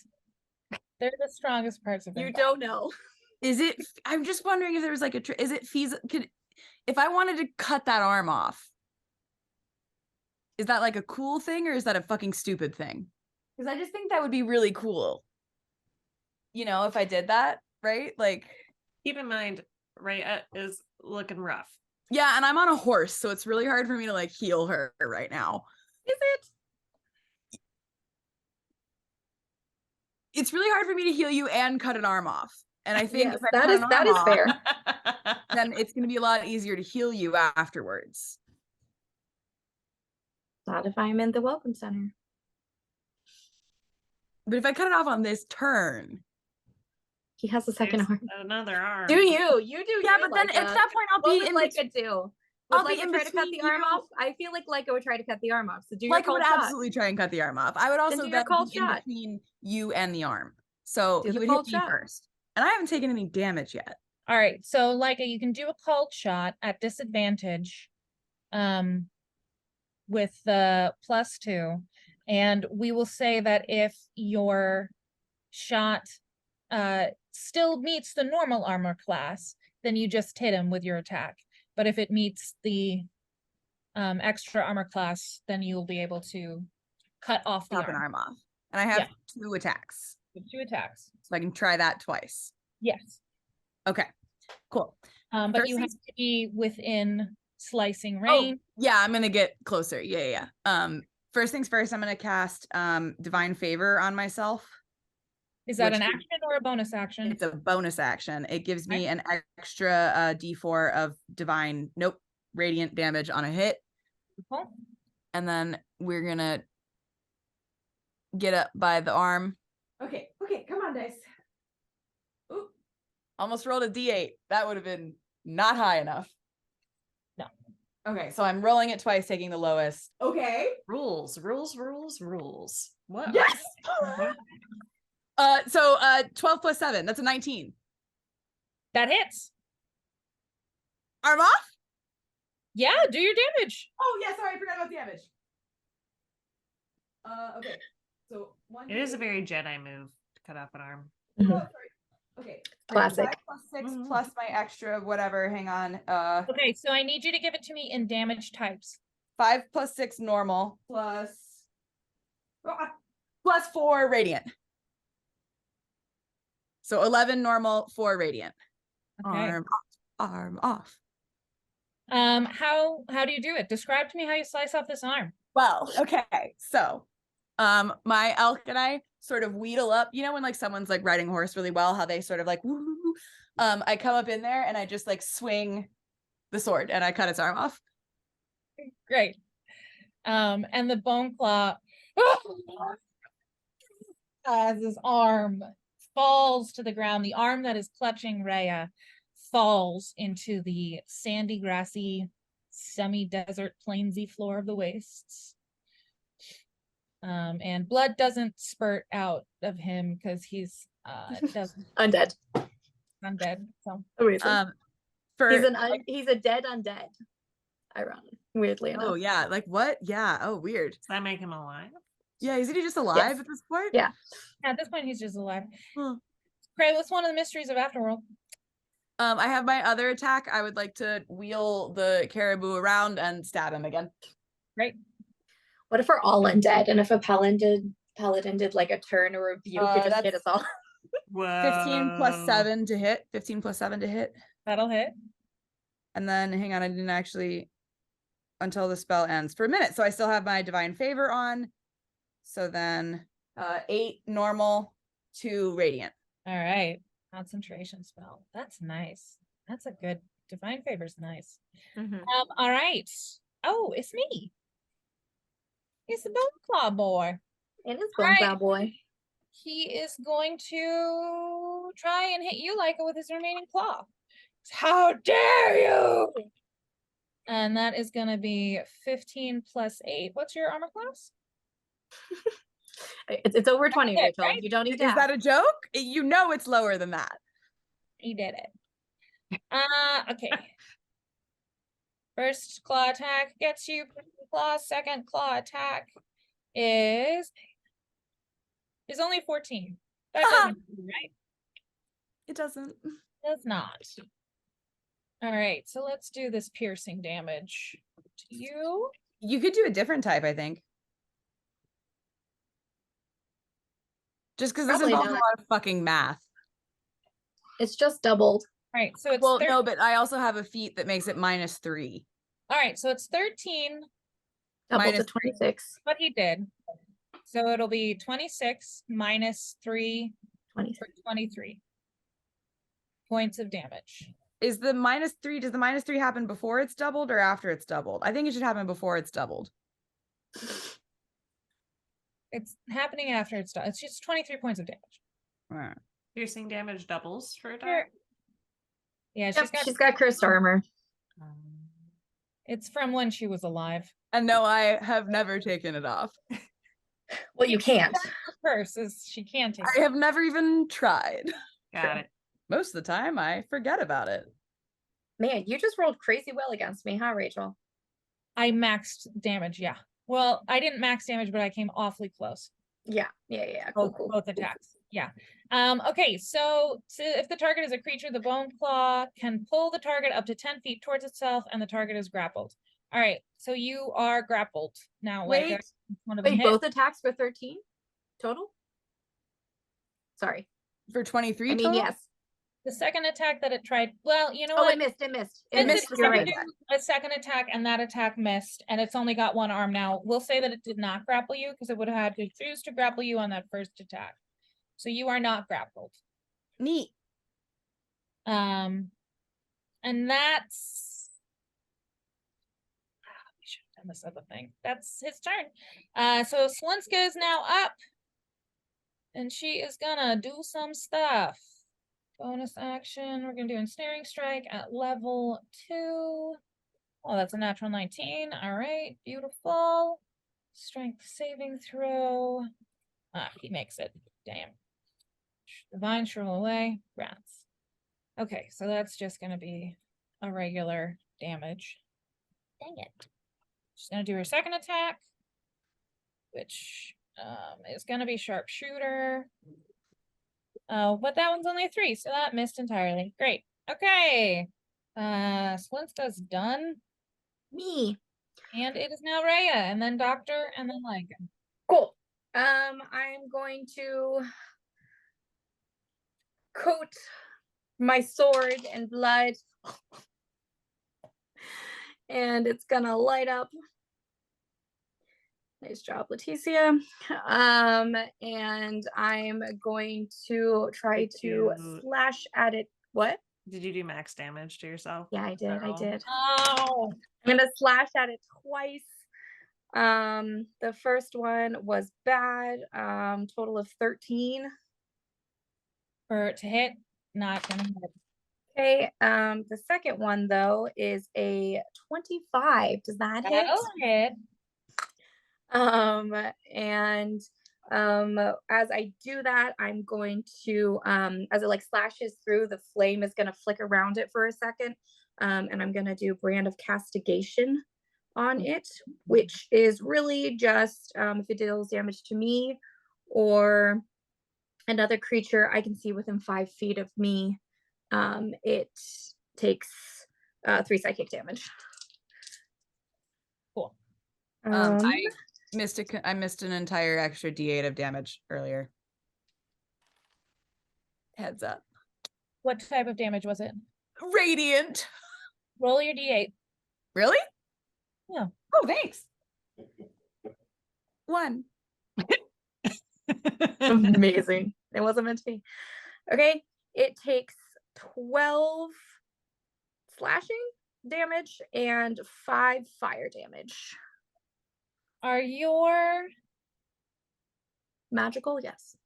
They're the strongest parts of their You body. don't know. Is it? I'm just wondering if there was like is it feasible? If I wanted to cut that arm off, is that like a cool thing or is that a fucking stupid thing? Because I just think that would be really cool. You know, if I did that, right? Like, keep in mind, Rhea is looking rough. Yeah, and I'm on a horse, so it's really hard for me to like heal her right now. Is it? It's really hard for me to heal you and cut an arm off. And I think yes, if I cut an that arm is off, fair. then it's going to be a lot easier to heal you afterwards. Not if I'm in the welcome center. But if I cut it off on this turn, he has a second arm. Another arm. Do you? You do. Yeah, you, but then Leica. at that point, I'll what be would in Leica do? I'll Would be Leica in try to cut the between arm you. off? I feel like Leica would try to cut the arm off. So do your Leica cold would shot. absolutely try and cut the arm off. I would also do your then cold be in shot. between you and the arm. So Do he the would hit cold me shot. first. And I haven't taken any damage yet. All right, so Leica, you can do a cold shot at disadvantage with the +2. And we will say that if your shot still meets the normal armor class, then you just hit him with your attack. But if it meets the extra armor class, then you'll be able to cut off the Chop an arm off. And I have 2 attacks. 2 attacks. So I can try that twice. Yes. Okay, cool. But First you have things- to be within slicing range. Oh, yeah, I'm gonna get closer. Yeah. First things first, I'm gonna cast Divine Favor on myself. Is that which an action or a bonus action? It's a bonus action. It gives me an extra D4 of divine, radiant damage on a hit. Cool. And then we're gonna get up by the arm. Okay, come on, dice. Ooh, almost rolled a D8. That would have been not high enough. No. Okay, so I'm rolling it twice, taking the lowest. Okay. Rules. What? Yes. So 12 plus 7. That's a 19. That hits. Arm off? Yeah, do your damage. Oh yeah, sorry, I forgot about damage. Okay. So It is a very Jedi move to cut off an arm. Oh, sorry. Okay. Classic. 5 plus 6 plus my extra whatever. Hang on. Okay, so I need you to give it to me in damage types. 5 plus 6 normal plus 4 radiant. So 11 normal, 4 radiant. Okay. Arm off. How do you do it? Describe to me how you slice off this arm. Well, okay. So my elk and I sort of wheedle up, you know, when like someone's like riding a horse really well, how they sort of like woo. I come up in there and I just like swing the sword and I cut its arm off. Great. And the bone claw as his arm falls to the ground, the arm that is clutching Rhea falls into the sandy, grassy, semi-desert, plainsy floor of the wastes. And blood doesn't spurt out of him because he's Undead. undead. So A reason. For He's a dead undead. weirdly enough. Oh yeah, like what? Yeah. Oh, weird. Does that make him alive? Yeah, isn't he just alive Yes. at this point? Yeah. At this point, he's just alive. Huh. Great. What's one of the mysteries of Afterworld? I have my other attack. I would like to wheel the caribou around and stab him again. Great. What if we're all undead, and if a paladin did like a turn or a rebuke, could just hit us all? Whoa. 15 plus 7 to hit. 15 plus 7 to hit. That'll hit. And then, hang on, I didn't actually, until the spell ends for a minute. So I still have my divine favor on. So then 8 normal, 2 radiant. All right. Concentration spell. That's nice. That's a good divine favor's nice. All right. Oh, it's me. It's the Bone Claw boy. It is Bone Claw boy. He is going to try and hit you, Leica, with his remaining claw. How dare you! And that is going to be 15 plus 8. What's your armor class? It's over 20, Rachel. Right? You don't need to Is ask. that a joke? You know it's lower than that. He did it. Okay. First claw attack gets you claw. Second claw attack is only 14. That doesn't, right? It doesn't. Does not. All right, so let's do this piercing damage to you. You could do a different type, I think. Just because this Probably involves a not. lot of fucking math. It's just doubled. All right, so it's Well, no, but I also have a feat that makes it -3. All right, so it's 13. Doubled Minus to 26. What he did. So it'll be 26 minus 3 26. for 23 points of damage. Is the -3, does the -3 happen before it's doubled or after it's doubled? I think it should happen before it's doubled. It's happening after it's done. It's just 23 points of damage. Alright. Piercing damage doubles for a Sure. die. Yeah, Yep, she's got cursed armor. it's from when she was alive. And no, I have never taken it off. Well, you can't. Curse is she can't take I have never even tried. Got it. Most of the time, I forget about it. Man, you just rolled crazy well against me, huh, Rachel? I maxed damage, yeah. Well, I didn't max damage, but I came awfully close. Yeah. Cool. Both attacks. Yeah. Okay, so if the target is a creature, the Bone Claw can pull the target up to 10 feet towards itself, and the target is grappled. All right, so you are grappled now. Wait, one of them hit. both attacks for 13 total? Sorry. For 23 I mean, total? yes. The second attack that it tried, well, you know Oh, what? it missed. It Since missed, it's you're gonna right. do a second attack and that attack missed, and it's only got one arm now. We'll say that it did not grapple you because it would have had to choose to grapple you on that first attack. So you are not grappled. Neat. And that's we should have done this other thing. That's his turn. So Slinska is now up. And she is gonna do some stuff. Bonus action. We're gonna do ensnaring strike at level 2. Oh, that's a natural 19. All right, beautiful. Strength saving throw. He makes it. Damn. Divine shrivel away. Rats. Okay, so that's just gonna be a regular damage. Dang it. She's gonna do her second attack, which is gonna be sharpshooter. But that one's only 3, so that missed entirely. Great. Okay. Slinska's done. Me. And it is now Rhea, and then Doctor, and then Leica. Cool. I'm going to coat my sword in blood. And it's gonna light up. Nice job, Leticia. And I'm going to try to slash at it. What? Did you do max damage to yourself? Yeah, I did. Oh! I'm gonna slash at it twice. The first one was bad. Total of 13. To hit, not gonna hit. Okay. The second one though is a 25. Does that hit? That'll hit. And as I do that, I'm going to as it like slashes through, the flame is gonna flick around it for a second. And I'm going to do Brand of Castigation on it, which is really just if it deals damage to me or another creature I can see within 5 feet of me, it takes 3 psychic damage. Cool. I missed an entire extra D8 of damage earlier. Heads up. What type of damage was it? Radiant. Roll your D8. Really? Yeah. Oh, thanks. 1. Amazing. It wasn't meant to be. Okay, it takes 12 slashing damage and 5 fire damage. Are your Magical? Yes.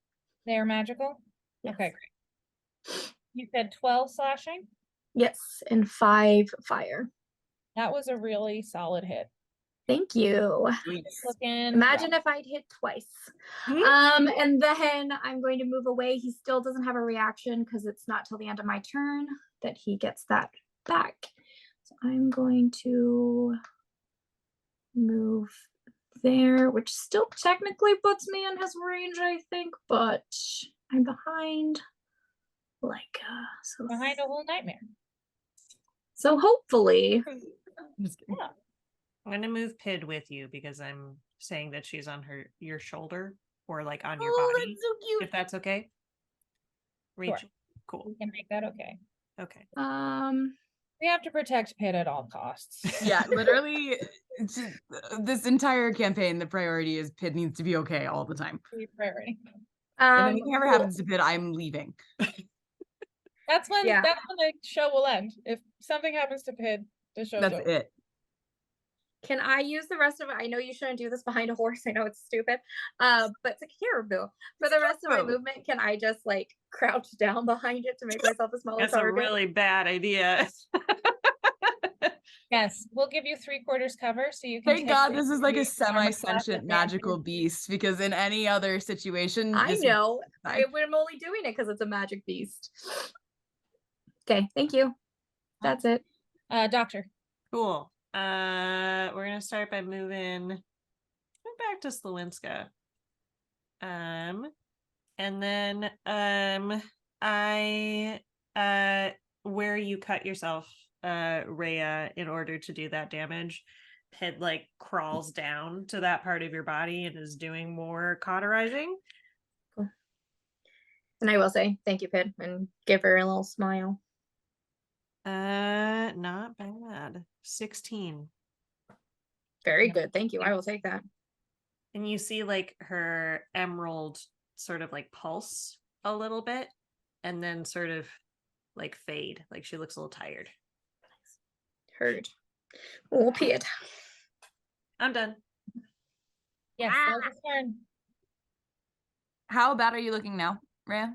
they're magical? Yes. Okay, great. You said 12 slashing? Yes, and 5 fire. That was a really solid hit. Thank you. Looking Imagine rough. if I'd hit twice. Hmm? And then I'm going to move away. He still doesn't have a reaction because it's not till the end of my turn that he gets that back. So I'm going to move there, which still technically puts me in his range, I think, but I'm behind like Behind a whole nightmare. so hopefully Yeah. I'm gonna move Pid with you because I'm saying that she's on your shoulder or like on your Oh, body. that's so cute. If that's okay. Rachel. Cool. We can make that okay. Okay. We have to protect Pitt at all costs. Yeah, literally, this entire campaign, the priority is Pid needs to be okay all the time. Priority. If anything ever happens to Pid, I'm leaving. That's when Yeah. that's when the show will end. If something happens to Pid, the show's That's over. it. can I use the rest of it? I know you shouldn't do this behind a horse. I know it's stupid. But it's a caribou. For the rest of my movement, can I just like crouch down behind it to make myself a smaller That's a target? really bad idea. Yes, we'll give you 3/4 cover so you can. Thank take God the this is like a 3 armor class semi-sentient advantage. magical beast, because in any other situation, I this know. I- I'm only doing it because it's a magic beast. Okay, thank you. That's it. Doctor. Cool. We're gonna start by moving back to Slawinska. And then I where you cut yourself, Rhea, in order to do that damage, Pid like crawls down to that part of your body and is doing more cauterizing. Cool. And I will say thank you, Pid, and give her a little smile. Not bad. 16. Very good. Thank you. I will take that. And you see like her emerald sort of like pulse a little bit and then sort of like fade. Like she looks a little tired. Heard. Oh, Pid. I'm done. Yes, that was his turn. How bad are you looking now, Rhea?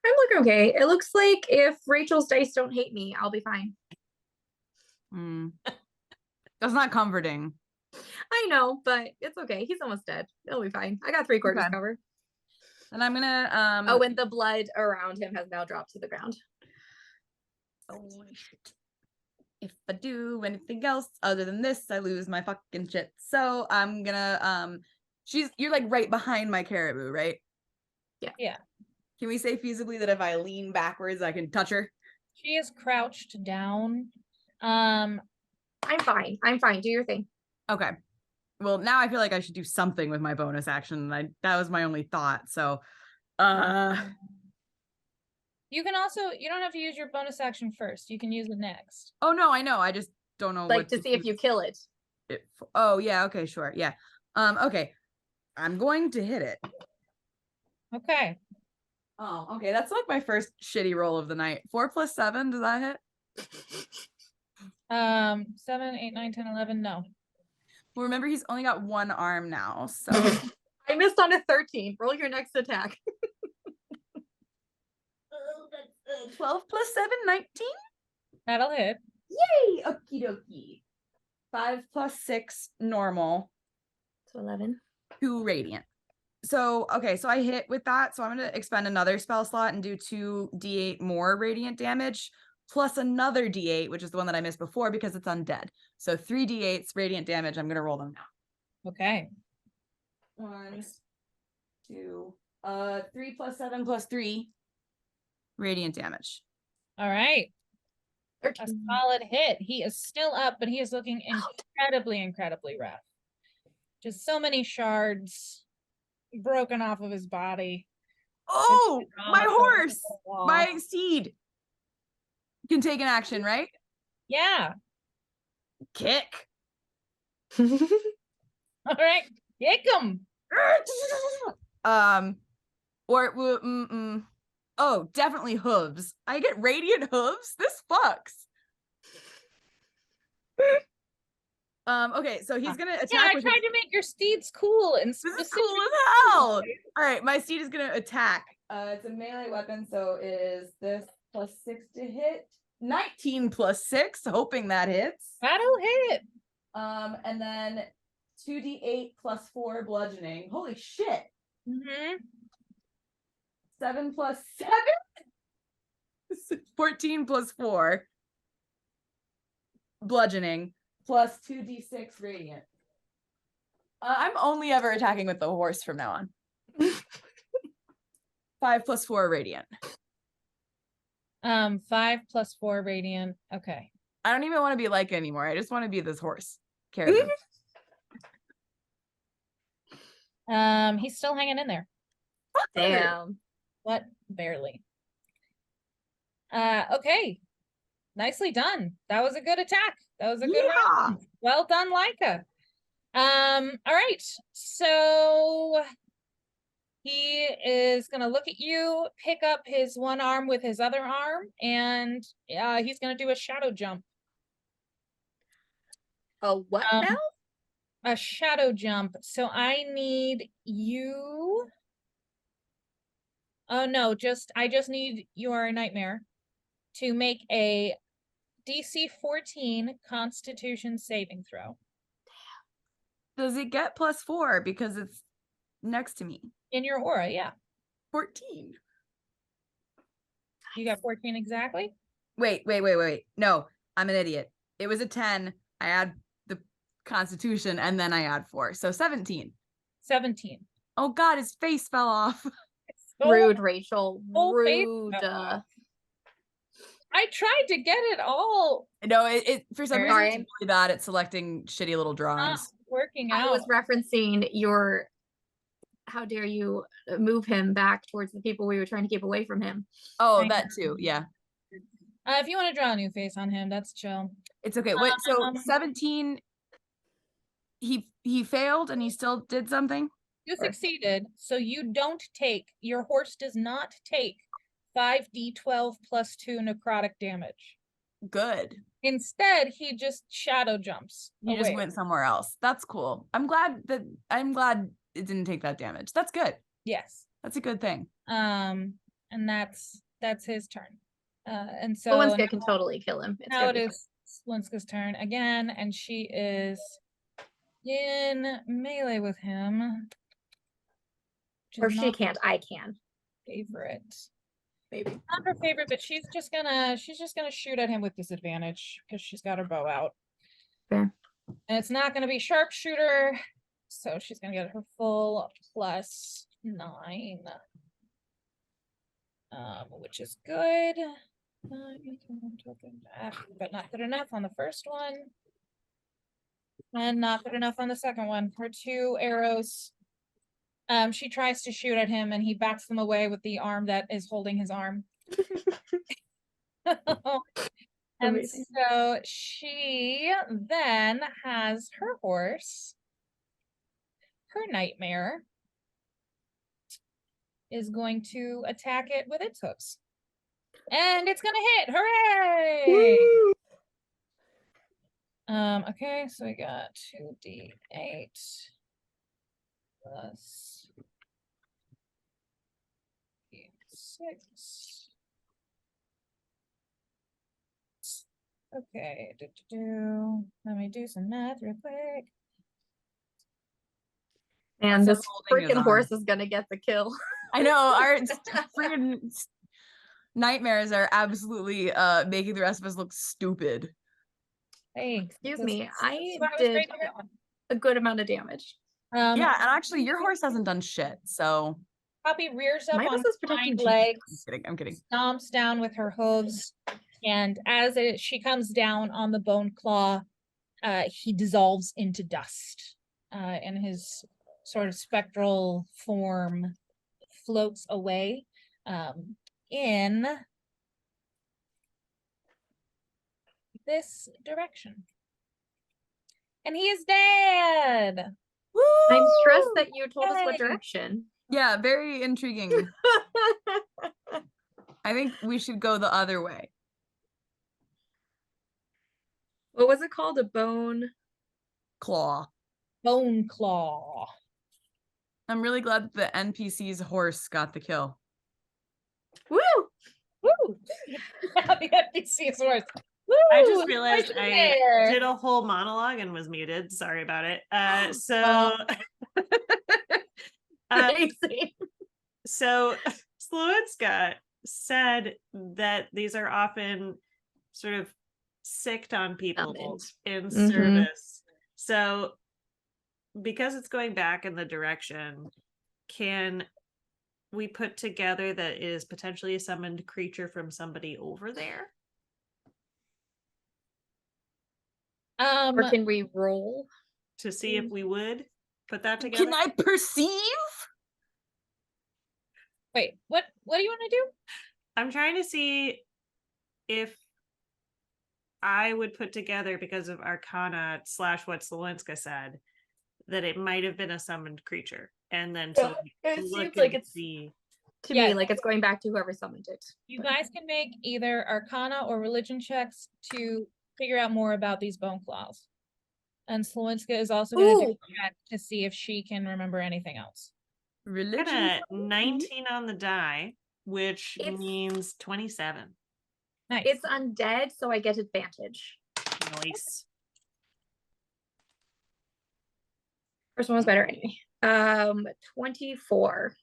I'm looking okay. It looks like if Rachel's dice don't hate me, I'll be fine. That's not comforting. I know, but it's okay. He's almost dead. It'll be fine. I got 3/4 Okay. cover. And I'm gonna Oh, and the blood around him has now dropped to the ground. oh shit. If I do anything else other than this, I lose my fucking shit. So I'm gonna you're like right behind my caribou, right? Yeah. Can we say feasibly that if I lean backwards, I can touch her? She is crouched down. I'm fine. I'm fine. Do your thing. Okay. Well, now I feel like I should do something with my bonus action. That was my only thought. So You can also, you don't have to use your bonus action first. You can use it next. oh no, I know. I just don't know Like what to see if you kill it. Oh yeah, okay, sure. Yeah. Okay. I'm going to hit it. Okay. Oh, okay. That's like my first shitty roll of the night. 4 + 7, does that hit? 7, 8, 9, 10, 11. No. Well, remember he's only got one arm now, so I missed on a 13. Roll your next attack. 12 + 7, 19. That'll hit. Yay! Okie dokie. 5 + 6, normal. So 11. 2 radiant. So okay, so I hit with that. So I'm gonna expend another spell slot and do 2d8 more radiant damage. plus another d8, which is the one that I missed before because it's undead. So 3 d8s radiant damage. I'm gonna roll them now. Okay. 1, 2, 3 plus 7 plus 3 radiant damage. All right. A solid hit. He is still up, but he is looking incredibly rough. Just so many shards broken off of his body. Oh, my It's horse, wall. my steed can take an action, right? Yeah. Kick. All right. Kick him. Oh, definitely hooves. I get radiant hooves. This fucks. Okay, so he's gonna attack. Yeah, I with tried to make your steeds cool and This is specific. cool as hell. All right, my steed is gonna attack. It's a melee weapon, so it is this plus 6 to hit. 19 plus 6, hoping that hits. That'll hit. And then 2d8 plus 4 bludgeoning. Holy shit. Mm-hmm. 7 plus 7? 14 plus 4 bludgeoning plus 2d6 radiant. I'm only ever attacking with the horse from now on. 5 plus 4 radiant. 5 plus 4 radiant. Okay. I don't even want to be like anymore. I just want to be this horse character. He's still hanging in there. Damn. What? Barely. Okay. Nicely done. That was a good attack. That was a good round. Well done, Leica. All right. So he is gonna look at you, pick up his one arm with his other arm, and he's gonna do a shadow jump. A what now? A shadow jump. So I need you. Oh no, I just need your nightmare to make a DC 14 Constitution saving throw. Does it get plus 4 because it's next to me? In your aura, yeah. 14. You got 14 exactly? Wait. No, I'm an idiot. It was a 10. I add the Constitution and then I add 4. So 17. 17. Oh God, his face fell off. Rude, Rachel. Whole face Rude. I tried to get it all. No, it for some reason Sorry. it's really bad at selecting shitty little Not drawings. working I out. was referencing your, how dare you move him back towards the people we were trying to keep away from him. Oh, that too. Yeah. If you want to draw a new face on him, that's chill. It's okay. Wait, so 17 he failed and he still did something? You succeeded, so your horse does not take 5d12 plus 2 necrotic damage. Good. Instead, he just shadow jumps. He just went somewhere else. That's cool. I'm glad it didn't take that damage. That's good. Yes. That's a good thing. And that's his turn. And so Lewinsky can totally kill him. It's now gonna it be is Slinska's turn again, and she is in melee with him. Or she can't. I can. Favorite. Maybe. Not her favorite, but she's just gonna shoot at him with disadvantage because she's got her bow out. Fair. And it's not gonna be sharpshooter, so she's gonna get her full plus 9. Which is good. But not good enough on the first one. And not good enough on the second one. Her 2 arrows. She tries to shoot at him and he backs them away with the arm that is holding his arm. And Amazing. so she then has her horse. Her nightmare is going to attack it with its hooves. And it's gonna hit. Hooray! Okay, so we got 2d8 plus 6. Okay, let me do some math real quick. And That's this holding his freaking arm. horse is gonna get the kill. I know. Our freaking nightmares are absolutely making the rest of us look stupid. Thanks. Excuse This- me, this I is what was did great to hear. a good amount of damage. Yeah, and actually your horse hasn't done shit, so Poppy rears up My on horse is her protecting hind Chief. legs, I'm kidding. stomps down with her hooves, and as she comes down on the bone claw, he dissolves into dust, and his sort of spectral form floats away in this direction. And he is dead. I'm stressed that you told us what Yay. direction. Yeah, very intriguing. I think we should go the other way. What was it called? A bone Claw. Bone claw. I'm really glad that the NPC's horse got the kill. Woo! Woo! The NPC's horse. Woo! I just realized I there. did a whole monologue and was muted. Sorry about it. Crazy. So Slowitska said that these are often sort of sicked on people Summoned. in Mhm. service. So because it's going back in the direction, can we put together that it is potentially a summoned creature from somebody over there? Or can we roll? To see if we would put that together? Can I perceive? Wait, what do you want to do? I'm trying to see if I would put together, because of Arcana / what Slowinska said, that it might have been a summoned creature. And then to It look seems like and it's see. to Yeah. me like it's going back to whoever summoned it. You guys can make either Arcana or Religion checks to figure out more about these bone claws. And Slowinska is also going to do Ooh. a check to see if she can remember anything else. Religion? Got a 19 on the die, which It's- means 27. Nice. It's undead, so I get advantage. Nice. First one was better anyway. 24.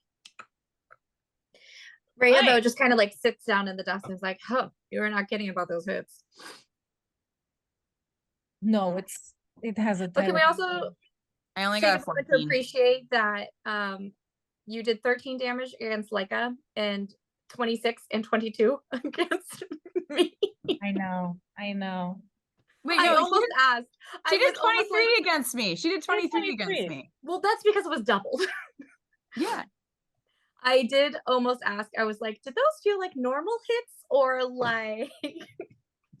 Rhea though Nice. just kind of like sits down in the dust and is like, "Huh, you are not kidding about those hits." No, it has a But can we title. also I only take got a a moment to 14. appreciate that you did 13 damage against Leica and 26 and 22 against me. I know. Wait, I no, almost asked. she I did was almost 23 like, against me. She did 23 against 23. me. well, that's because it was doubled. Yeah. I did almost ask. I was like, did those feel like normal hits or like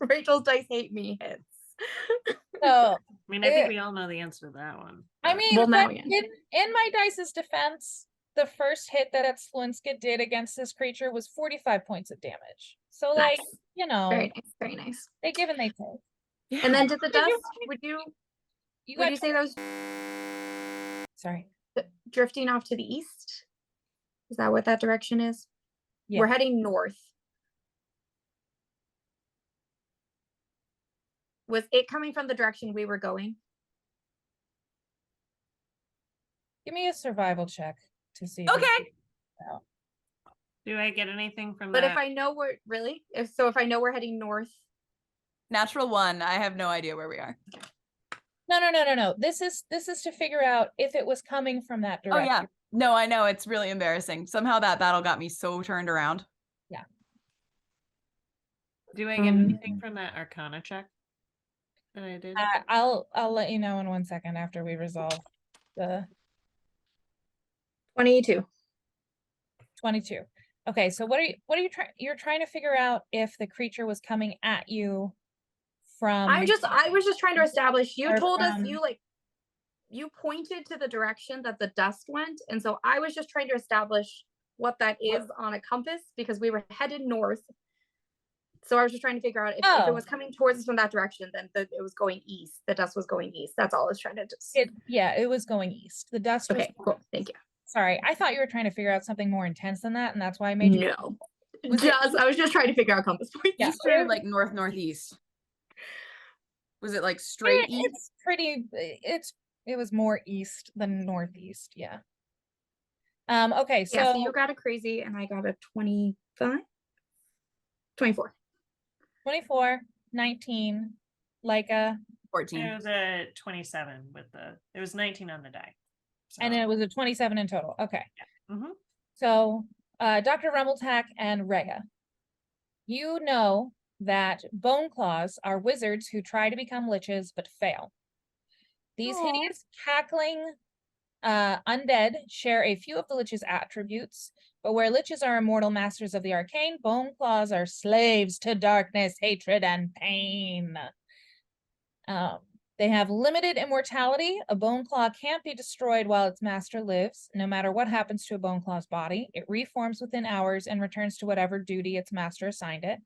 Rachel's dice hate me hits? So I mean, I think we all know the answer to that one. I but- mean, Well, now but we know. in my dice's defense, the first hit that Slowinska did against this creature was 45 points of damage. So, like, Nice. you know, Very nice. Very nice. they give and they take. And then did the Did you- dust? Would you got say that was sorry. drifting off to the east? Is that what that direction is? Yeah. We're heading north. Was it coming from the direction we were going? Give me a survival check to see. Okay. Do I get anything from But that? if I know we're really, if I know we're heading north, Natural 1. I have no idea where we are. No. This is to figure out if it was coming from that Oh, direction. yeah. No, I know. It's really embarrassing. Somehow that battle got me so turned around. Do I get anything from that Arcana check that I did? I'll let you know in 1 second after we resolve the 22. 22. Okay, so what are you trying? You're trying to figure out if the creature was coming at you from. I was just trying to establish. You or told us from- you pointed to the direction that the dust went, and so I was just trying to establish what that is on a compass because we were headed north. So I was just trying to figure out if it was coming towards us from that direction, then it was going east. The dust was going east. That's all I was trying to just. It was going east. The dust was. Okay, cool. Thank you. Sorry, I thought you were trying to figure out something more intense than that, and that's why I made you. No. I was just trying to figure out compass points. Yeah. East or like northeast? Was it like straight east? It's pretty. It was more east than northeast. Yeah. Okay, so Yeah, so you got a crazy and I got a 25. 24. 24, 19, Leica, 14. It was a 27 it was 19 on the die. and it was a 27 in total. Okay. Mhm. So, Dr. Rumbletak and Rhea, you know that bone claws are wizards who try to become liches but fail. These Aw. hideous, cackling undead share a few of the lich's attributes, but where liches are immortal masters of the arcane, bone claws are slaves to darkness, hatred, and pain. They have limited immortality. A bone claw can't be destroyed while its master lives. No matter what happens to a bone claw's body, it reforms within hours and returns to whatever duty its master assigned it.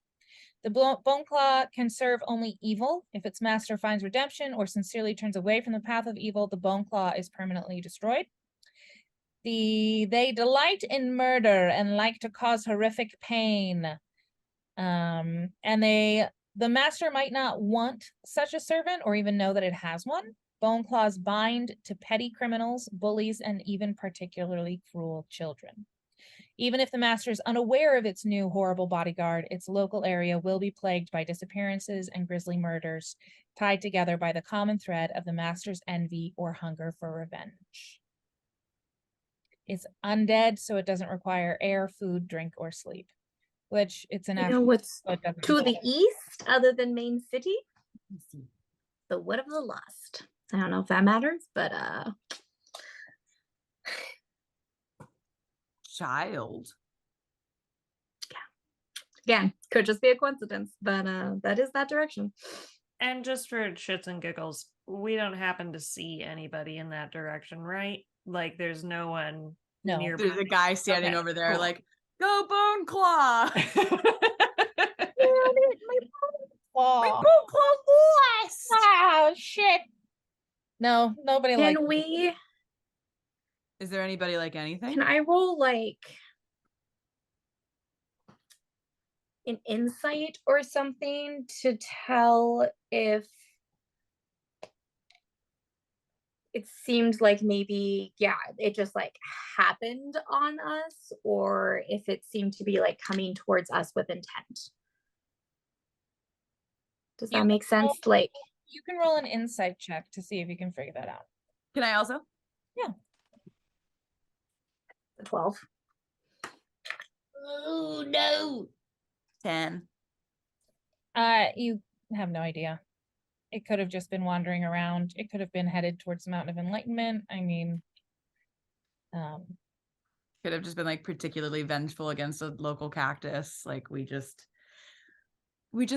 The bone claw can serve only evil. If its master finds redemption or sincerely turns away from the path of evil, the bone claw is permanently destroyed. They delight in murder and like to cause horrific pain. And the master might not want such a servant or even know that it has one. Bone claws bind to petty criminals, bullies, and even particularly cruel children. Even if the master is unaware of its new horrible bodyguard, its local area will be plagued by disappearances and grisly murders, tied together by the common thread of the master's envy or hunger for revenge. It's undead, so it doesn't require air, food, drink, or sleep, which it's an You know what's so it doesn't to the require. east other than main city? The Wood of the Lost. I don't know if that matters, but Child. again, could just be a coincidence, but that is that direction. And just for shits and giggles, we don't happen to see anybody in that direction, right? Like there's no one No. nearby. There's a guy standing Okay, over there cool. like, go Bone Claw! Claw. Bone Claw lost! Oh shit. No, nobody likes Can we? Is there anybody like anything? Can I roll like an insight or something to tell if it seemed like maybe, yeah, it just like happened on us, or if it seemed to be like coming towards us with intent? Does You that make sense? Like, You can roll an insight check to see if you can figure that out. Can I also? Yeah. 12. Oh no. 10. You have no idea. It could have just been wandering around. It could have been headed towards the Mountain of Enlightenment. I mean, Could have just been like particularly vengeful against a local cactus. Like we just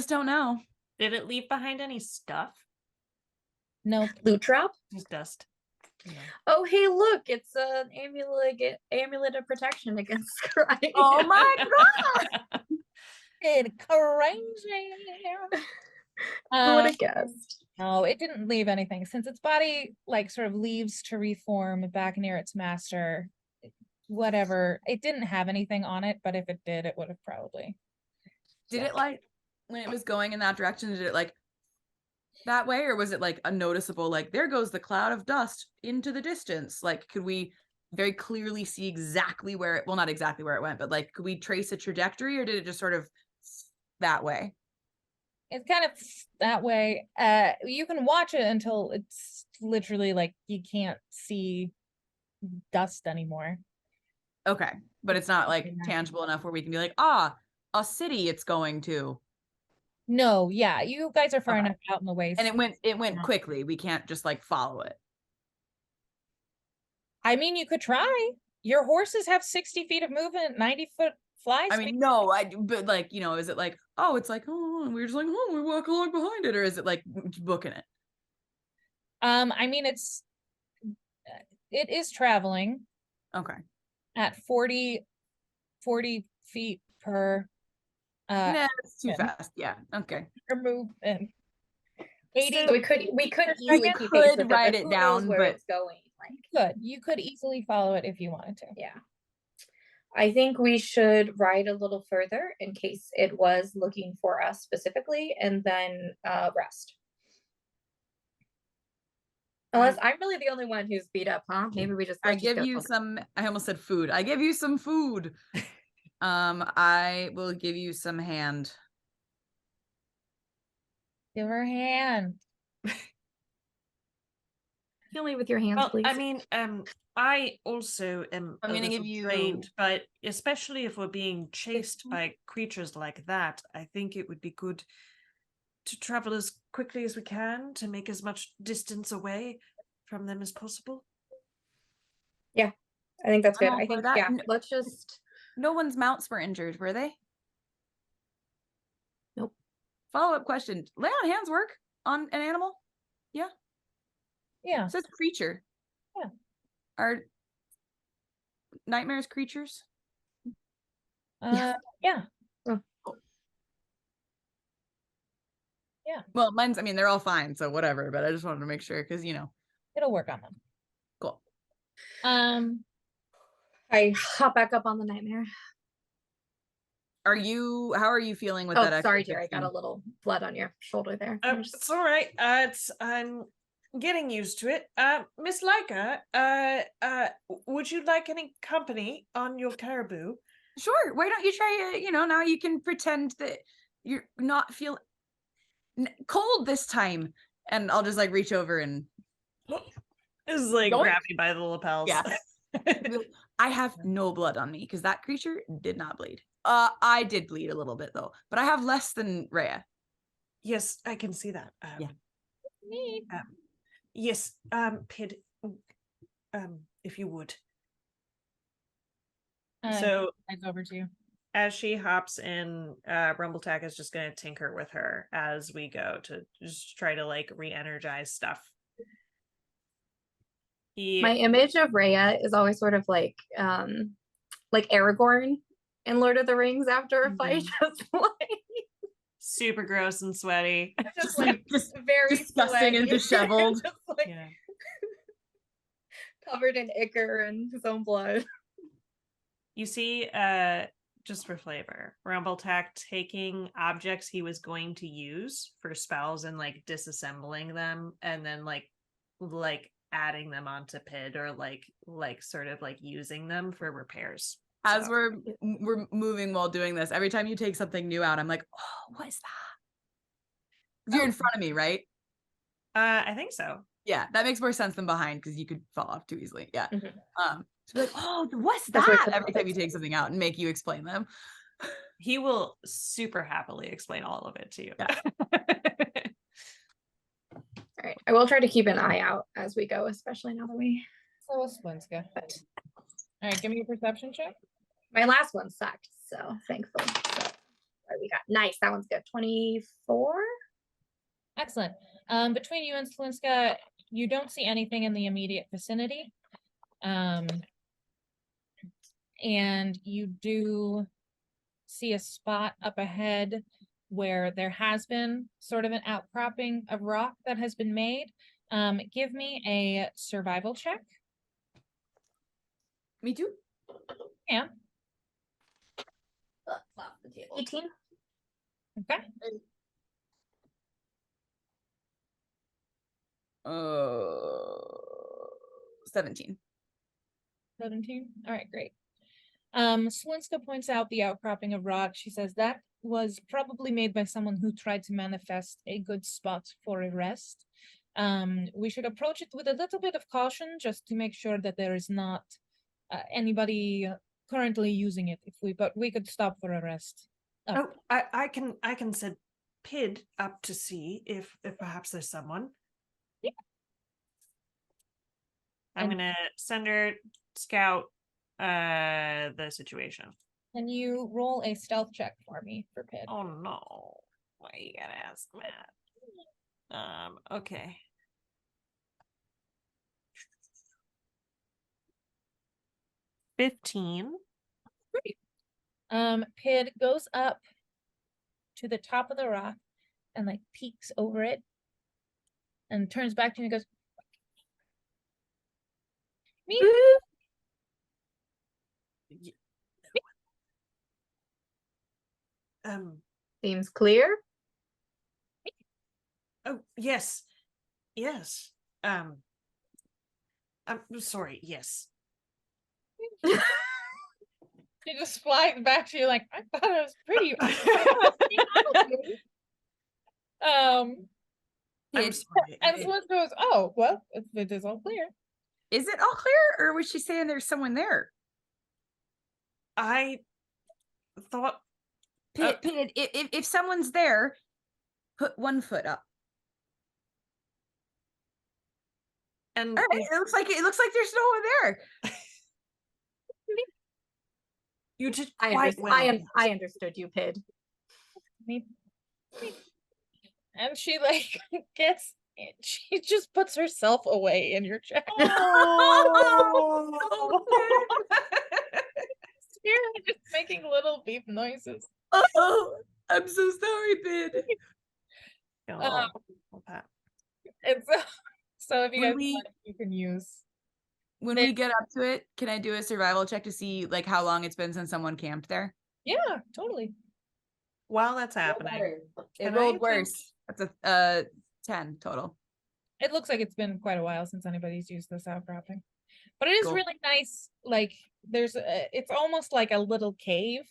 don't know. Did it leave behind any stuff? nope. Loot drop? Just dust. You know. Oh, hey, look, it's an amulet of protection against crime. Oh my god! It's crazy. Who would have guessed? No, it didn't leave anything. Since its body like sort of leaves to reform back near its master, whatever. It didn't have anything on it, but if it did, it would have probably. Did it like when it was going in that direction, did it like that way, or was it like a noticeable like there goes the cloud of dust into the distance? Like could we very clearly see exactly where it, well, not exactly where it went, but like could we trace a trajectory, or did it just sort of that way? It's kind of that way. You can watch it until it's literally like you can't see dust anymore. Okay, but it's not like tangible enough where we can be like, a city it's going to. No, yeah, you guys are far Okay. enough out in the waste. And it went quickly. We can't just like follow it. I mean, you could try. Your horses have 60 feet of movement, 90-foot fly I speed. mean, no, but like, you know, is it like, oh, it's like, oh, and we're just like, oh, we walk along behind it, or is it like booking it? I mean, it is traveling Okay. at 40 feet per Nah, it's too yeah. fast. Yeah. Okay. per movement. 80 So we could easily keep pace with write but it who down, knows where but it's going. Like, you could easily follow it if you wanted to. yeah. I think we should ride a little further in case it was looking for us specifically, and then rest. Unless I'm really the only one who's beat up, huh? Maybe we just I give you some, I almost said food. I give you some food. I will give you some hand. Give her a hand. Heal me with your hands, Well, please. I mean, I also am I'm a gonna little give trained, you- but especially if we're being chased by creatures like that, I think it would be good to travel as quickly as we can to make as much distance away from them as possible. Yeah, I think that's I'm good. all I for think, that. yeah, let's just. No one's mounts were injured, were they? Nope. Follow-up question. Lay on hands work on an animal? Yeah. Yeah. It says creature. Yeah. Are nightmares creatures? Yeah. Oh. Yeah. Well, mine's, I mean, they're all fine, so whatever, but I just wanted to make sure because, It'll work on them. Cool. I hop back up on the nightmare. How are you feeling with Oh, that? sorry, extra dear. I got a 15? little blood on your shoulder there. It's all right. I'm getting used to it. Miss Leica, would you like any company on your caribou? Sure. Why don't you try it? Now you can pretend that you're not feeling cold this time. And I'll just like reach over and This is like Yoink. grab me by the lapels. Yeah. I have no blood on me because that creature did not bleed. I did bleed a little bit though, but I have less than Rhea. Yes, I can see that. Yeah. Neat. Yes, Pid, if you would. So It's over to you. as she hops in, Rumbletack is just going to tinker with her as we go to just try to like re-energize stuff. My image of Rhea is always sort of like Aragorn in Lord of the Rings after a fight, just like super gross and sweaty. just like just very disgusting and sweaty, disheveled. just like Yeah. covered in ichor and his own blood. You see, just for flavor, Rumbletack taking objects he was going to use for spells and like disassembling them and then like adding them onto Pid or like sort of like using them for repairs. As So, we're moving while doing this, every time you take something new out, I'm like, oh, what is that? You're in front of me, right? I think so. Yeah, that makes more sense than behind because you could fall off too easily. Yeah. Mhm. So be like, oh, what's That's what that? it's Every time you take something out and make you explain them. He will super happily explain all of it to you. Yeah. All right, I will try to keep an eye out as we go, especially now that we. So was Splinska. All right, give me a perception check. My last one sucked, so thankfully. So what we got? Nice, that one's good. 24. Excellent. Between you and Splinska, you don't see anything in the immediate vicinity. And you do see a spot up ahead where there has been sort of an outcropping of rock that has been made. Give me a survival check. Me too. Yeah. 18. Okay. 17. 17. All right, great. Slinska points out the outcropping of rock. She says that was probably made by someone who tried to manifest a good spot for a rest. We should approach it with a little bit of caution just to make sure that there is not anybody currently using it. But we could stop for a rest. Oh, I can send Pid up to see if perhaps there's someone. Yeah. I'm gonna send her scout the situation. Can you roll a stealth check for me for Pid? Oh no. Why you gotta ask that? Okay. $15. Great. Pid goes up to the top of the rock and like peeks over it and turns back to you and goes, me? Seems clear. Oh yes. Yes. I'm sorry, yes. She just flies back to you like, I thought it was pretty. I'm Pid, sorry. And someone goes, oh, well, it is all clear. is it all clear, or was she saying there's someone there? I thought Pid, if someone's there, put one foot up. and All right, it looks like there's no one there. you did quite well. I understood you, Pid. And she like gets, she just puts herself away in your chest. Oh. You're just making little beep noises. Oh, I'm so sorry, Pid. Oh, And so if you When guys we- want, you can use. When we get up to it, can I do a survival check to see like how long it's been since someone camped there? Yeah, totally. while that's happening, It can rolled I worse. That's a 10 total. It looks like it's been quite a while since anybody's used this outcropping, but it is Cool. really nice. Like there's it's almost like a little cave.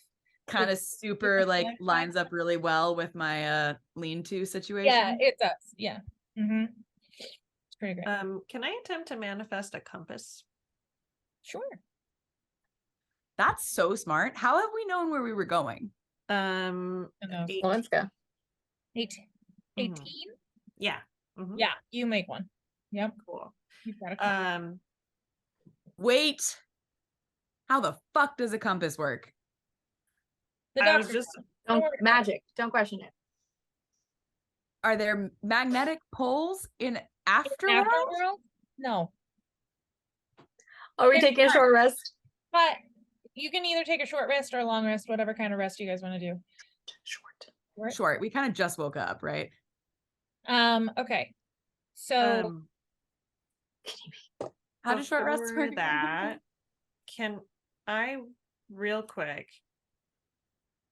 Kind of super like lines up really well with my lean-to situation. Yeah, it does. Yeah. Mm-hmm. It's pretty great. Can I attempt to manifest a compass? Sure. That's so smart. How have we known where we were going? I know. 8. Well, let's go. 18. Mhm. 18? Yeah. Mhm. Yeah, you make one. Yep. Cool. You've got a Wait. How the fuck does a compass work? the I was doctor. just Don't worry about magic. Don't question it. Are there magnetic poles in Afterworld? Afterworld? No. Are we It's taking a not. short rest? But you can either take a short rest or a long rest, whatever kind of rest you guys want to do. Short. Short. We kind of just woke up, right? Okay. So How does short rest before work? that, can I real quick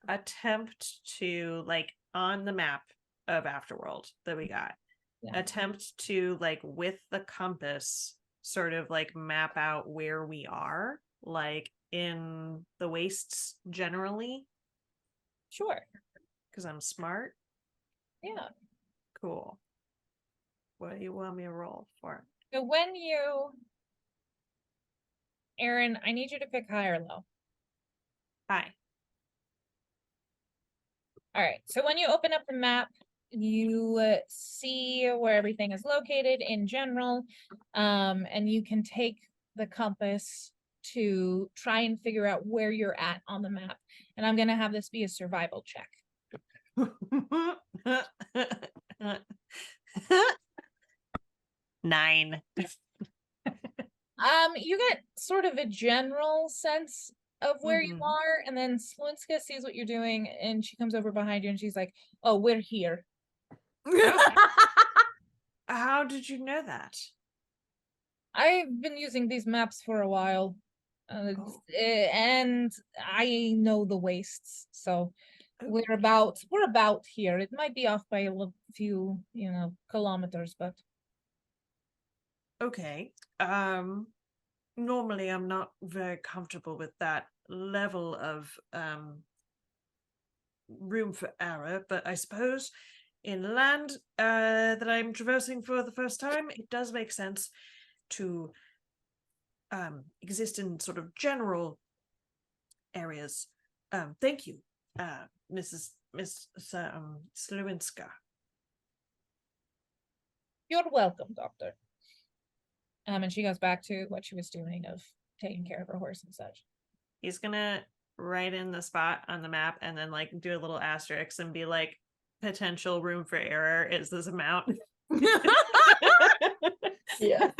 attempt to like on the map of Afterworld that we got, Yeah. attempt to like with the compass sort of like map out where we are, like in the wastes generally, sure. because I'm smart. Yeah. Cool. What do you want me to roll for? So Erin, I need you to pick high or low. Hi. All right. So when you open up the map, you see where everything is located in general, and you can take the compass to try and figure out where you're at on the map. And I'm going to have this be a survival check. 9. You get sort of a general sense of where you Mhm. are, and then Slunska sees what you're doing, and she comes over behind you, and she's like, "Oh, we're here." How did you know that? I've been using these maps for a while, Oh. and I know the wastes, so Oh. we're about here. It might be off by a few, kilometers, but Okay. Normally I'm not very comfortable with that level of room for error, but I suppose in land that I'm traversing for the first time, it does make sense to exist in sort of general areas. Thank you, Miss Slewinska. you're welcome, Doctor. And she goes back to what she was doing of taking care of her horse and such. He's gonna write in the spot on the map and then like do a little asterisk and be like, potential room for error is this amount. Yeah.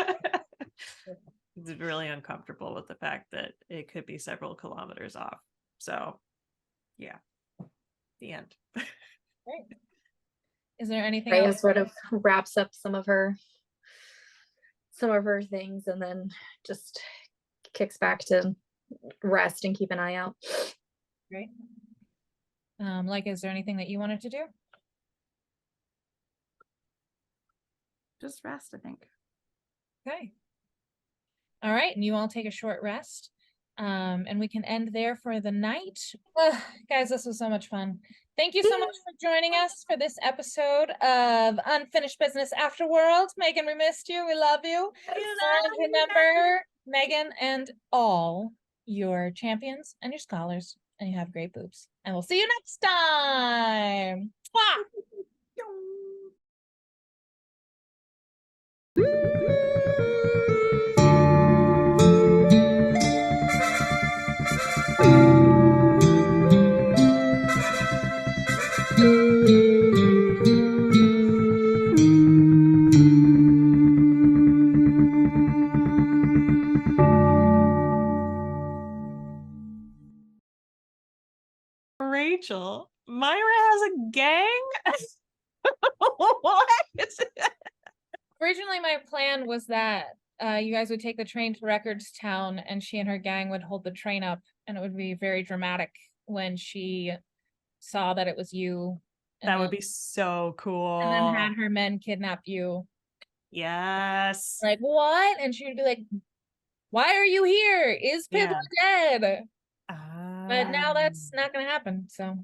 He's really uncomfortable with the fact that it could be several kilometers off. So yeah, the end. Great. Is there anything Freya else? sort of wraps up some of her things and then just kicks back to rest and keep an eye out. Great. Is there anything that you wanted to do? Just rest, I think. Okay. All right, and you all take a short rest. And we can end there for the night. Ugh, guys, this was so much fun. Thank you so much for joining us for this episode of Unfinished Business Afterworld. Megan, we missed you. We love you. And remember, Megan and all your champions and your scholars, and you have great boobs. And we'll see you next time. Mwah! Rachel, Myra has a gang? What? Originally, my plan was that you guys would take the train to Records Town and she and her gang would hold the train up, and it would be very dramatic when she saw that it was you. That would be so cool. And then had her men kidnap you. Yes. Like, what? And she would be like, why are you here? Is Pippa dead? But now that's not going to happen, so.